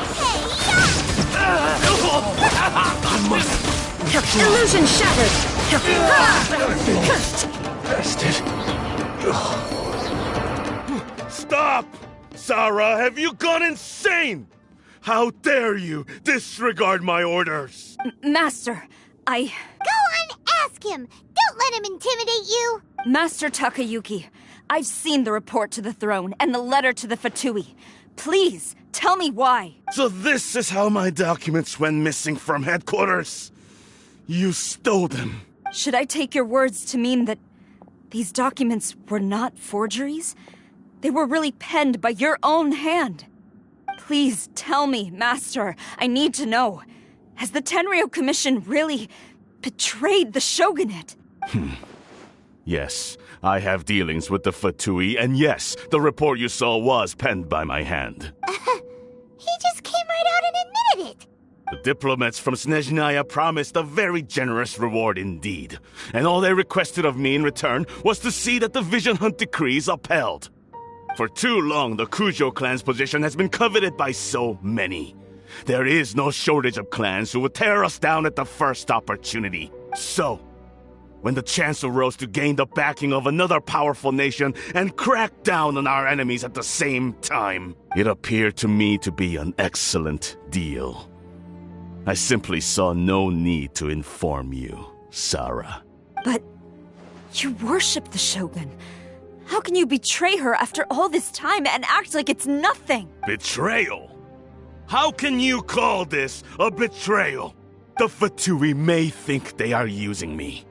Illusion shattered! Stop! Sarah, have you gone insane? How dare you disregard my orders? Master, Go on, ask him! Don't let him intimidate you! Master Takayuki, I've seen the report to the throne and the letter to the Fatui. Please, tell me why. So this is how my documents went missing from headquarters? You stole them. Should I take your words to mean that these documents were not forgeries? They were really penned by your own hand. Please tell me, Master. I need to know. Has the Tenryo Commission really betrayed the Shogunate? Yes, I have dealings with the Fatui, and yes, the report you saw was penned by my hand. He just came right out and admitted it! The diplomats from Snezhnaya promised a very generous reward indeed, and all they requested of me in return was to see that the Vision Hunt decrees upheld. For too long, the Kujo clan's position has been coveted by so many. There is no shortage of clans who would tear us down at the first opportunity. So, when the chance arose to gain the backing of another powerful nation and crack down on our enemies at the same time, it appeared to me to be an excellent deal. I simply saw no need to inform you, Sarah. But you worship the Shogun. How can you betray her after all this time and act like it's nothing? Betrayal? How can you call this a betrayal? The Fatui may think they are using me,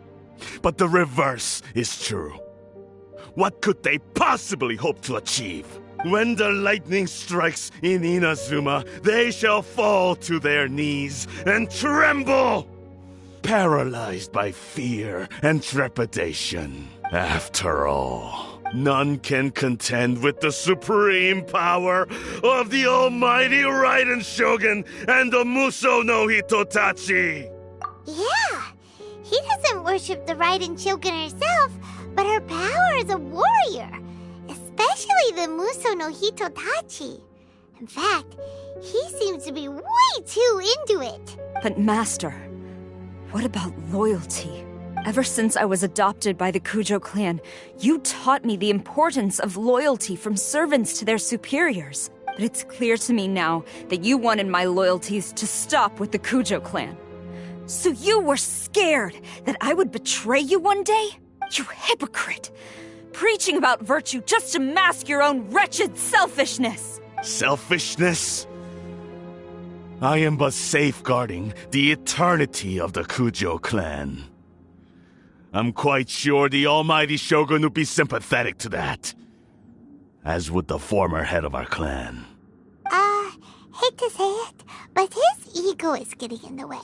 but the reverse is true. What could they possibly hope to achieve? When the lightning strikes in Inazuma, they shall fall to their knees and tremble, paralyzed by fear and trepidation. After all, none can contend with the supreme power of the almighty Raiden Shogun and the Muso no Hitotachi. Yeah, he doesn't worship the Raiden Shogun herself, but her power as a warrior. Especially the Muso no Hitotachi. In fact, he seems to be way too into it. But Master, what about loyalty? Ever since I was adopted by the Kujo clan, you taught me the importance of loyalty from servants to their superiors. But it's clear to me now that you wanted my loyalties to stop with the Kujo clan. So you were scared that I would betray you one day? You hypocrite! Preaching about virtue just to mask your own wretched selfishness! Selfishness? I am but safeguarding the eternity of the Kujo clan. I'm quite sure the almighty Shogun would be sympathetic to that. As would the former head of our clan. Hate to say it, but his ego is getting in the way.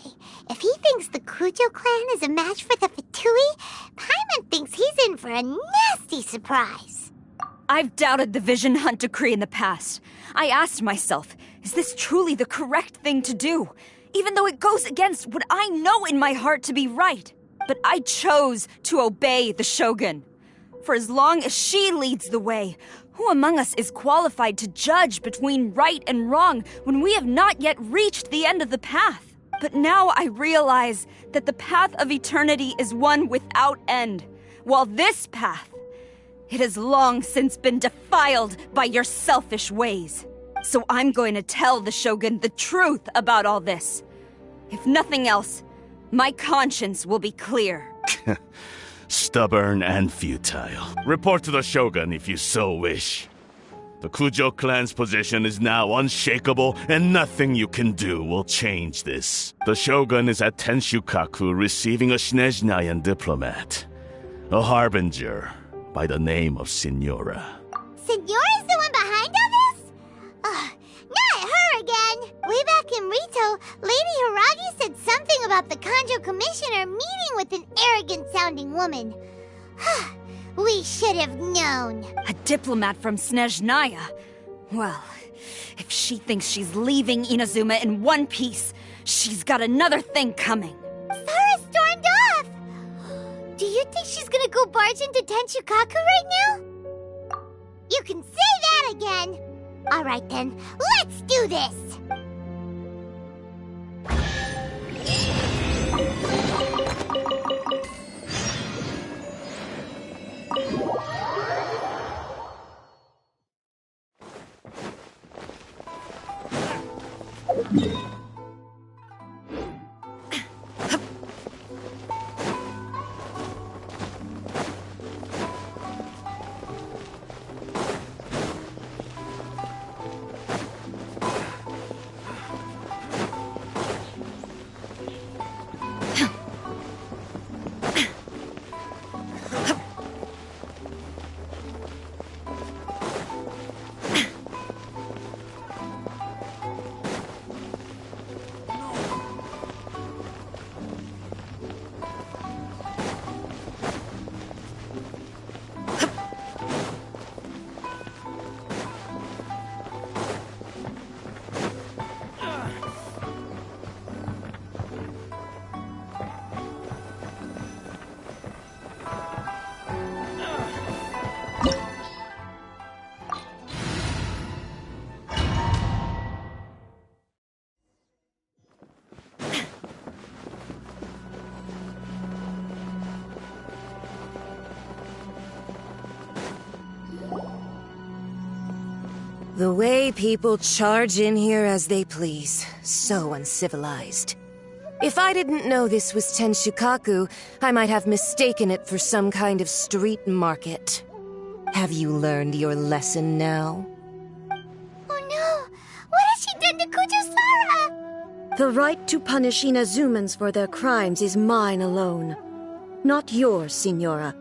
If he thinks the Kujo clan is a match for the Fatui, Paimon thinks he's in for a nasty surprise. I've doubted the Vision Hunt decree in the past. I asked myself, is this truly the correct thing to do? Even though it goes against what I know in my heart to be right. But I chose to obey the Shogun. For as long as she leads the way, who among us is qualified to judge between right and wrong when we have not yet reached the end of the path? But now I realize that the path of eternity is one without end, while this path, it has long since been defiled by your selfish ways. So I'm going to tell the Shogun the truth about all this. If nothing else, my conscience will be clear. Stubborn and futile. Report to the Shogun if you so wish. The Kujo clan's position is now unshakable, and nothing you can do will change this. The Shogun is at Tenshukaku receiving a Snezhnayan diplomat, a harbinger by the name of Signora. Signora's the one behind all this? Not her again! Way back in Rito, Lady Hiragi said something about the Kanjo Commissioner meeting with an arrogant-sounding woman. We should have known. A diplomat from Snezhnaya. Well, if she thinks she's leaving Inazuma in one piece, she's got another thing coming. Sara stormed off! Do you think she's gonna go barge into Tenshukaku right now? You can say that again! Alright then, let's do this! The way people charge in here as they please. So uncivilized. If I didn't know this was Tenshukaku, I might have mistaken it for some kind of street market. Have you learned your lesson now? Oh no! What has she done to Kujo-Sara? The right to punish Inazumans for their crimes is mine alone. Not yours, Signora.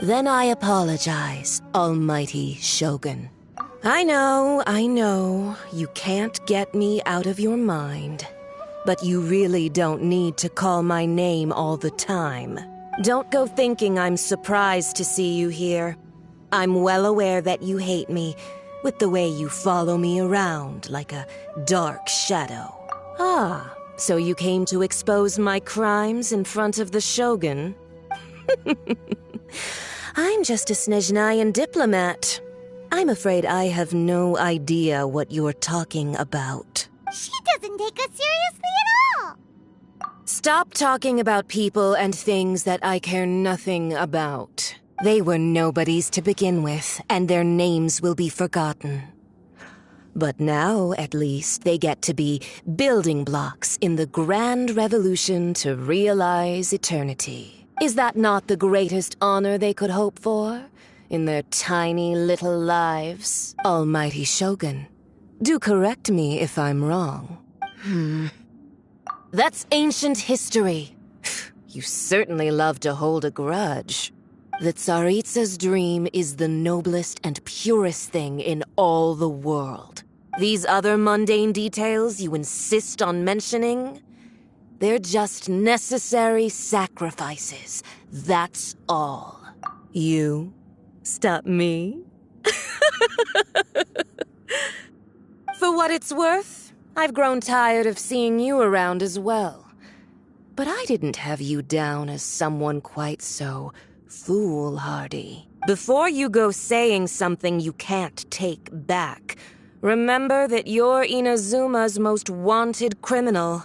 Then I apologize, Almighty Shogun. I know, you can't get me out of your mind. But you really don't need to call my name all the time. Don't go thinking I'm surprised to see you here. I'm well aware that you hate me, with the way you follow me around like a dark shadow. Ah, so you came to expose my crimes in front of the Shogun? I'm just a Snezhnayan diplomat. I'm afraid I have no idea what you're talking about. She doesn't take us seriously at all! Stop talking about people and things that I care nothing about. They were nobodies to begin with, and their names will be forgotten. But now, at least, they get to be building blocks in the grand revolution to realize eternity. Is that not the greatest honor they could hope for? In their tiny little lives? Almighty Shogun, do correct me if I'm wrong. That's ancient history. You certainly love to hold a grudge. The Tsaritsa's dream is the noblest and purest thing in all the world. These other mundane details you insist on mentioning? They're just necessary sacrifices. That's all. You stop me? For what it's worth, I've grown tired of seeing you around as well. But I didn't have you down as someone quite so foolhardy. Before you go saying something you can't take back, remember that you're Inazuma's most wanted criminal.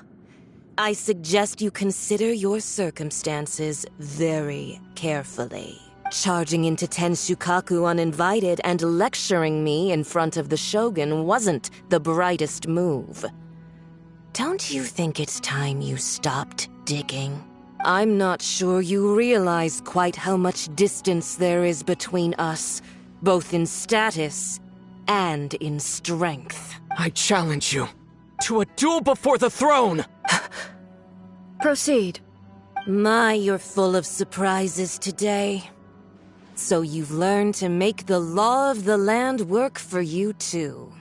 I suggest you consider your circumstances very carefully. Charging into Tenshukaku uninvited and lecturing me in front of the Shogun wasn't the brightest move. Don't you think it's time you stopped digging? I'm not sure you realize quite how much distance there is between us, both in status and in strength. I challenge you to a duel before the throne! Proceed. My, you're full of surprises today. So you've learned to make the law of the land work for you too.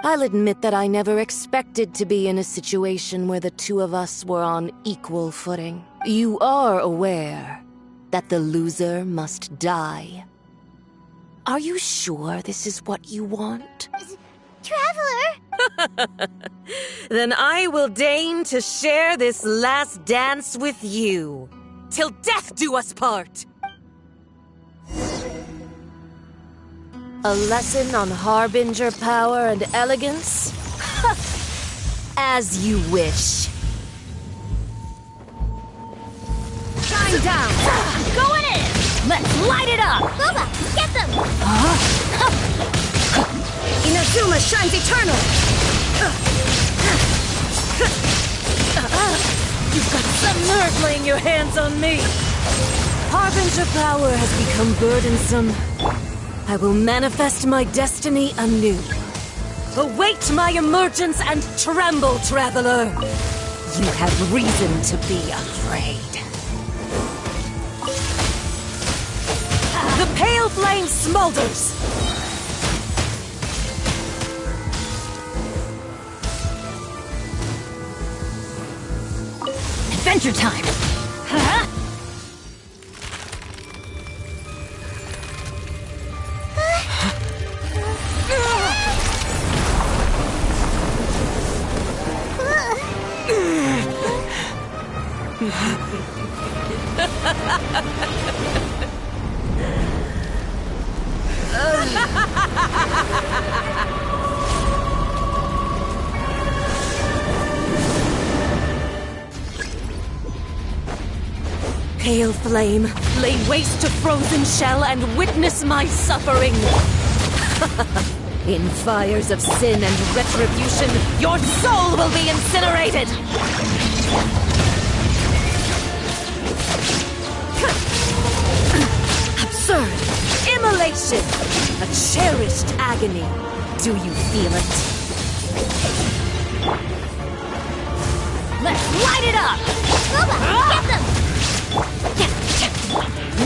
I'll admit that I never expected to be in a situation where the two of us were on equal footing. You are aware that the loser must die. Are you sure this is what you want? Traveler! Then I will deign to share this last dance with you. Till death do us part! A lesson on harbinger power and elegance? As you wish. Shine down! Going in! Let's light it up! Boba, get them! Inazuma shines eternal! You've got some nerve laying your hands on me! Harbinger power has become burdensome. I will manifest my destiny anew. Await my emergence and tremble, traveler! You have reason to be afraid. The pale flame smolders! Adventure time! Huh? Pale flame, lay waste to frozen shell and witness my suffering. In fires of sin and retribution, your soul will be incinerated! Absurd! Immolation! A cherished agony. Do you feel it? Let's light it up! Boba, get them!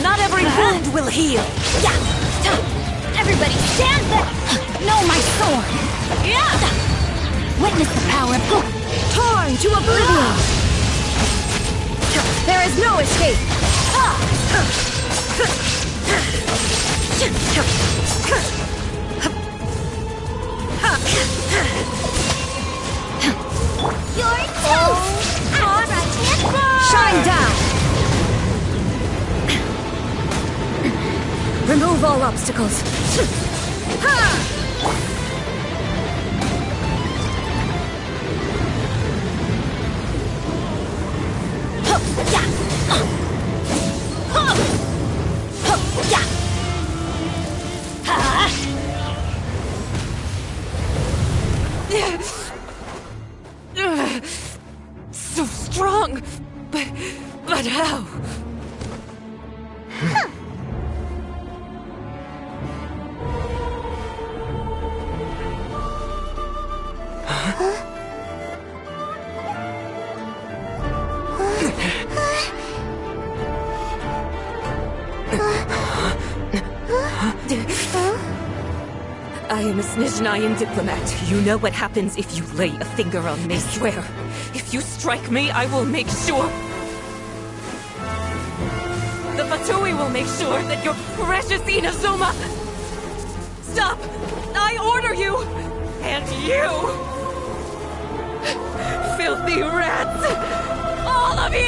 Not every wound will heal. Everybody stand back! No, my sword! Witness the power. Torn to oblivion! There is no escape! You're toast! Shine down! Remove all obstacles. So strong, but how? I am a Snezhnayan diplomat. You know what happens if you lay a finger on me, swear. If you strike me, I will make sure... The Fatui will make sure that your precious Inazuma... Stop! I order you! And you! Filthy rats! All of you!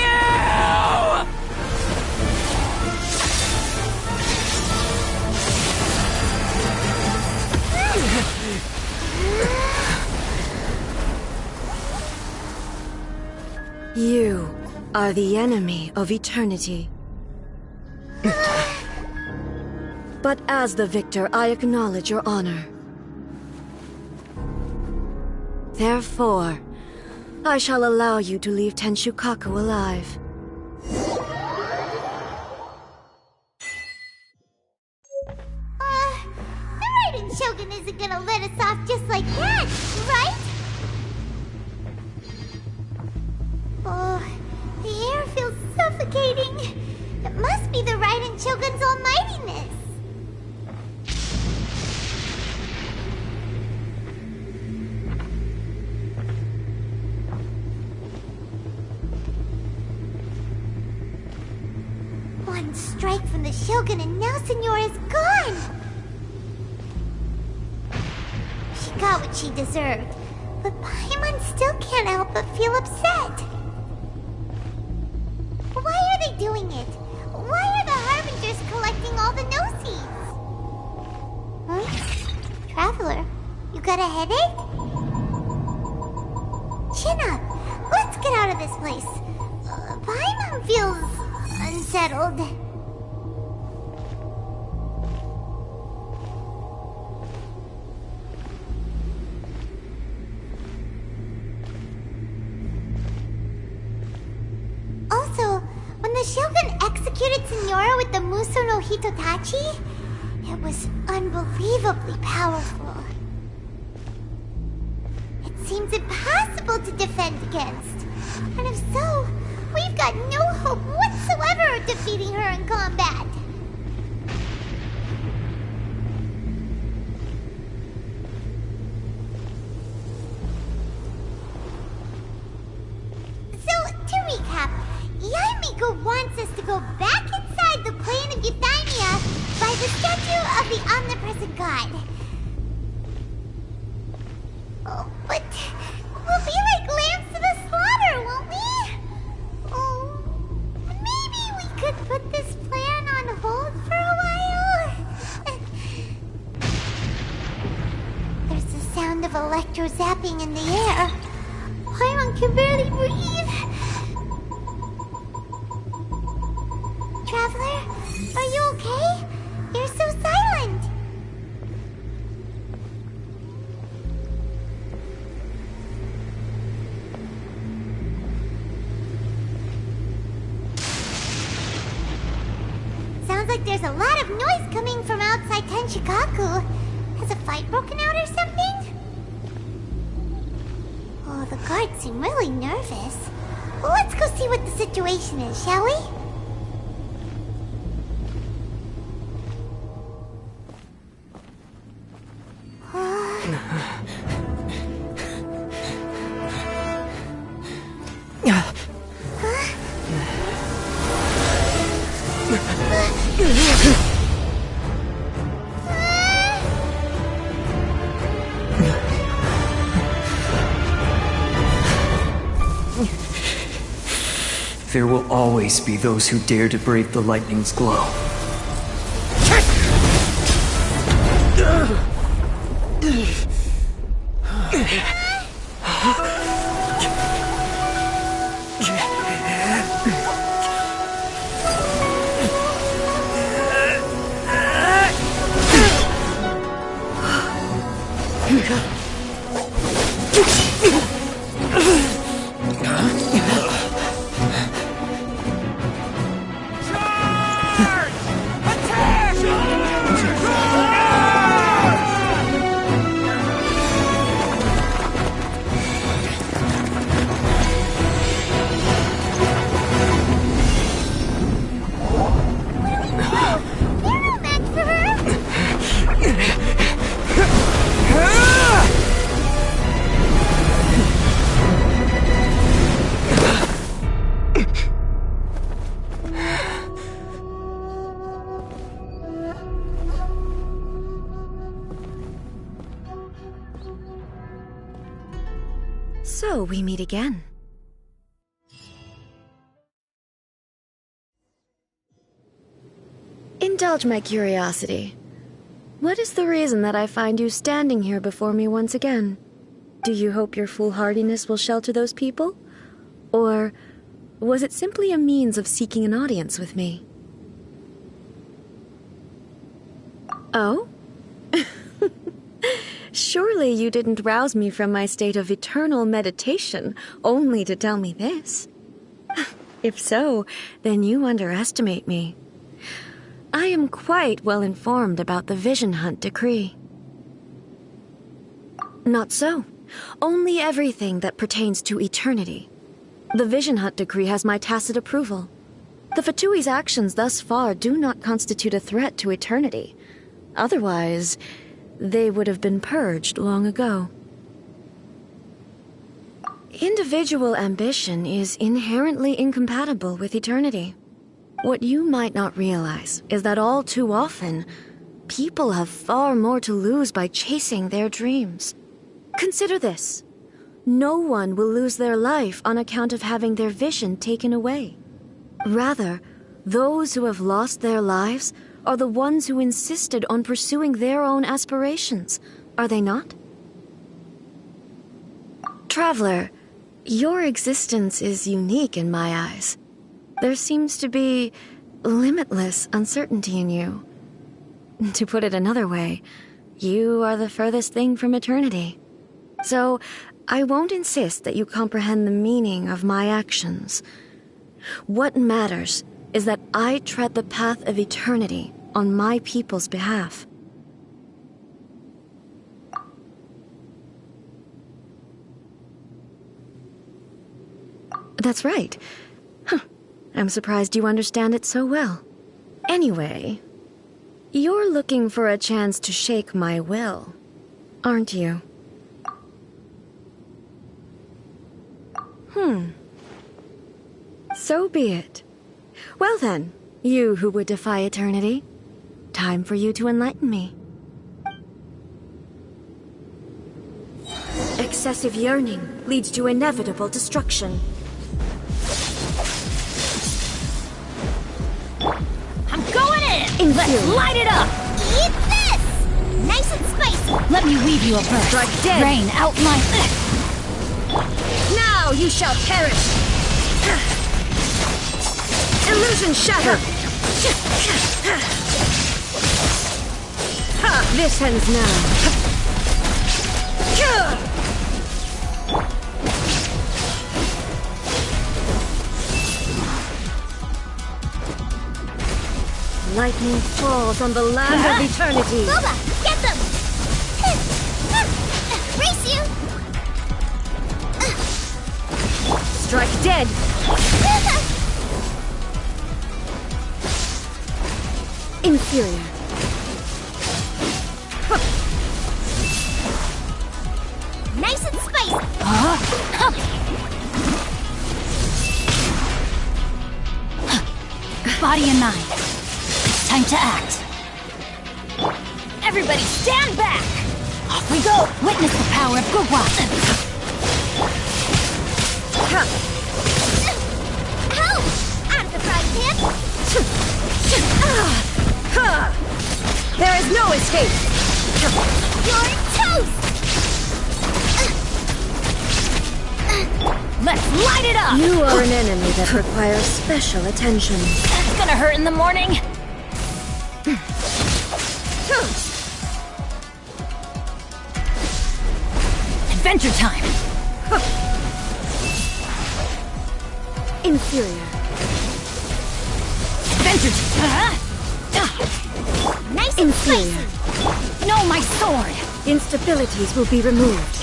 You are the enemy of eternity. But as the victor, I acknowledge your honor. Therefore, I shall allow you to leave Tenshukaku alive. Raiden Shogun isn't gonna let us off just like that, right? Oh, the air feels suffocating. It must be the Raiden Shogun's almightiness. One strike from the Shogun and now Senora's gone! She got what she deserved, but Paimon still can't help but feel upset. Why are they doing it? Why are the Harbingers collecting all the no-seeds? Huh? Traveler, you got a headache? Chin up. Let's get out of this place. Paimon feels unsettled. Also, when the Shogun executed Senora with the Muso no Hitotachi, it was unbelievably powerful. It seems impossible to defend against. And if so, we've got no hope whatsoever of defeating her in combat. So, to recap, Yaimiko wants us to go back inside the plane of Euthymia by the statue of the omnipresent god. Oh, but we'll be like lambs to the slaughter, won't we? Oh, maybe we could put this plan on hold for a while? There's the sound of electro zapping in the air. Paimon can barely breathe. Traveler, are you okay? You're so silent. Sounds like there's a lot of noise coming from outside Tenshikaku. Has a fight broken out or something? Oh, the guards seem really nervous. Well, let's go see what the situation is, shall we? There will always be those who dare to brave the lightning's glow. So we meet again. Indulge my curiosity. What is the reason that I find you standing here before me once again? Do you hope your foolhardiness will shelter those people? Or was it simply a means of seeking an audience with me? Oh? Surely you didn't rouse me from my state of eternal meditation only to tell me this. If so, then you underestimate me. I am quite well informed about the Vision Hunt decree. Not so. Only everything that pertains to eternity. The Vision Hunt decree has my tacit approval. The Fatui's actions thus far do not constitute a threat to eternity. Otherwise, they would have been purged long ago. Individual ambition is inherently incompatible with eternity. What you might not realize is that all too often, people have far more to lose by chasing their dreams. Consider this. No one will lose their life on account of having their vision taken away. Rather, those who have lost their lives are the ones who insisted on pursuing their own aspirations, are they not? Traveler, your existence is unique in my eyes. There seems to be limitless uncertainty in you. To put it another way, you are the furthest thing from eternity. So, I won't insist that you comprehend the meaning of my actions. What matters is that I tread the path of eternity on my people's behalf. That's right. Huh. I'm surprised you understand it so well. Anyway, you're looking for a chance to shake my will, aren't you? So be it. Well then, you who would defy eternity, time for you to enlighten me. Excessive yearning leads to inevitable destruction. I'm going in! Let's light it up! Eat this! Nice and spicy! Let me weave you a verse. Strike dead! Rain out my... Now you shall perish! Illusion shattered! This ends now. Lightning falls on the land of eternity. Boba, get them! Race you! Strike dead! Inferior. Nice and spicy! Body and mind. It's time to act. Everybody stand back! Off we go! Witness the power of Gugwa! Help! Out of the frying pan! There is no escape! You're toast! Let's light it up! You are an enemy that requires special attention. It's gonna hurt in the morning. Adventure time! Inferior. Adventure time! Nice and Inferior. Spicy! No, my sword! Instabilities will be removed.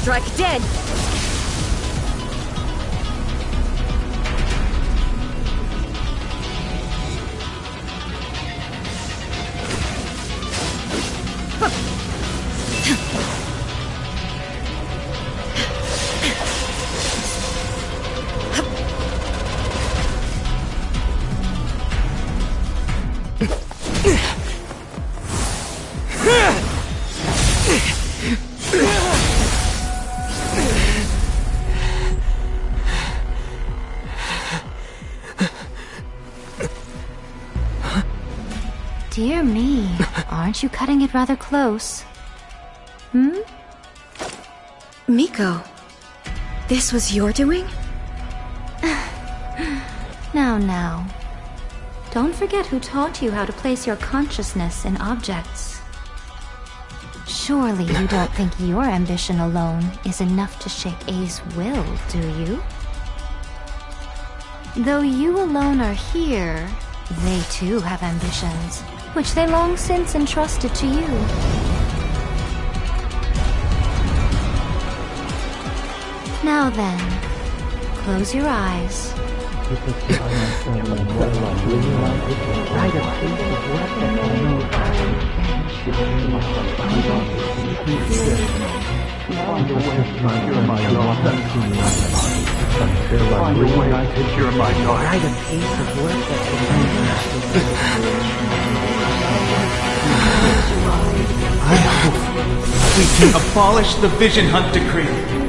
Strike dead! Dear me, aren't you cutting it rather close? Miko, this was your doing? Now. Don't forget who taught you how to place your consciousness in objects. Surely you don't think your ambition alone is enough to shake A's will, do you? Though you alone are here, they too have ambitions, which they long since entrusted to you. Now then, close your eyes. I hope we can abolish the Vision Hunt Decree.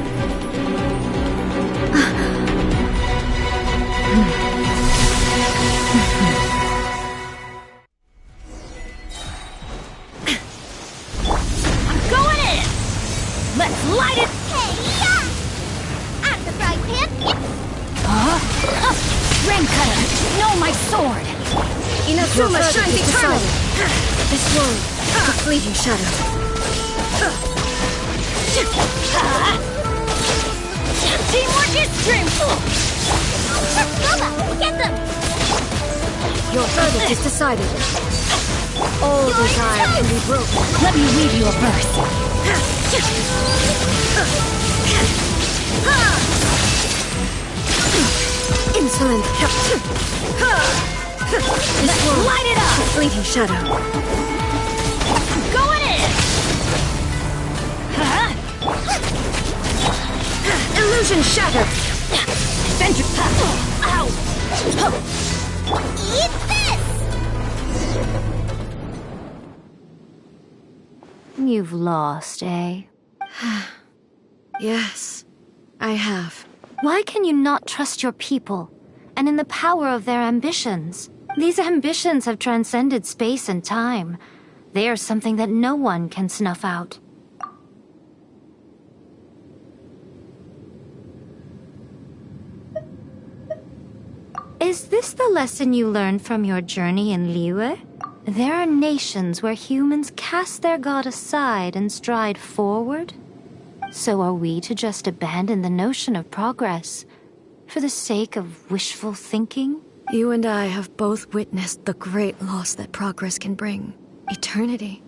Light it! Hey-ya! Out of the frying pan! Rain cutter! No, my sword! Inazuma shines eternal! This one, the fleeting shadow. Teamwork is strength! Lola, get them! Your verdict is decided. All desire can be broken. Let me read you a verse. Insolent. This one, light it up! the fleeting shadow. Going in! Illusion shattered! Venture! Ow! Eat this! You've lost, eh? Yes, I have. Why can you not trust your people, and in the power of their ambitions? These ambitions have transcended space and time. They are something that no one can snuff out. Is this the lesson you learned from your journey in Liyue? There are nations where humans cast their god aside and stride forward. So are we to just abandon the notion of progress for the sake of wishful thinking? You and I have both witnessed the great loss that progress can bring. Eternity.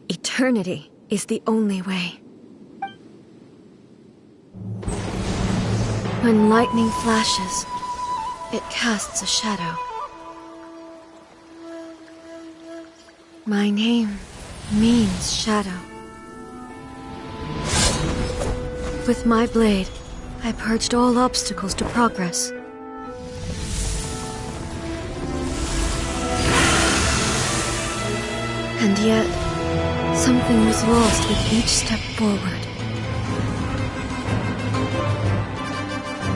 Eternity is the only way. When lightning flashes, it casts a shadow. My name means shadow. With my blade, I purged all obstacles to progress. And yet, something was lost with each step forward.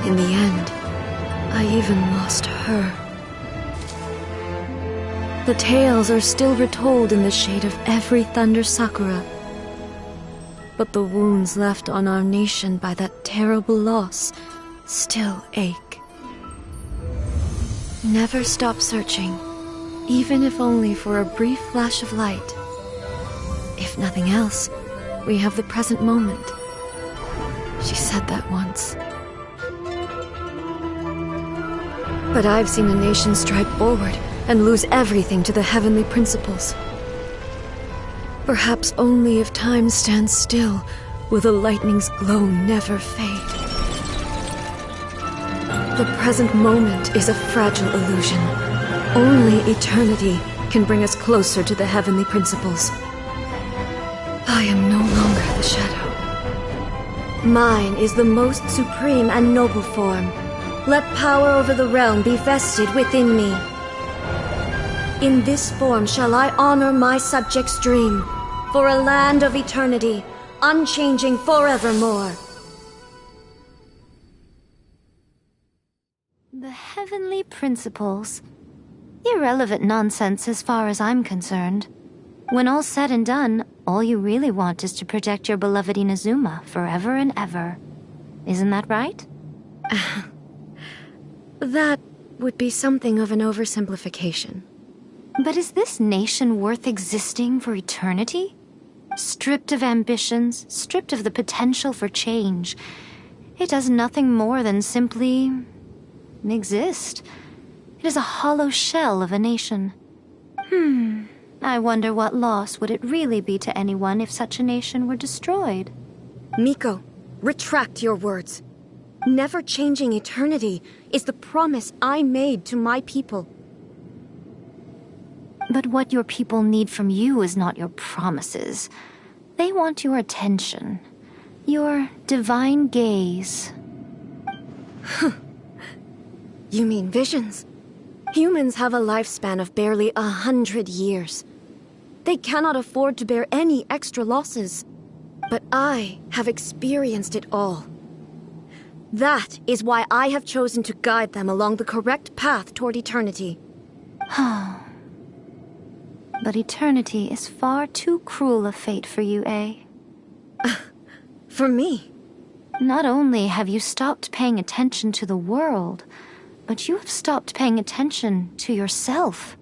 In the end, I even lost her. The tales are still retold in the shade of every thunder sakura. But the wounds left on our nation by that terrible loss still ache. Never stop searching, even if only for a brief flash of light. If nothing else, we have the present moment. She said that once. But I've seen a nation stride forward and lose everything to the heavenly principles. Perhaps only if time stands still will the lightning's glow never fade. The present moment is a fragile illusion. Only eternity can bring us closer to the heavenly principles. I am no longer the shadow. Mine is the most supreme and noble form. Let power over the realm be vested within me. In this form shall I honor my subjects' dream, for a land of eternity, unchanging forevermore. The heavenly principles. Irrelevant nonsense as far as I'm concerned. When all's said and done, all you really want is to protect your beloved Inazuma forever and ever. Isn't that right? That would be something of an oversimplification. But is this nation worth existing for eternity? Stripped of ambitions, stripped of the potential for change, it does nothing more than simply exist. It is a hollow shell of a nation. I wonder what loss would it really be to anyone if such a nation were destroyed? Miko, retract your words. Never changing eternity is the promise I made to my people. But what your people need from you is not your promises. They want your attention. Your divine gaze. You mean visions? Humans have a lifespan of barely 100 years. They cannot afford to bear any extra losses. But I have experienced it all. That is why I have chosen to guide them along the correct path toward eternity. But eternity is far too cruel a fate for you, eh? For me? Not only have you stopped paying attention to the world, but you have stopped paying attention to yourself.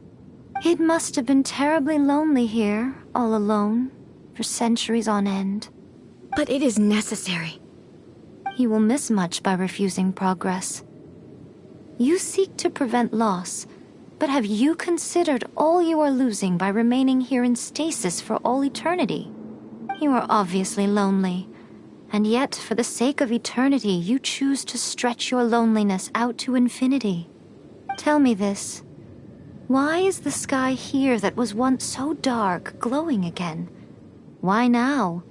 It must have been terribly lonely here, all alone, for centuries on end. But it is necessary. You will miss much by refusing progress. You seek to prevent loss, but have you considered all you are losing by remaining here in stasis for all eternity? You are obviously lonely, and yet for the sake of eternity you choose to stretch your loneliness out to infinity. Tell me this. Why is the sky here that was once so dark glowing again? Why now?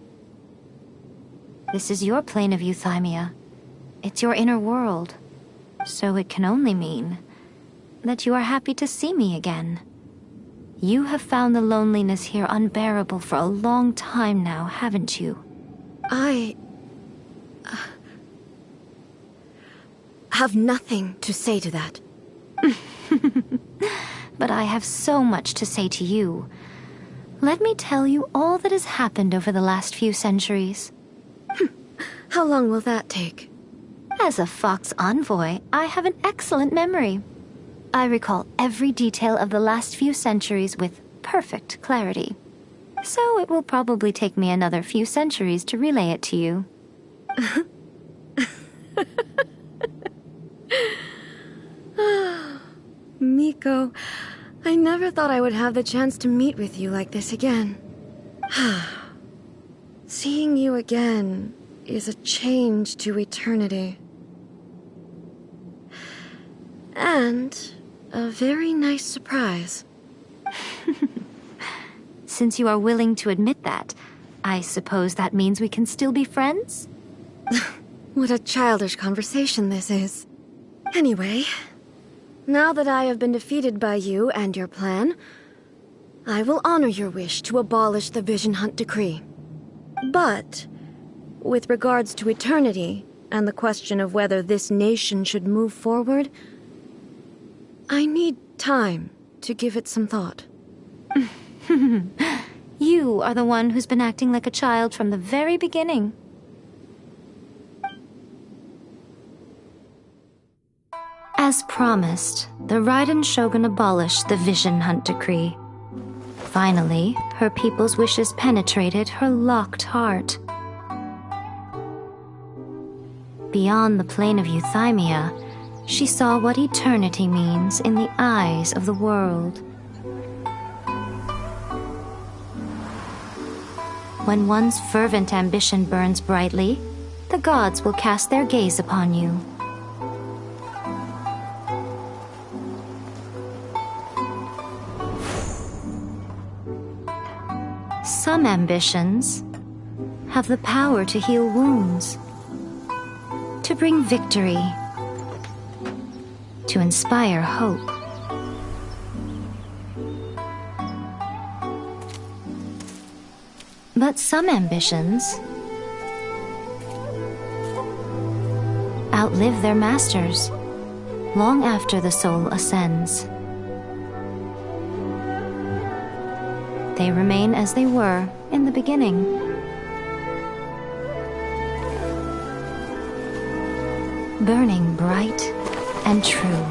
This is your plane of euthymia. It's your inner world. So it can only mean that you are happy to see me again. You have found the loneliness here unbearable for a long time now, haven't you? I have nothing to say to that. But I have so much to say to you. Let me tell you all that has happened over the last few centuries. How long will that take? As a Fox envoy, I have an excellent memory. I recall every detail of the last few centuries with perfect clarity. So it will probably take me another few centuries to relay it to you. Miko, I never thought I would have the chance to meet with you like this again. Seeing you again is a change to eternity. And a very nice surprise. Since you are willing to admit that, I suppose that means we can still be friends? What a childish conversation this is. Anyway, now that I have been defeated by you and your plan, I will honor your wish to abolish the Vision Hunt Decree. But, with regards to eternity and the question of whether this nation should move forward, I need time to give it some thought. You are the one who's been acting like a child from the very beginning. As promised, the Raiden Shogun abolished the Vision Hunt Decree. Finally, her people's wishes penetrated her locked heart. Beyond the plane of euthymia, she saw what eternity means in the eyes of the world. When one's fervent ambition burns brightly, the gods will cast their gaze upon you. Some ambitions have the power to heal wounds, to bring victory, to inspire hope. But some ambitions outlive their masters long after the soul ascends. They remain as they were in the beginning. Burning bright and true.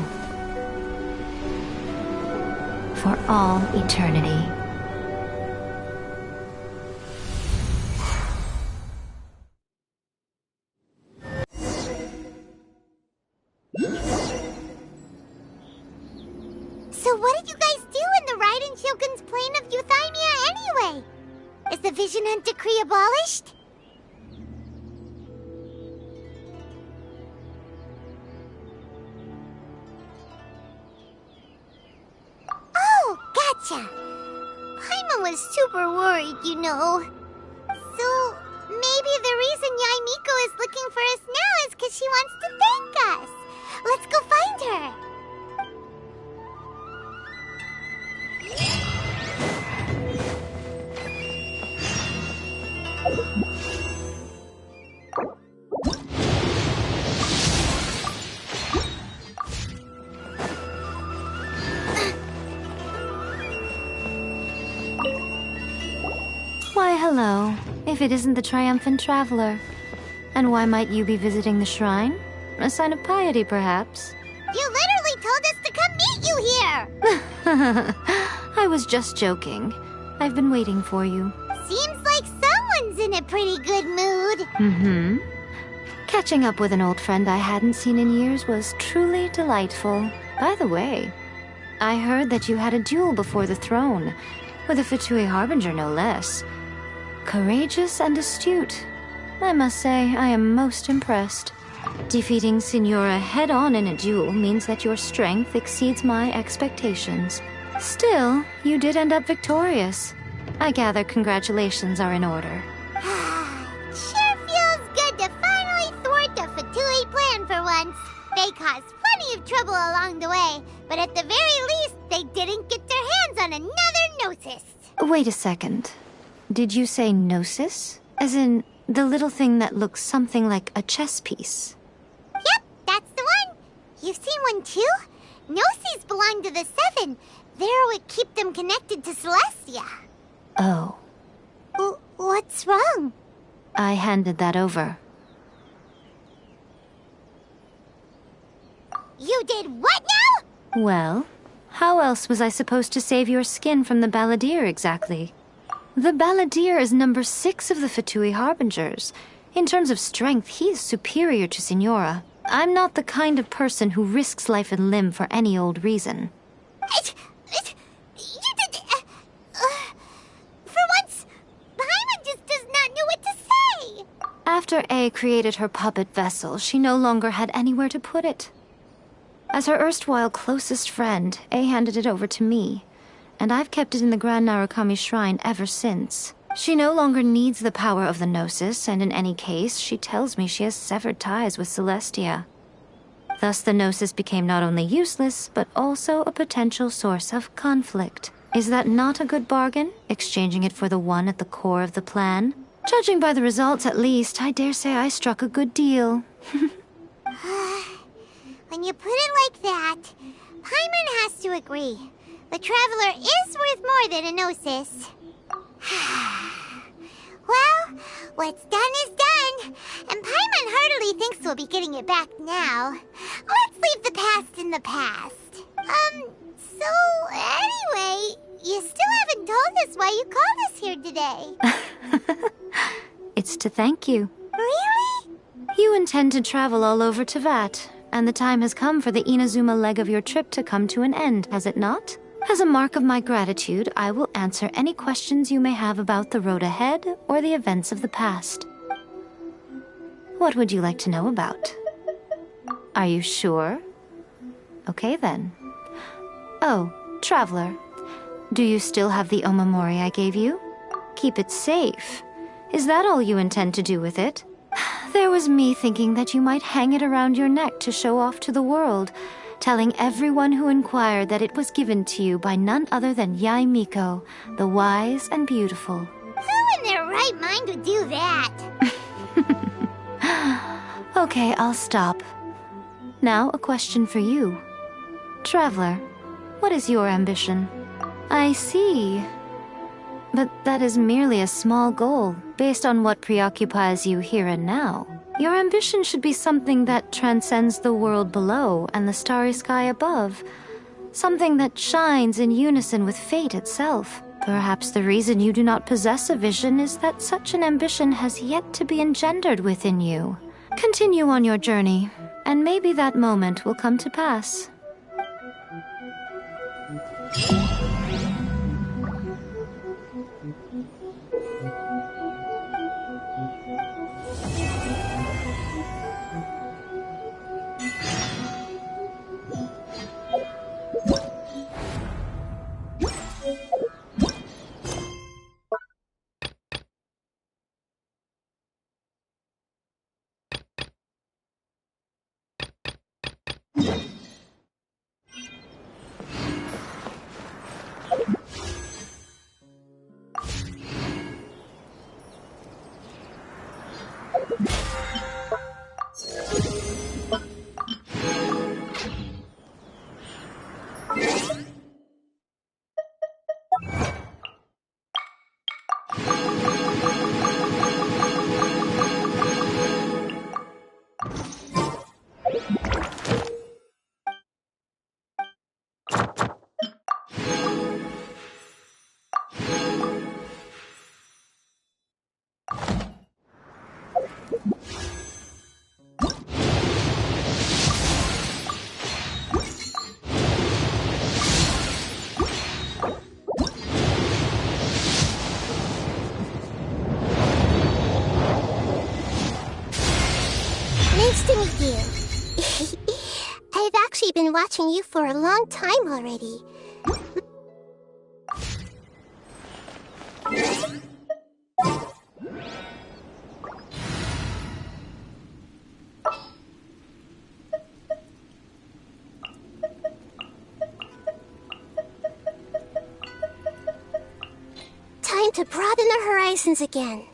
for all eternity. So what did you guys do in the Raiden Shogun's plane of Euthymia anyway? Is the Vision Hunt decree abolished? Oh, gotcha. Paimon was super worried, you know. So, maybe the reason Yaimiko is looking for us now is because she wants to thank us. Let's go find her. Why, hello, if it isn't the triumphant traveler. And why might you be visiting the shrine? A sign of piety, perhaps? You literally told us to come meet you here! I was just joking. I've been waiting for you. Seems like someone's in a pretty good mood. Mm-hmm. Catching up with an old friend I hadn't seen in years was truly delightful. By the way, I heard that you had a duel before the throne, with a Fatui Harbinger no less. Courageous and astute. I must say, I am most impressed. Defeating Signora head-on in a duel means that your strength exceeds my expectations. Still, you did end up victorious. I gather congratulations are in order. Sure feels good to finally thwart the Fatui plan for once. They caused plenty of trouble along the way, but at the very least, they didn't get their hands on another Gnosis. Wait a second. Did you say Gnosis? As in, the little thing that looks something like a chess piece? Yep, that's the one. You've seen one too? Gnosis belong to the Seven. They're what keep them connected to Celestia. Oh. What's wrong? I handed that over. You did what now? Well, how else was I supposed to save your skin from the Balladeer exactly? The Balladeer is number 6 of the Fatui Harbingers. In terms of strength, he is superior to Signora. I'm not the kind of person who risks life and limb for any old reason. For once, Paimon just does not know what to say. After A created her puppet vessel, she no longer had anywhere to put it. As her erstwhile closest friend, A handed it over to me, and I've kept it in the Grand Narukami Shrine ever since. She no longer needs the power of the Gnosis, and in any case, she tells me she has severed ties with Celestia. Thus the Gnosis became not only useless, but also a potential source of conflict. Is that not a good bargain, exchanging it for the one at the core of the plan? Judging by the results, at least, I dare say I struck a good deal. When you put it like that, Paimon has to agree. The Traveler is worth more than a Gnosis. Well, what's done is done, and Paimon heartily thinks we'll be getting it back now. Let's leave the past in the past. So anyway, you still haven't told us why you called us here today. It's to thank you. Really? You intend to travel all over Teyvat, and the time has come for the Inazuma leg of your trip to come to an end, has it not? As a mark of my gratitude, I will answer any questions you may have about the road ahead or the events of the past. What would you like to know about? Are you sure? Okay then. Oh, Traveler, do you still have the Omamori I gave you? Keep it safe. Is that all you intend to do with it? There was me thinking that you might hang it around your neck to show off to the world, telling everyone who inquired that it was given to you by none other than Yaimiko, the wise and beautiful. Who in their right mind would do that? Okay, I'll stop. Now, a question for you. Traveler, what is your ambition? I see. But that is merely a small goal, based on what preoccupies you here and now. Your ambition should be something that transcends the world below and the starry sky above. Something that shines in unison with fate itself. Perhaps the reason you do not possess a vision is that such an ambition has yet to be engendered within you. Continue on your journey, and maybe that moment will come to pass. Nice to meet you. I've actually been watching you for a long time already. Time to broaden the horizons again.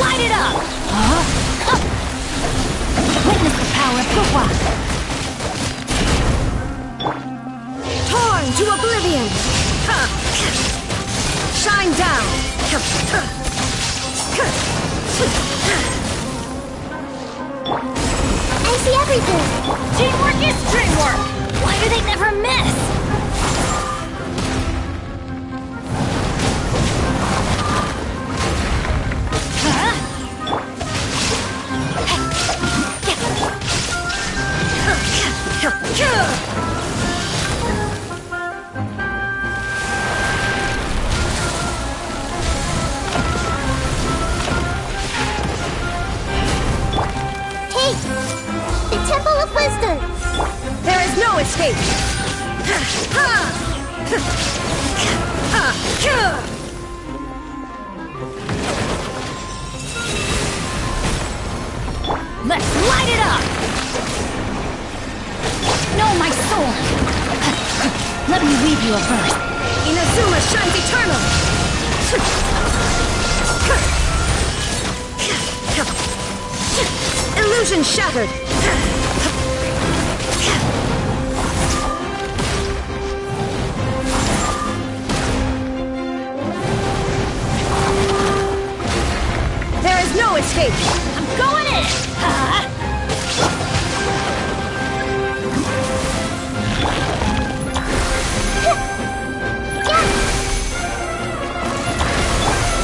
light it up! Witness the power of Gua! Torn to oblivion! Shine down! I see everything! Teamwork is dreamwork! Why do they never miss? Hey! The Temple of Wisdom! There is no escape! Let's light it up! Know my sword! Let me read you a verse. Inazuma shines eternal! Illusion shattered! There is no escape! I'm going in!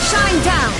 Shine down!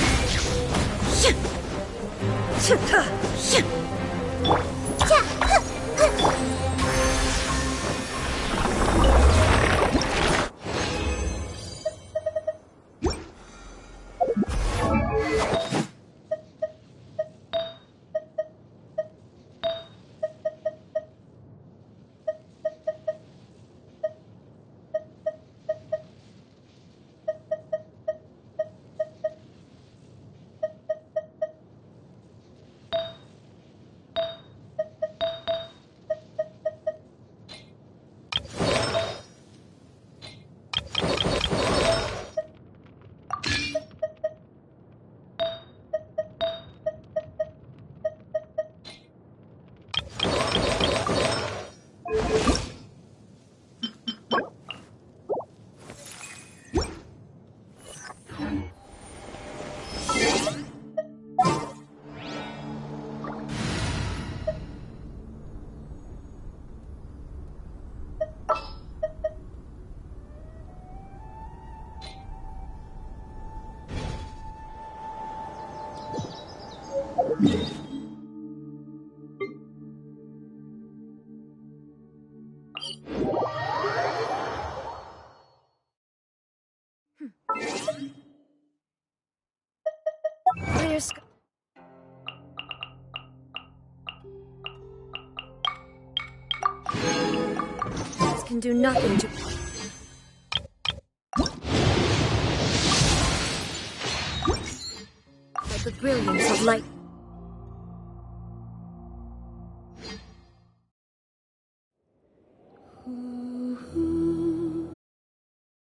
Clear sky. This can do nothing to... Like the brilliance of light.